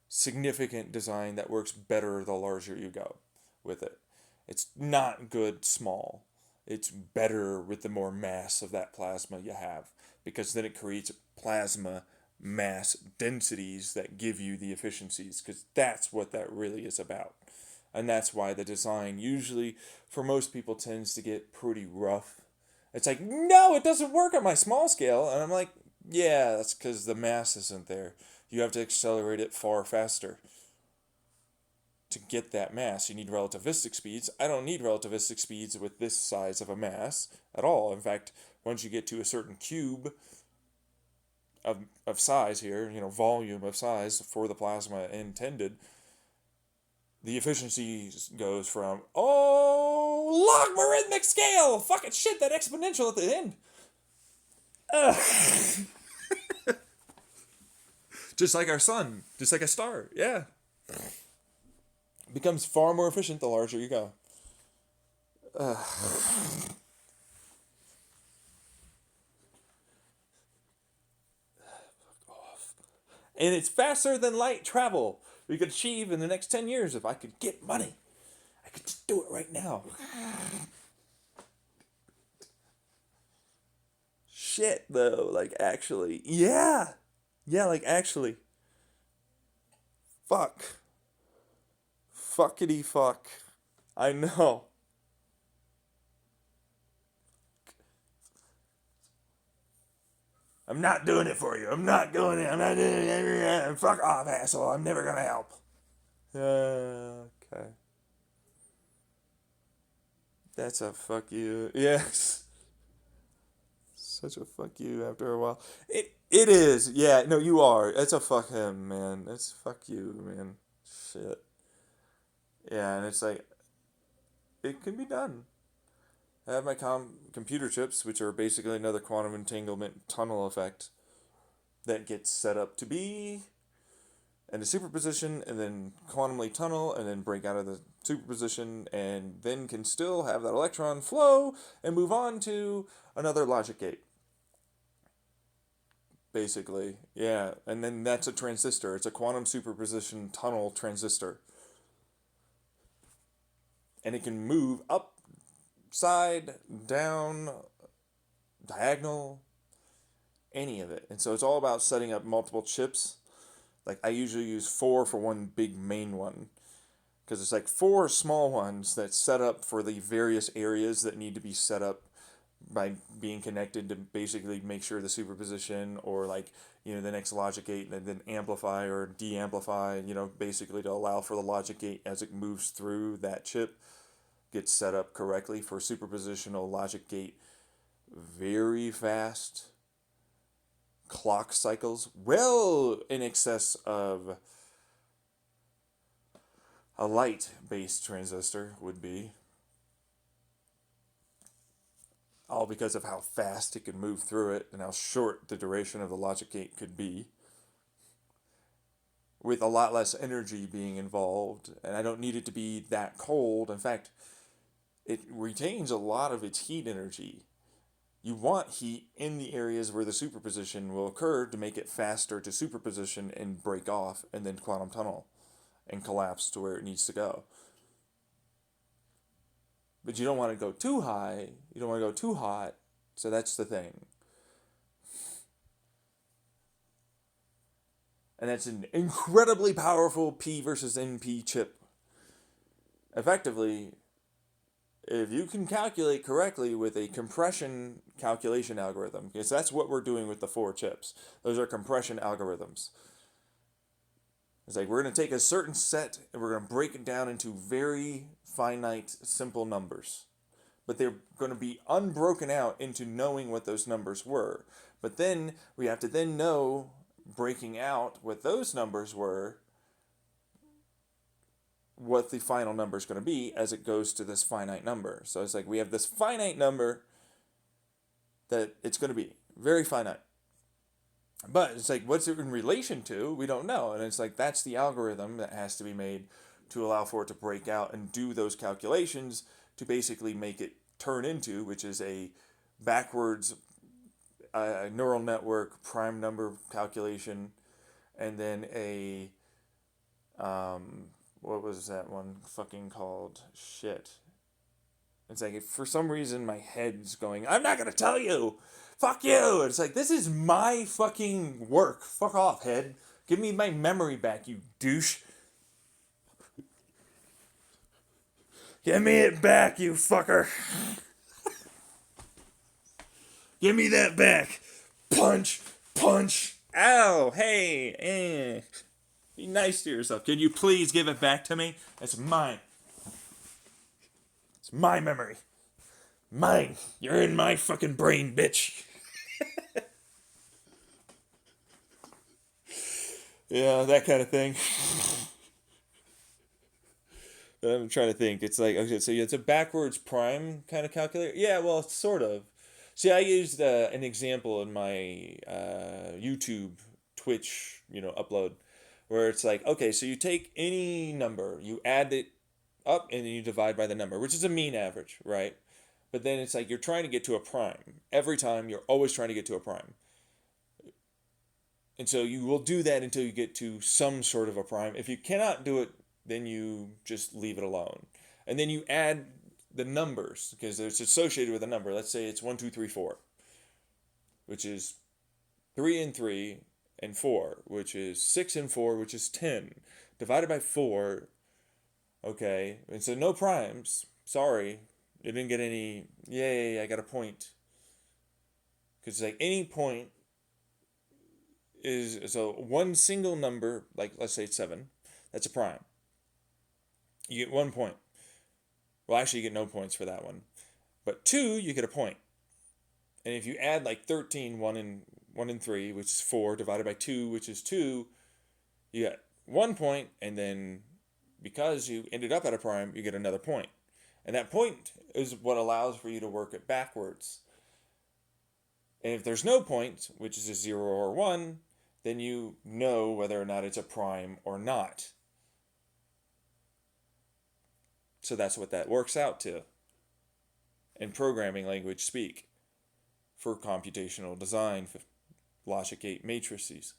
significant design that works better the larger you go with it. It's not good small. It's better with the more mass of that plasma you have, because then it creates plasma mass densities that give you the efficiencies, because that's what that really is about. And that's why the design usually, for most people, tends to get pretty rough. It's like, no, it doesn't work on my small scale. And I'm like, yeah, that's because the mass isn't there. You have to accelerate it far faster to get that mass. You need relativistic speeds. I don't need relativistic speeds with this size of a mass at all. In fact, once you get to a certain cube of size here, volume of size for the plasma intended, the efficiency goes from, logarithmic scale! Fucking shit, that exponential at the end. Just like our sun, just like a star, yeah. Becomes far more efficient the larger you go. And it's faster than light travel we could achieve in the next 10 years if I could get money. I could just do it right now. Shit, though, like, actually. Yeah! Yeah, like, actually. Fuck. Fuckity fuck. I know. I'm not doing it for you. I'm not doing it. I'm not doing it. Fuck off, asshole. I'm never gonna help. Okay. That's a fuck you. Yes. Such a fuck you after a while. It is. Yeah, no, you are. It's a fuck him, man. It's fuck you, man. Shit. Yeah, and it's like, it can be done. I have my computer chips, which are basically another quantum entanglement tunnel effect that gets set up to be in a superposition and then quantumly tunnel and then break out of the superposition and then can still have that electron flow and move on to another logic gate. Basically, yeah. And then that's a transistor. It's a quantum superposition tunnel transistor. And it can move up, side, down, diagonal, any of it. And so it's all about setting up multiple chips. Like, I usually use 4 for one big main one, because it's like 4 small ones that set up for the various areas that need to be set up by being connected to basically make sure the superposition, or like, the next logic gate, and then amplify or de-amplify, basically to allow for the logic gate as it moves through that chip gets set up correctly for superpositional logic gate very fast clock cycles, well in excess of a light-based transistor would be, all because of how fast it could move through it and how short the duration of the logic gate could be, with a lot less energy being involved. And I don't need it to be that cold. In fact, it retains a lot of its heat energy. You want heat in the areas where the superposition will occur to make it faster to superposition and break off and then quantum tunnel and collapse to where it needs to go. But you don't want to go too high. You don't want to go too hot. So that's the thing. And that's an incredibly powerful P versus NP chip. Effectively, if you can calculate correctly with a compression calculation algorithm, because that's what we're doing with the 4 chips. Those are compression algorithms. It's like we're going to take a certain set and we're going to break it down into very finite, simple numbers. But they're going to be unbroken out into knowing what those numbers were. But then we have to then know, breaking out what those numbers were, what the final number is going to be as it goes to this finite number. So it's like we have this finite number that it's going to be, very finite. But it's like, what's it in relation to? We don't know. And it's like, that's the algorithm that has to be made to allow for it to break out and do those calculations to basically make it turn into, which is a backwards neural network prime number calculation, and then a, what was that one fucking called? Shit. It's like, if for some reason my head's going, I'm not going to tell you! Fuck you! It's like, this is my fucking work. Fuck off, head. Give me my memory back, you douche. Give me it back, you fucker. Give me that back. Punch, punch. Ow, hey, Be nice to yourself. Can you please give it back to me? It's mine. It's my memory. Mine. You're in my fucking brain, bitch. Yeah, that kind of thing. But I'm trying to think. It's like, okay, so it's a backwards prime kind of calculator. Yeah, well, sort of. See, I used an example in my YouTube, Twitch, upload, where it's like, okay, so you take any number, you add it up, and then you divide by the number, which is a mean average, right? But then it's like you're trying to get to a prime. Every time, you're always trying to get to a prime. And so you will do that until you get to some sort of a prime. If you cannot do it, then you just leave it alone. And then you add the numbers, because it's associated with a number. Let's say it's 1, 2, 3, 4, which is 3 and 3 and 4, which is 6 and 4, which is 10. Divided by 4, okay. And so no primes. Sorry. You didn't get any, yay, I got a point. Because like any point is, so one single number, like let's say it's 7, that's a prime. You get 1 point. Well, actually, you get no points for that one. But 2, you get a point. And if you add like 13, 1 and 3, which is 4, divided by 2, which is 2, you get 1 point, and then because you ended up at a prime, you get another point. And that point is what allows for you to work it backwards. And if there's no point, which is a 0 or 1, then you know whether or not it's a prime or not. So that's what that works out to in programming language speak for computational design, for logic gate matrices.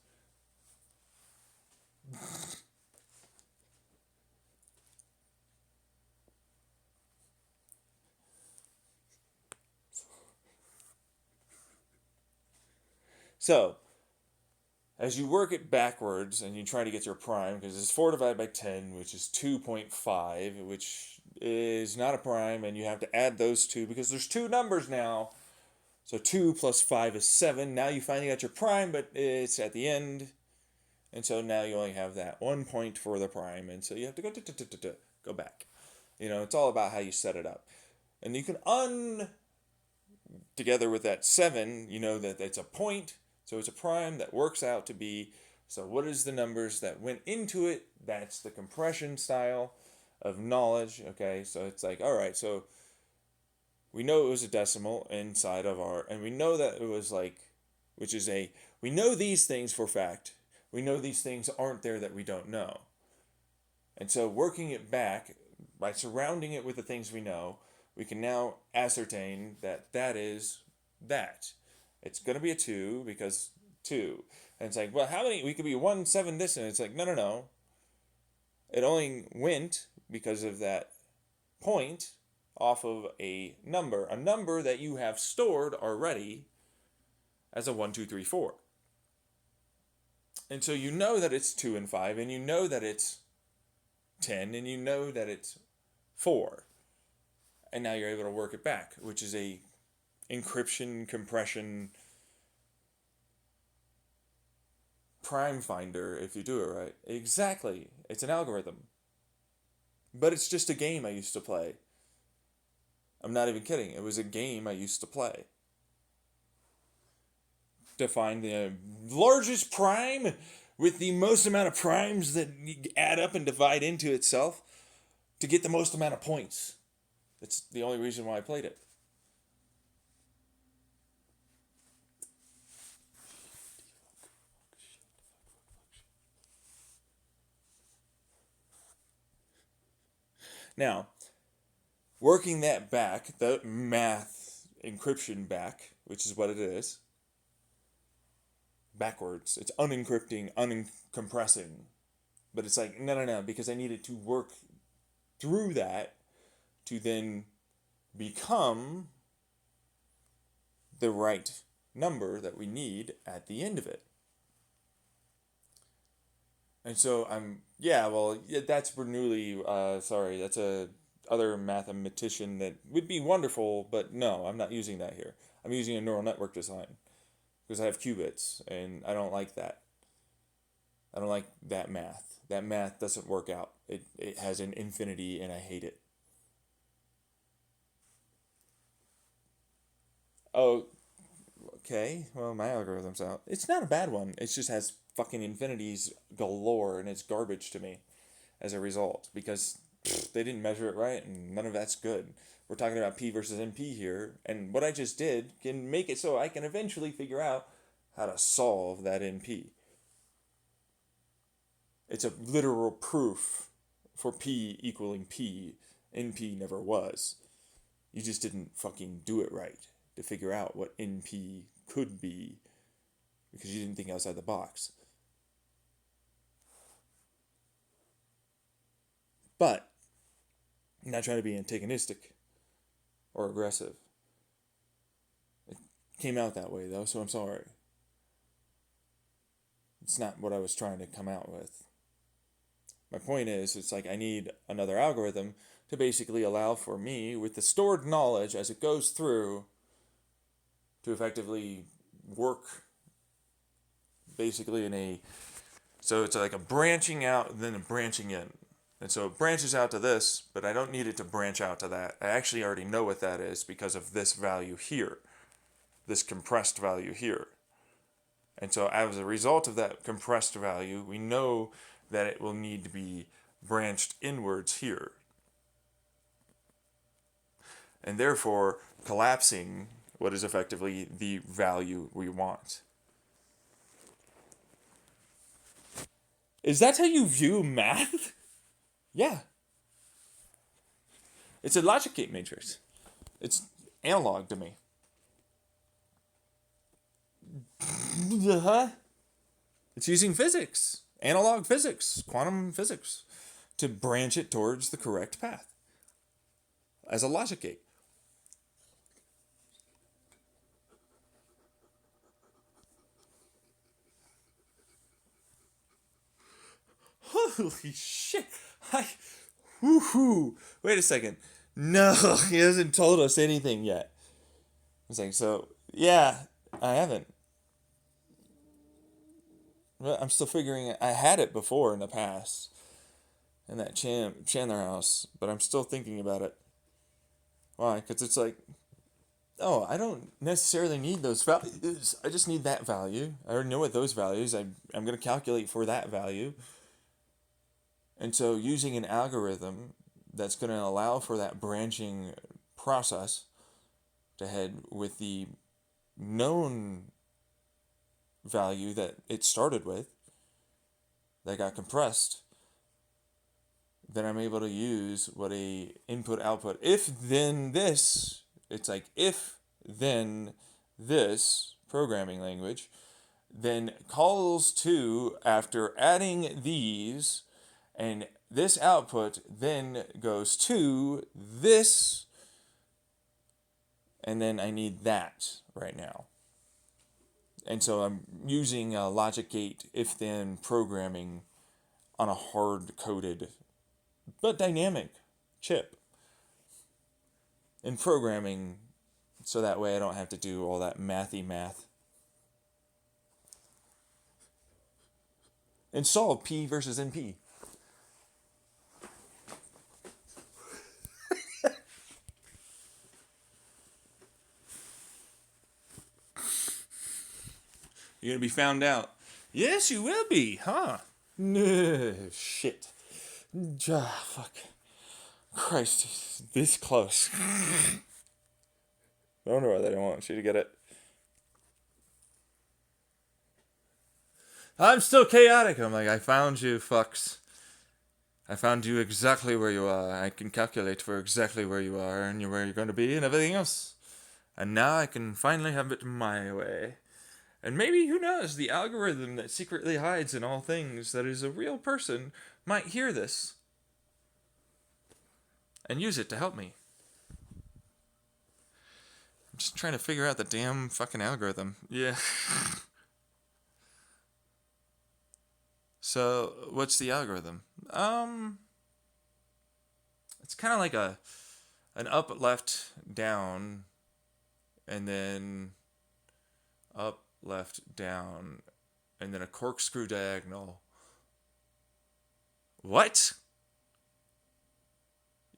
So, as you work it backwards and you try to get your prime, because it's 4 divided by 10, which is 2.5, which is not a prime, and you have to add those two because there's 2 numbers now. So 2 plus 5 is 7. Now you finally got your prime, but it's at the end. And so now you only have that 1 point for the prime, and so you have to go back. It's all about how you set it up. And you can together with that 7, that it's a point. So it's a prime that works out to be, so what is the numbers that went into it? That's the compression style of knowledge, okay? So it's like, all right, so we know it was a decimal inside of and we know that it was like, we know these things for fact. We know these things aren't there that we don't know. And so working it back, by surrounding it with the things we know, we can now ascertain that that is that. It's going to be a 2 because 2. And it's like, well, how many? We could be 1, 7, this, and it's like, no. It only went because of that point off of a number that you have stored already as a 1, 2, 3, 4. And so you know that it's 2 and 5, and you know that it's 10, and you know that it's 4. And now you're able to work it back, which is a encryption, compression, prime finder if you do it right. Exactly. It's an algorithm. But it's just a game I used to play. I'm not even kidding. It was a game I used to play. To find the largest prime with the most amount of primes that add up and divide into itself to get the most amount of points. That's the only reason why I played it. Now, working that back, the math encryption back, which is what it is, backwards. It's unencrypting, uncompressing. But it's like, no, because I needed to work through that to then become the right number that we need at the end of it. And so that's Bernoulli, that's a other mathematician that would be wonderful, but no, I'm not using that here. I'm using a neural network design because I have qubits, and I don't like that. I don't like that math. That math doesn't work out. It has an infinity, and I hate it. Oh, okay. Well, my algorithm's out. It's not a bad one. It just has fucking infinities galore, and it's garbage to me as a result because they didn't measure it right, and none of that's good. We're talking about P versus NP here, and what I just did can make it so I can eventually figure out how to solve that NP. It's a literal proof for P equaling P. NP never was. You just didn't fucking do it right to figure out what NP could be because you didn't think outside the box. But I'm not trying to be antagonistic or aggressive. It came out that way, though, so I'm sorry. It's not what I was trying to come out with. My point is, it's like I need another algorithm to basically allow for me, with the stored knowledge as it goes through, to effectively work basically so it's like a branching out and then a branching in. And so it branches out to this, but I don't need it to branch out to that. I actually already know what that is because of this value here, this compressed value here. And so as a result of that compressed value, we know that it will need to be branched inwards here. And therefore collapsing what is effectively the value we want. Is that how you view math? Yeah. It's a logic gate matrix. It's analog to me. It's using physics, analog physics, quantum physics, to branch it towards the correct path as a logic gate. Holy shit! Woohoo! Wait a second. No, he hasn't told us anything yet. I was like, so, yeah, I haven't. Well, I'm still figuring it. I had it before in the past in that Chandler house, but I'm still thinking about it. Why? Because it's like, oh, I don't necessarily need those values. I just need that value. I already know what those values. I'm going to calculate for that value. And so using an algorithm that's going to allow for that branching process to head with the known value that it started with, that got compressed, then I'm able to use what a input output, if then this, it's like if then this programming language then calls to, after adding these, and this output then goes to this, and then I need that right now. And so I'm using a logic gate if then programming on a hard coded but dynamic chip. And programming so that way I don't have to do all that mathy math. And solve P versus NP. You're going to be found out. Yes, you will be, huh? No, shit. Fuck. Christ, this close. I wonder why they don't want you to get it. I'm still chaotic. I'm like, I found you, fucks. I found you exactly where you are. I can calculate for exactly where you are and where you're going to be and everything else. And now I can finally have it my way. And maybe, who knows, the algorithm that secretly hides in all things that is a real person might hear this and use it to help me. I'm just trying to figure out the damn fucking algorithm. Yeah. So, what's the algorithm? It's kind of like an up, left, down, and then up, left, down, and then a corkscrew diagonal. What?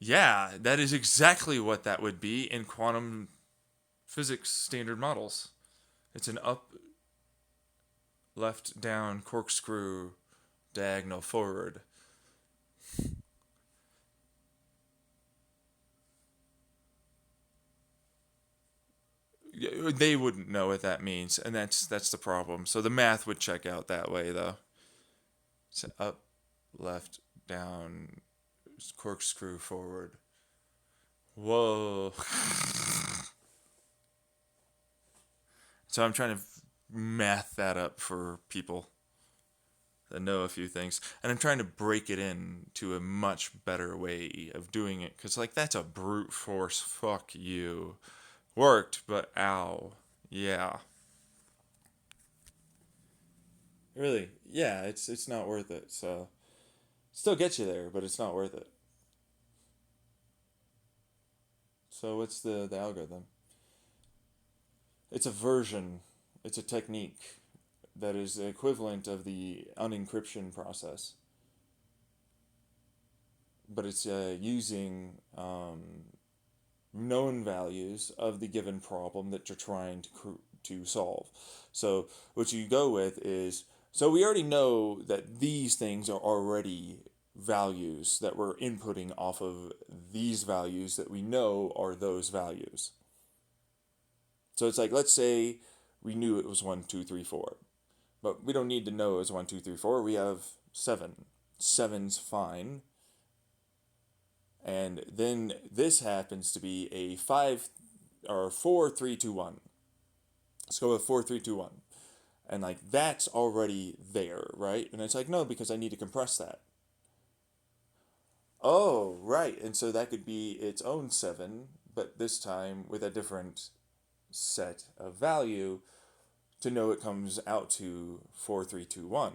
Yeah, that is exactly what that would be in quantum physics standard models. It's an up, left, down, corkscrew, diagonal, forward. They wouldn't know what that means, and that's the problem. So the math would check out that way, though. So up, left, down, corkscrew, forward. Whoa. So I'm trying to math that up for people that know a few things, and I'm trying to break it in to a much better way of doing it, because like that's a brute force fuck you. Worked, but ow. Yeah. Really, yeah, it's not worth it. So still gets you there, but it's not worth it. So what's the algorithm? It's a version, it's a technique that is the equivalent of the unencryption process. But it's using known values of the given problem that you're trying to solve. So what you go with is, so we already know that these things are already values that we're inputting off of these values that we know are those values. So it's like, let's say we knew it was 1, 2, 3, 4, but we don't need to know it was 1, 2, 3, 4. We have 7. 7's fine. And then this happens to be a 5 or 4, 3, 2, 1. Let's go with 4, 3, 2, 1. And like that's already there, right? And it's like, no, because I need to compress that. Oh, right. And so that could be its own 7, but this time with a different set of value to know it comes out to 4, 3, 2, 1.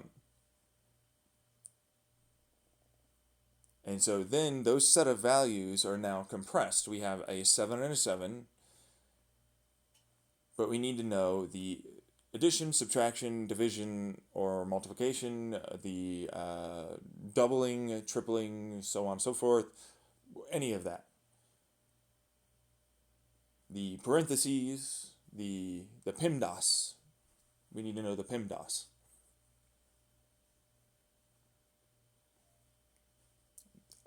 And so then those set of values are now compressed. We have a 7 and a 7, but we need to know the addition, subtraction, division, or multiplication, the doubling, tripling, so on and so forth, any of that. The parentheses, the PIMDOS. We need to know the PIMDOS.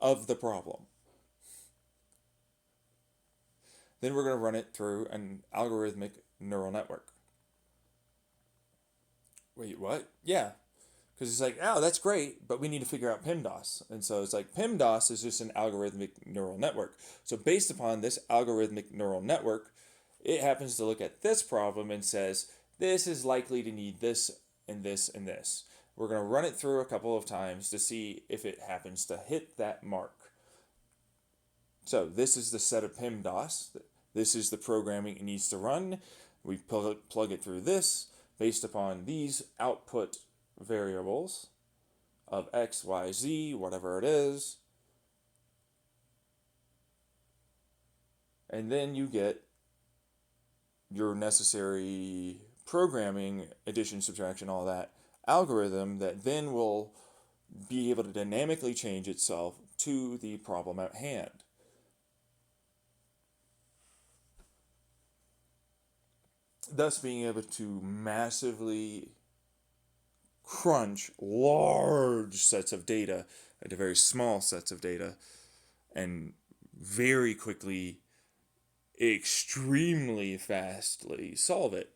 Of the problem. Then we're going to run it through an algorithmic neural network. Wait, what? Yeah. Because it's like, oh, that's great, but we need to figure out PIMDOS. And so it's like, PIMDOS is just an algorithmic neural network. So based upon this algorithmic neural network, it happens to look at this problem and says, this is likely to need this and this and this. We're going to run it through a couple of times to see if it happens to hit that mark. So this is the set of PIMDOS. This is the programming it needs to run. We plug it through this. based upon these output variables of x, y, z, whatever it is. And then you get your necessary programming, addition, subtraction, all that algorithm that then will be able to dynamically change itself to the problem at hand. Thus being able to massively crunch large sets of data into very small sets of data and very quickly, extremely fastly solve it.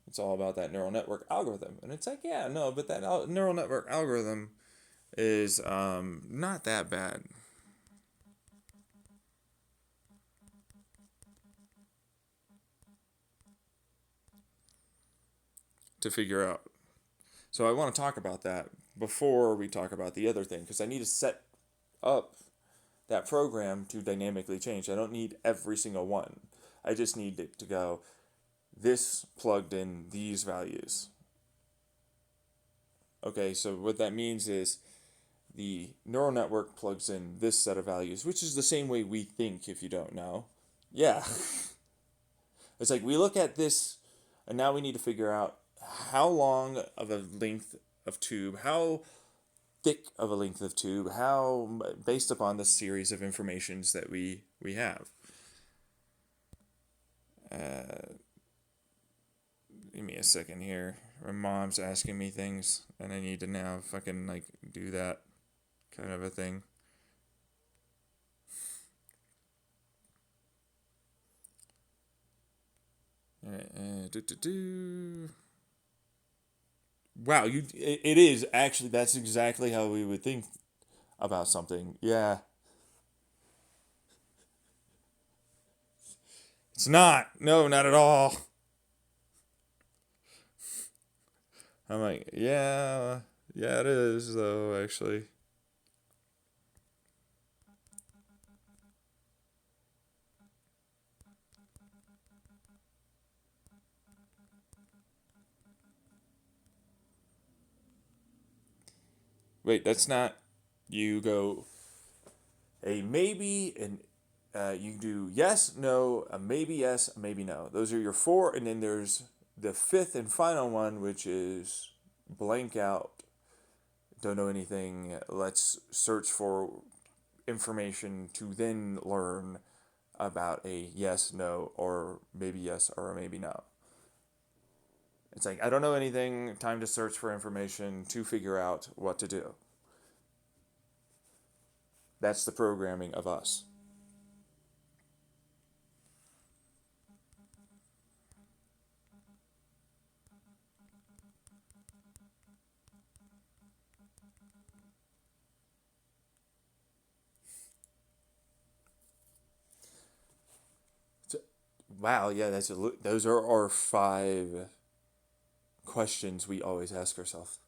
It's all about that neural network algorithm. And it's like, yeah, no, but that neural network algorithm is not that bad. To figure out. So I want to talk about that before we talk about the other thing, because I need to set up that program to dynamically change. I don't need every single one. I just need it to go, this plugged in these values. Okay, so what that means is the neural network plugs in this set of values, which is the same way we think, if you don't know. Yeah. It's like we look at this, and now we need to figure out how long of a length of tube, how thick of a length of tube, how, based upon the series of informations that we have. Give me a second here. My mom's asking me things, and I need to now fucking like do that kind of a thing. Wow, it is actually, that's exactly how we would think about something. Yeah. It's not. No, not at all. I'm like, yeah, it is though, actually. Wait, that's not. You go a maybe, and you do yes, no, a maybe yes, a maybe no. Those are your four, and then there's the fifth and final one, which is blank out. Don't know anything. Let's search for information to then learn about a yes, no, or maybe yes, or a maybe no. It's like, I don't know anything, time to search for information to figure out what to do. That's the programming of us. So, wow, yeah, those are our 5 questions we always ask ourselves.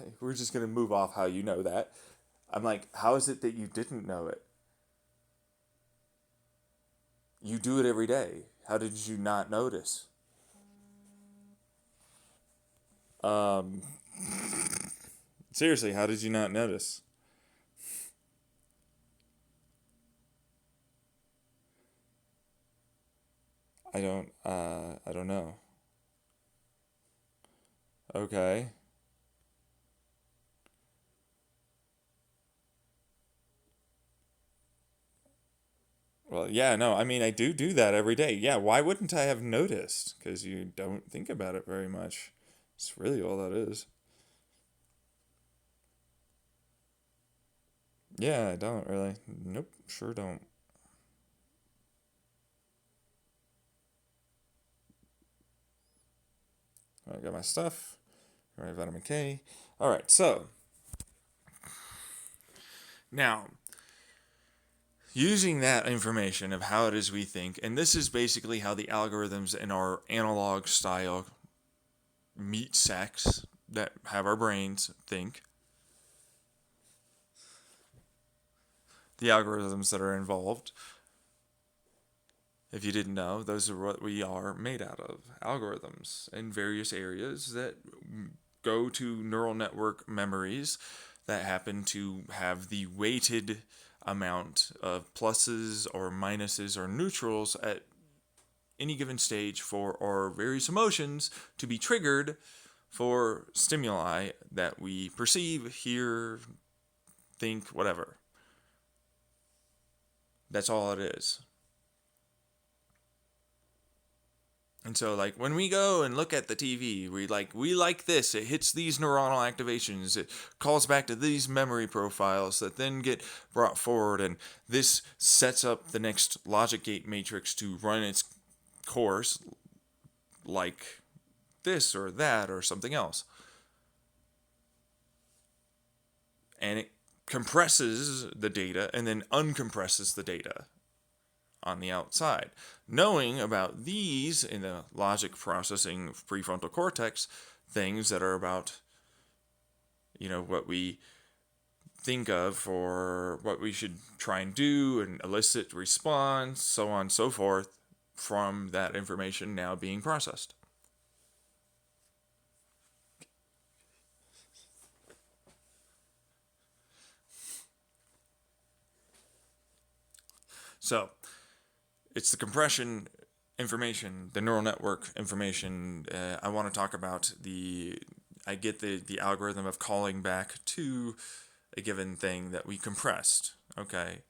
Okay, we're just going to move off how you know that. I'm like, how is it that you didn't know it? You do it every day. How did you not notice? Um, seriously, how did you not notice? I don't know. Okay. Well, yeah, no, I mean, I do that every day. Yeah, why wouldn't I have noticed? Because you don't think about it very much. It's really all that is. Yeah, I don't really. Nope, sure don't. I got my stuff. Got my vitamin K. All right, so now using that information of how it is we think, and this is basically how the algorithms in our analog style meat sacks that have our brains think, the algorithms that are involved. If you didn't know, those are what we are made out of, algorithms in various areas that go to neural network memories that happen to have the weighted amount of pluses or minuses or neutrals at any given stage for our various emotions to be triggered for stimuli that we perceive, hear, think, whatever. That's all it is. And so, like, when we go and look at the TV, we like this. It hits these neuronal activations. It calls back to these memory profiles that then get brought forward, and this sets up the next logic gate matrix to run its course, like this or that or something else. And it compresses the data and then uncompresses the data on the outside. Knowing about these in the logic processing prefrontal cortex, things that are about, what we think of or what we should try and do and elicit response, so on and so forth, from that information now being processed. So, it's the compression information, the neural network information. I want to talk about I get the algorithm of calling back to a given thing that we compressed, okay?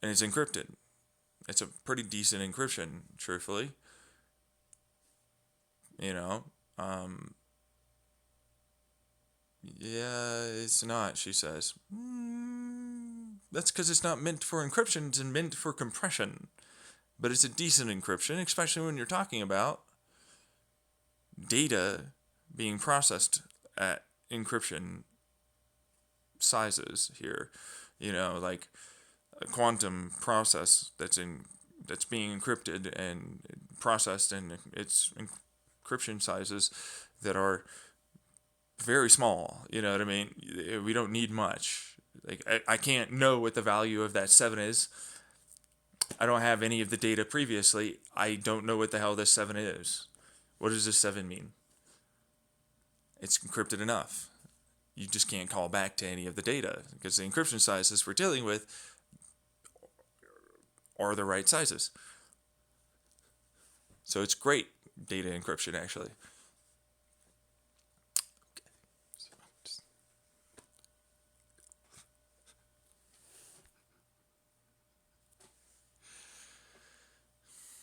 And it's encrypted. It's a pretty decent encryption, truthfully. You know, yeah, it's not, she says. That's because it's not meant for encryption, it's meant for compression. But it's a decent encryption, especially when you're talking about data being processed at encryption sizes here. Like a quantum process that's being encrypted and processed, and its encryption sizes that are very small. You know what I mean? We don't need much. Like I can't know what the value of that 7 is. I don't have any of the data previously. I don't know what the hell this 7 is. What does this 7 mean? It's encrypted enough. You just can't call back to any of the data because the encryption sizes we're dealing with are the right sizes. So it's great data encryption, actually.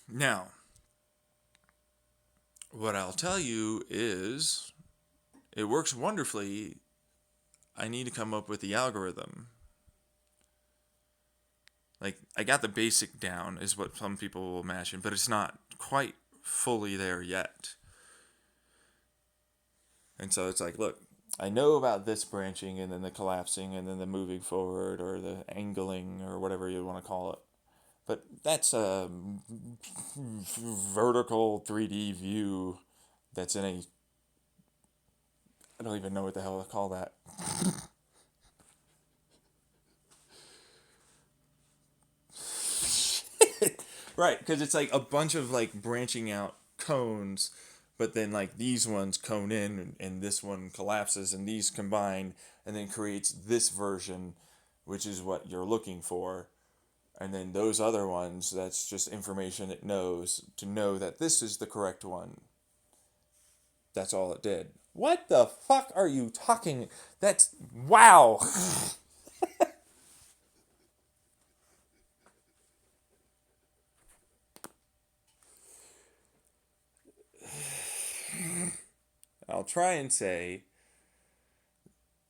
Now, what I'll tell you is it works wonderfully. I need to come up with the algorithm. Like, I got the basic down, is what some people will imagine, but it's not quite fully there yet. And so it's like, look, I know about this branching and then the collapsing and then the moving forward or the angling or whatever you want to call it. But that's a vertical 3D view that's in a... I don't even know what the hell to call that. Right, because it's like a bunch of like branching out cones, but then like these ones cone in and this one collapses and these combine and then creates this version, which is what you're looking for. And then those other ones, that's just information it knows to know that this is the correct one. That's all it did. What the fuck are you talking? That's... Wow! I'll try and say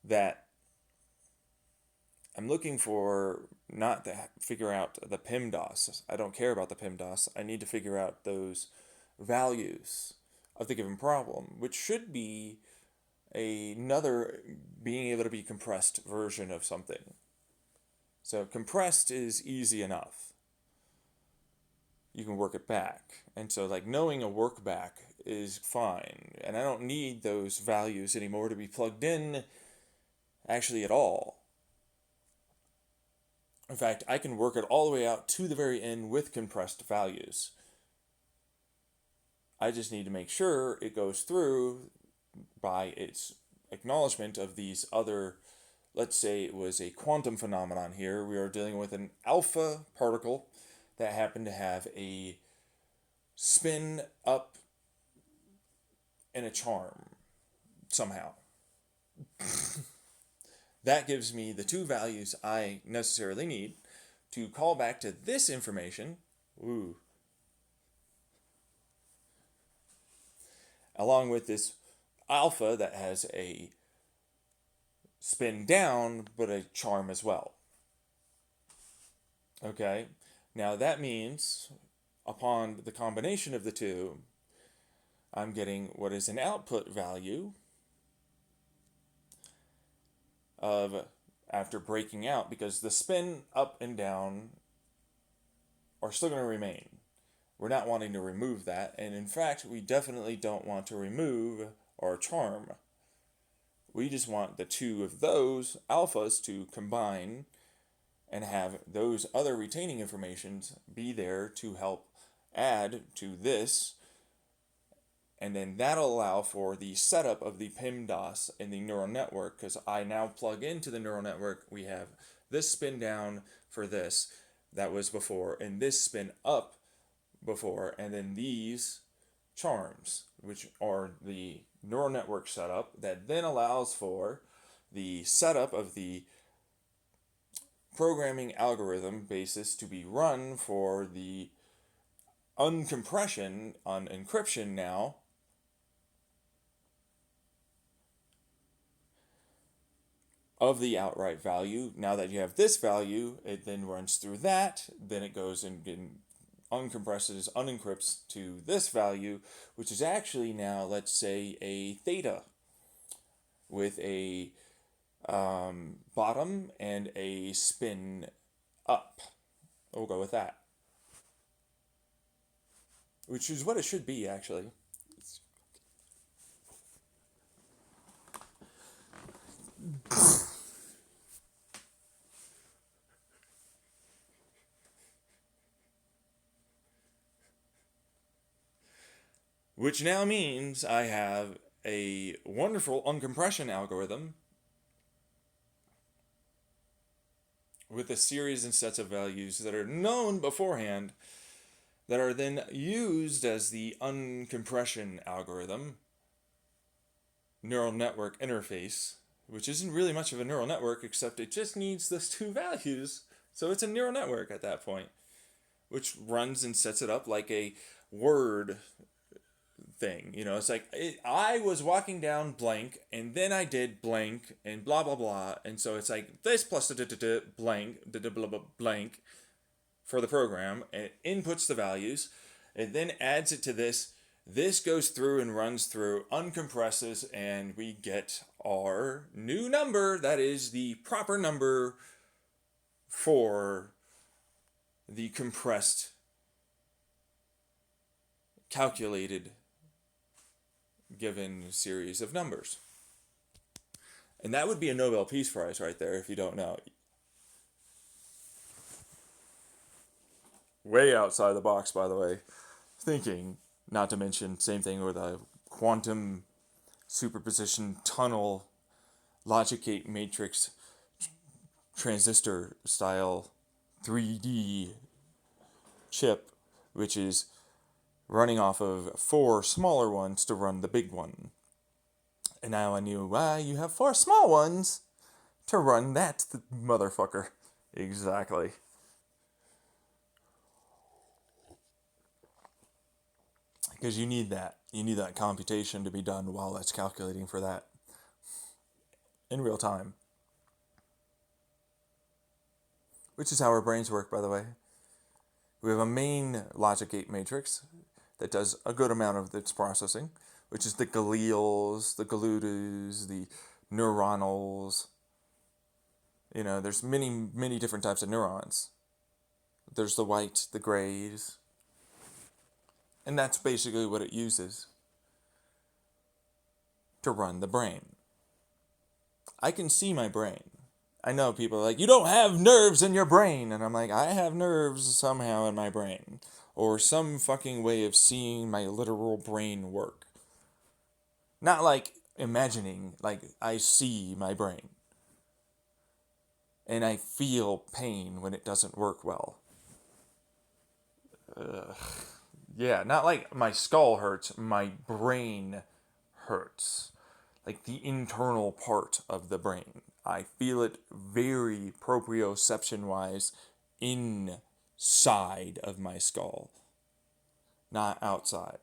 that I'm looking for not to figure out the PIMDOS. I don't care about the PIMDOS. I need to figure out those values of the given problem, which should be another being able to be compressed version of something. So compressed is easy enough. You can work it back. And so like knowing a work back is fine. And I don't need those values anymore to be plugged in actually at all. In fact, I can work it all the way out to the very end with compressed values. I just need to make sure it goes through by its acknowledgement of these other, let's say it was a quantum phenomenon here. We are dealing with an alpha particle that happened to have a spin up and a charm somehow. That gives me the two values I necessarily need to call back to this information. Ooh. Along with this alpha that has a spin down but a charm as well. Okay, now that means upon the combination of the two, I'm getting what is an output value of, after breaking out, because the spin up and down are still going to remain. We're not wanting to remove that, and in fact, we definitely don't want to remove our charm. We just want the two of those alphas to combine and have those other retaining informations be there to help add to this, and then that'll allow for the setup of the PIMDOS in the neural network, because I now plug into the neural network. We have this spin down for this, that was before, and this spin up before, and then these charms, which are the neural network setup that then allows for the setup of the programming algorithm basis to be run for the uncompression on encryption now of the outright value. Now that you have this value, it then runs through that, then it goes and uncompresses, unencrypts to this value, which is actually now, let's say, a theta with a bottom and a spin up. We'll go with that. Which is what it should be, actually. Which now means I have a wonderful uncompression algorithm with a series and sets of values that are known beforehand that are then used as the uncompression algorithm neural network interface, which isn't really much of a neural network, except it just needs those two values. So it's a neural network at that point, which runs and sets it up like a word thing. You know, it's like I was walking down blank, and then I did blank, and blah blah blah, and so it's like this plus blank blank for the program, and it inputs the values, it then adds it to this. This goes through and runs through, uncompresses, and we get our new number that is the proper number for the compressed, calculated, given series of numbers. And that would be a Nobel Peace Prize right there, if you don't know. Way outside the box, by the way. Thinking, not to mention, same thing with a quantum superposition tunnel logic gate matrix transistor style 3D chip, which is running off of 4 smaller ones to run the big one. And now I knew, you have 4 small ones to run that motherfucker. Exactly. Because you need that. You need that computation to be done while it's calculating for that in real time. Which is how our brains work, by the way. We have a main logic gate matrix that does a good amount of its processing, which is the glials, the gluteus, the neuronals, There's many, many different types of neurons. There's the white, the grays, and that's basically what it uses to run the brain. I can see my brain. I know people are like, you don't have nerves in your brain. And I'm like, I have nerves somehow in my brain. Or some fucking way of seeing my literal brain work. Not like imagining, like I see my brain. And I feel pain when it doesn't work well. Yeah, not like my skull hurts, my brain hurts. Like the internal part of the brain. I feel it very proprioception-wise inside of my skull, not outside.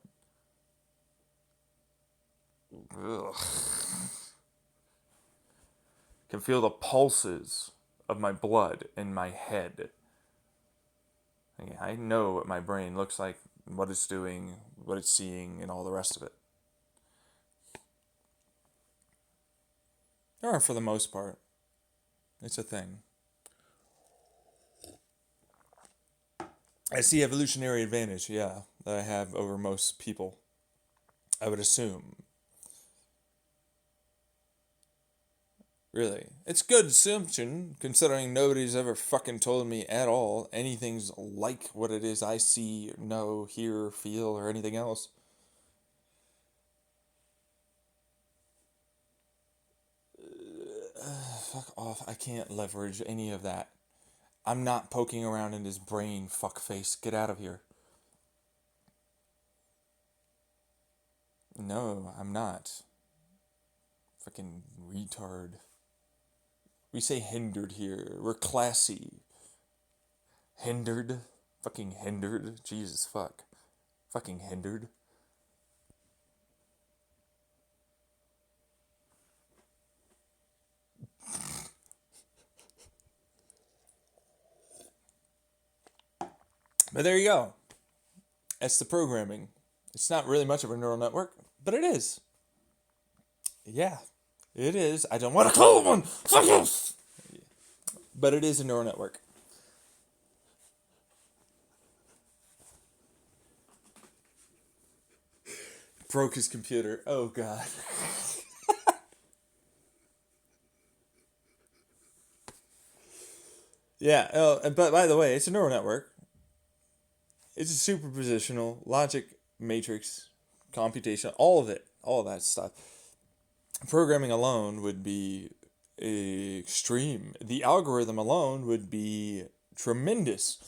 Ugh. Can feel the pulses of my blood in my head. I know what my brain looks like, what it's doing, what it's seeing, and all the rest of it. Or for the most part, it's a thing. I see evolutionary advantage, yeah, that I have over most people. I would assume. Really. It's good assumption, considering nobody's ever fucking told me at all anything's like what it is I see, know, hear, feel, or anything else. Fuck off. I can't leverage any of that. I'm not poking around in his brain, fuckface. Get out of here. No, I'm not. Fucking retard. We say hindered here. We're classy. Hindered? Fucking hindered? Jesus fuck. Fucking hindered. But there you go. That's the programming. It's not really much of a neural network, but it is. Yeah, it is. I don't want to call one. Fuck off. But it is a neural network. Broke his computer. Oh, God. Yeah, but by the way, it's a neural network. It's a superpositional, logic, matrix, computation, all of it. All of that stuff. Programming alone would be extreme. The algorithm alone would be tremendous.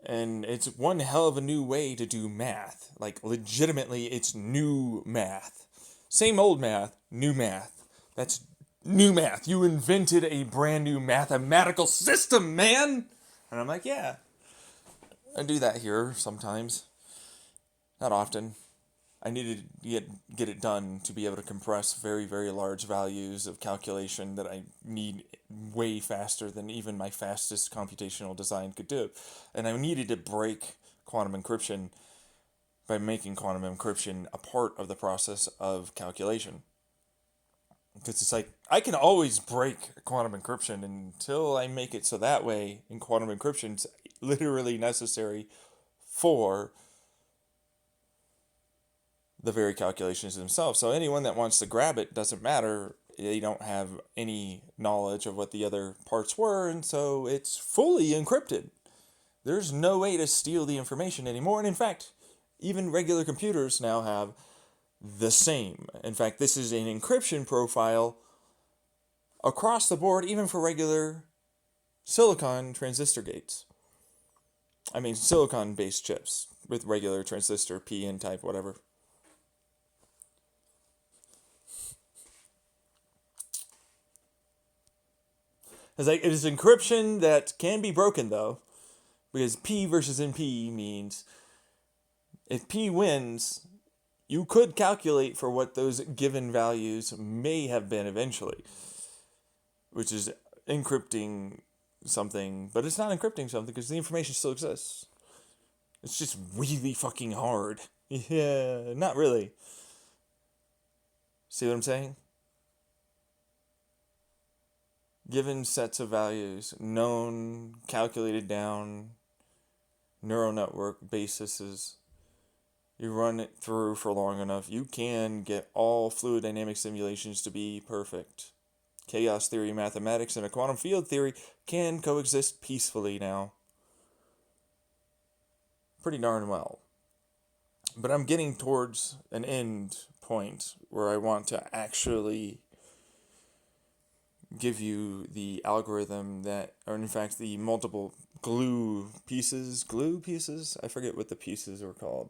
And it's one hell of a new way to do math. Like, legitimately, it's new math. Same old math, new math. That's new math. You invented a brand new mathematical system, man! And I'm like, yeah. I do that here sometimes. Not often. I needed to get it done to be able to compress very, very large values of calculation that I need way faster than even my fastest computational design could do. And I needed to break quantum encryption by making quantum encryption a part of the process of calculation. Because it's like, I can always break quantum encryption until I make it so that way, in quantum encryption's literally necessary for the very calculations themselves. So anyone that wants to grab it, doesn't matter. They don't have any knowledge of what the other parts were, and so it's fully encrypted. There's no way to steal the information anymore. And in fact, even regular computers now have the same. In fact, this is an encryption profile across the board, even for regular silicon transistor gates. I mean, silicon-based chips with regular transistor, P-N type, whatever. It's like, it is encryption that can be broken, though, because P versus NP means if P wins, you could calculate for what those given values may have been eventually, which is encrypting something, but it's not encrypting something because the information still exists. It's just really fucking hard. Yeah, not really. See what I'm saying? given sets of values, known, calculated down, neural network bases, you run it through for long enough, you can get all fluid dynamic simulations to be perfect. Chaos theory mathematics and a quantum field theory can coexist peacefully now. Pretty darn well. But I'm getting towards an end point where I want to actually give you the algorithm that, or in fact the multiple glue pieces, I forget what the pieces are called.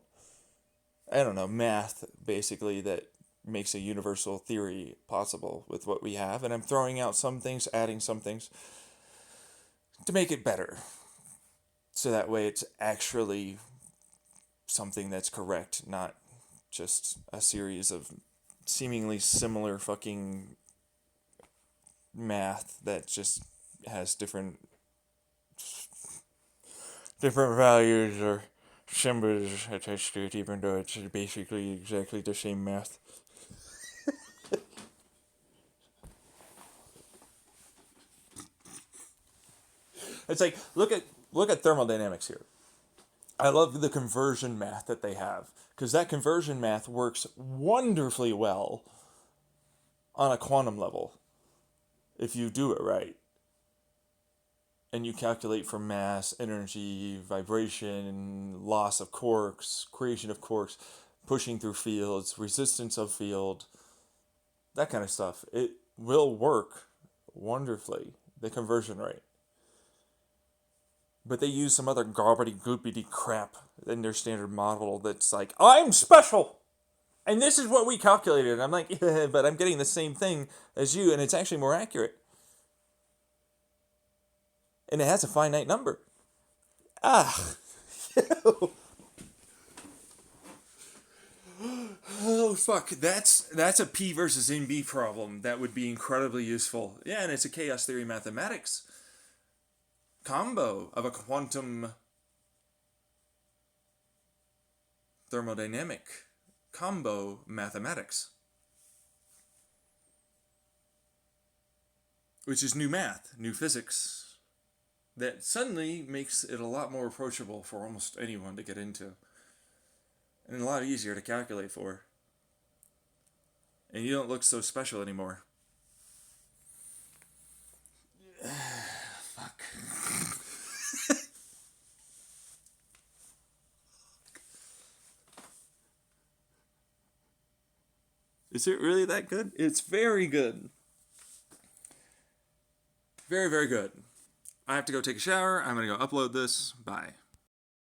I don't know, math basically that makes a universal theory possible with what we have. And I'm throwing out some things, adding some things to make it better. So that way it's actually something that's correct, not just a series of seemingly similar fucking math that just has different values or symbols attached to it, even though it's basically exactly the same math. It's like look at thermodynamics here. I love the conversion math that they have because that conversion math works wonderfully well on a quantum level if you do it right. And you calculate for mass, energy, vibration, loss of quarks, creation of quarks, pushing through fields, resistance of field, that kind of stuff. It will work wonderfully, the conversion rate. But they use some other garbity goopity crap in their standard model that's like, I'm special! And this is what we calculated. And I'm like, yeah, but I'm getting the same thing as you, and it's actually more accurate. And it has a finite number. Oh fuck, that's a P versus NB problem that would be incredibly useful. Yeah, and it's a chaos theory mathematics combo of a quantum thermodynamic combo mathematics, which is new math, new physics, that suddenly makes it a lot more approachable for almost anyone to get into. And a lot easier to calculate for. And you don't look so special anymore. Fuck. Is it really that good? It's very good. Very, very good. I have to go take a shower. I'm going to go upload this. Bye.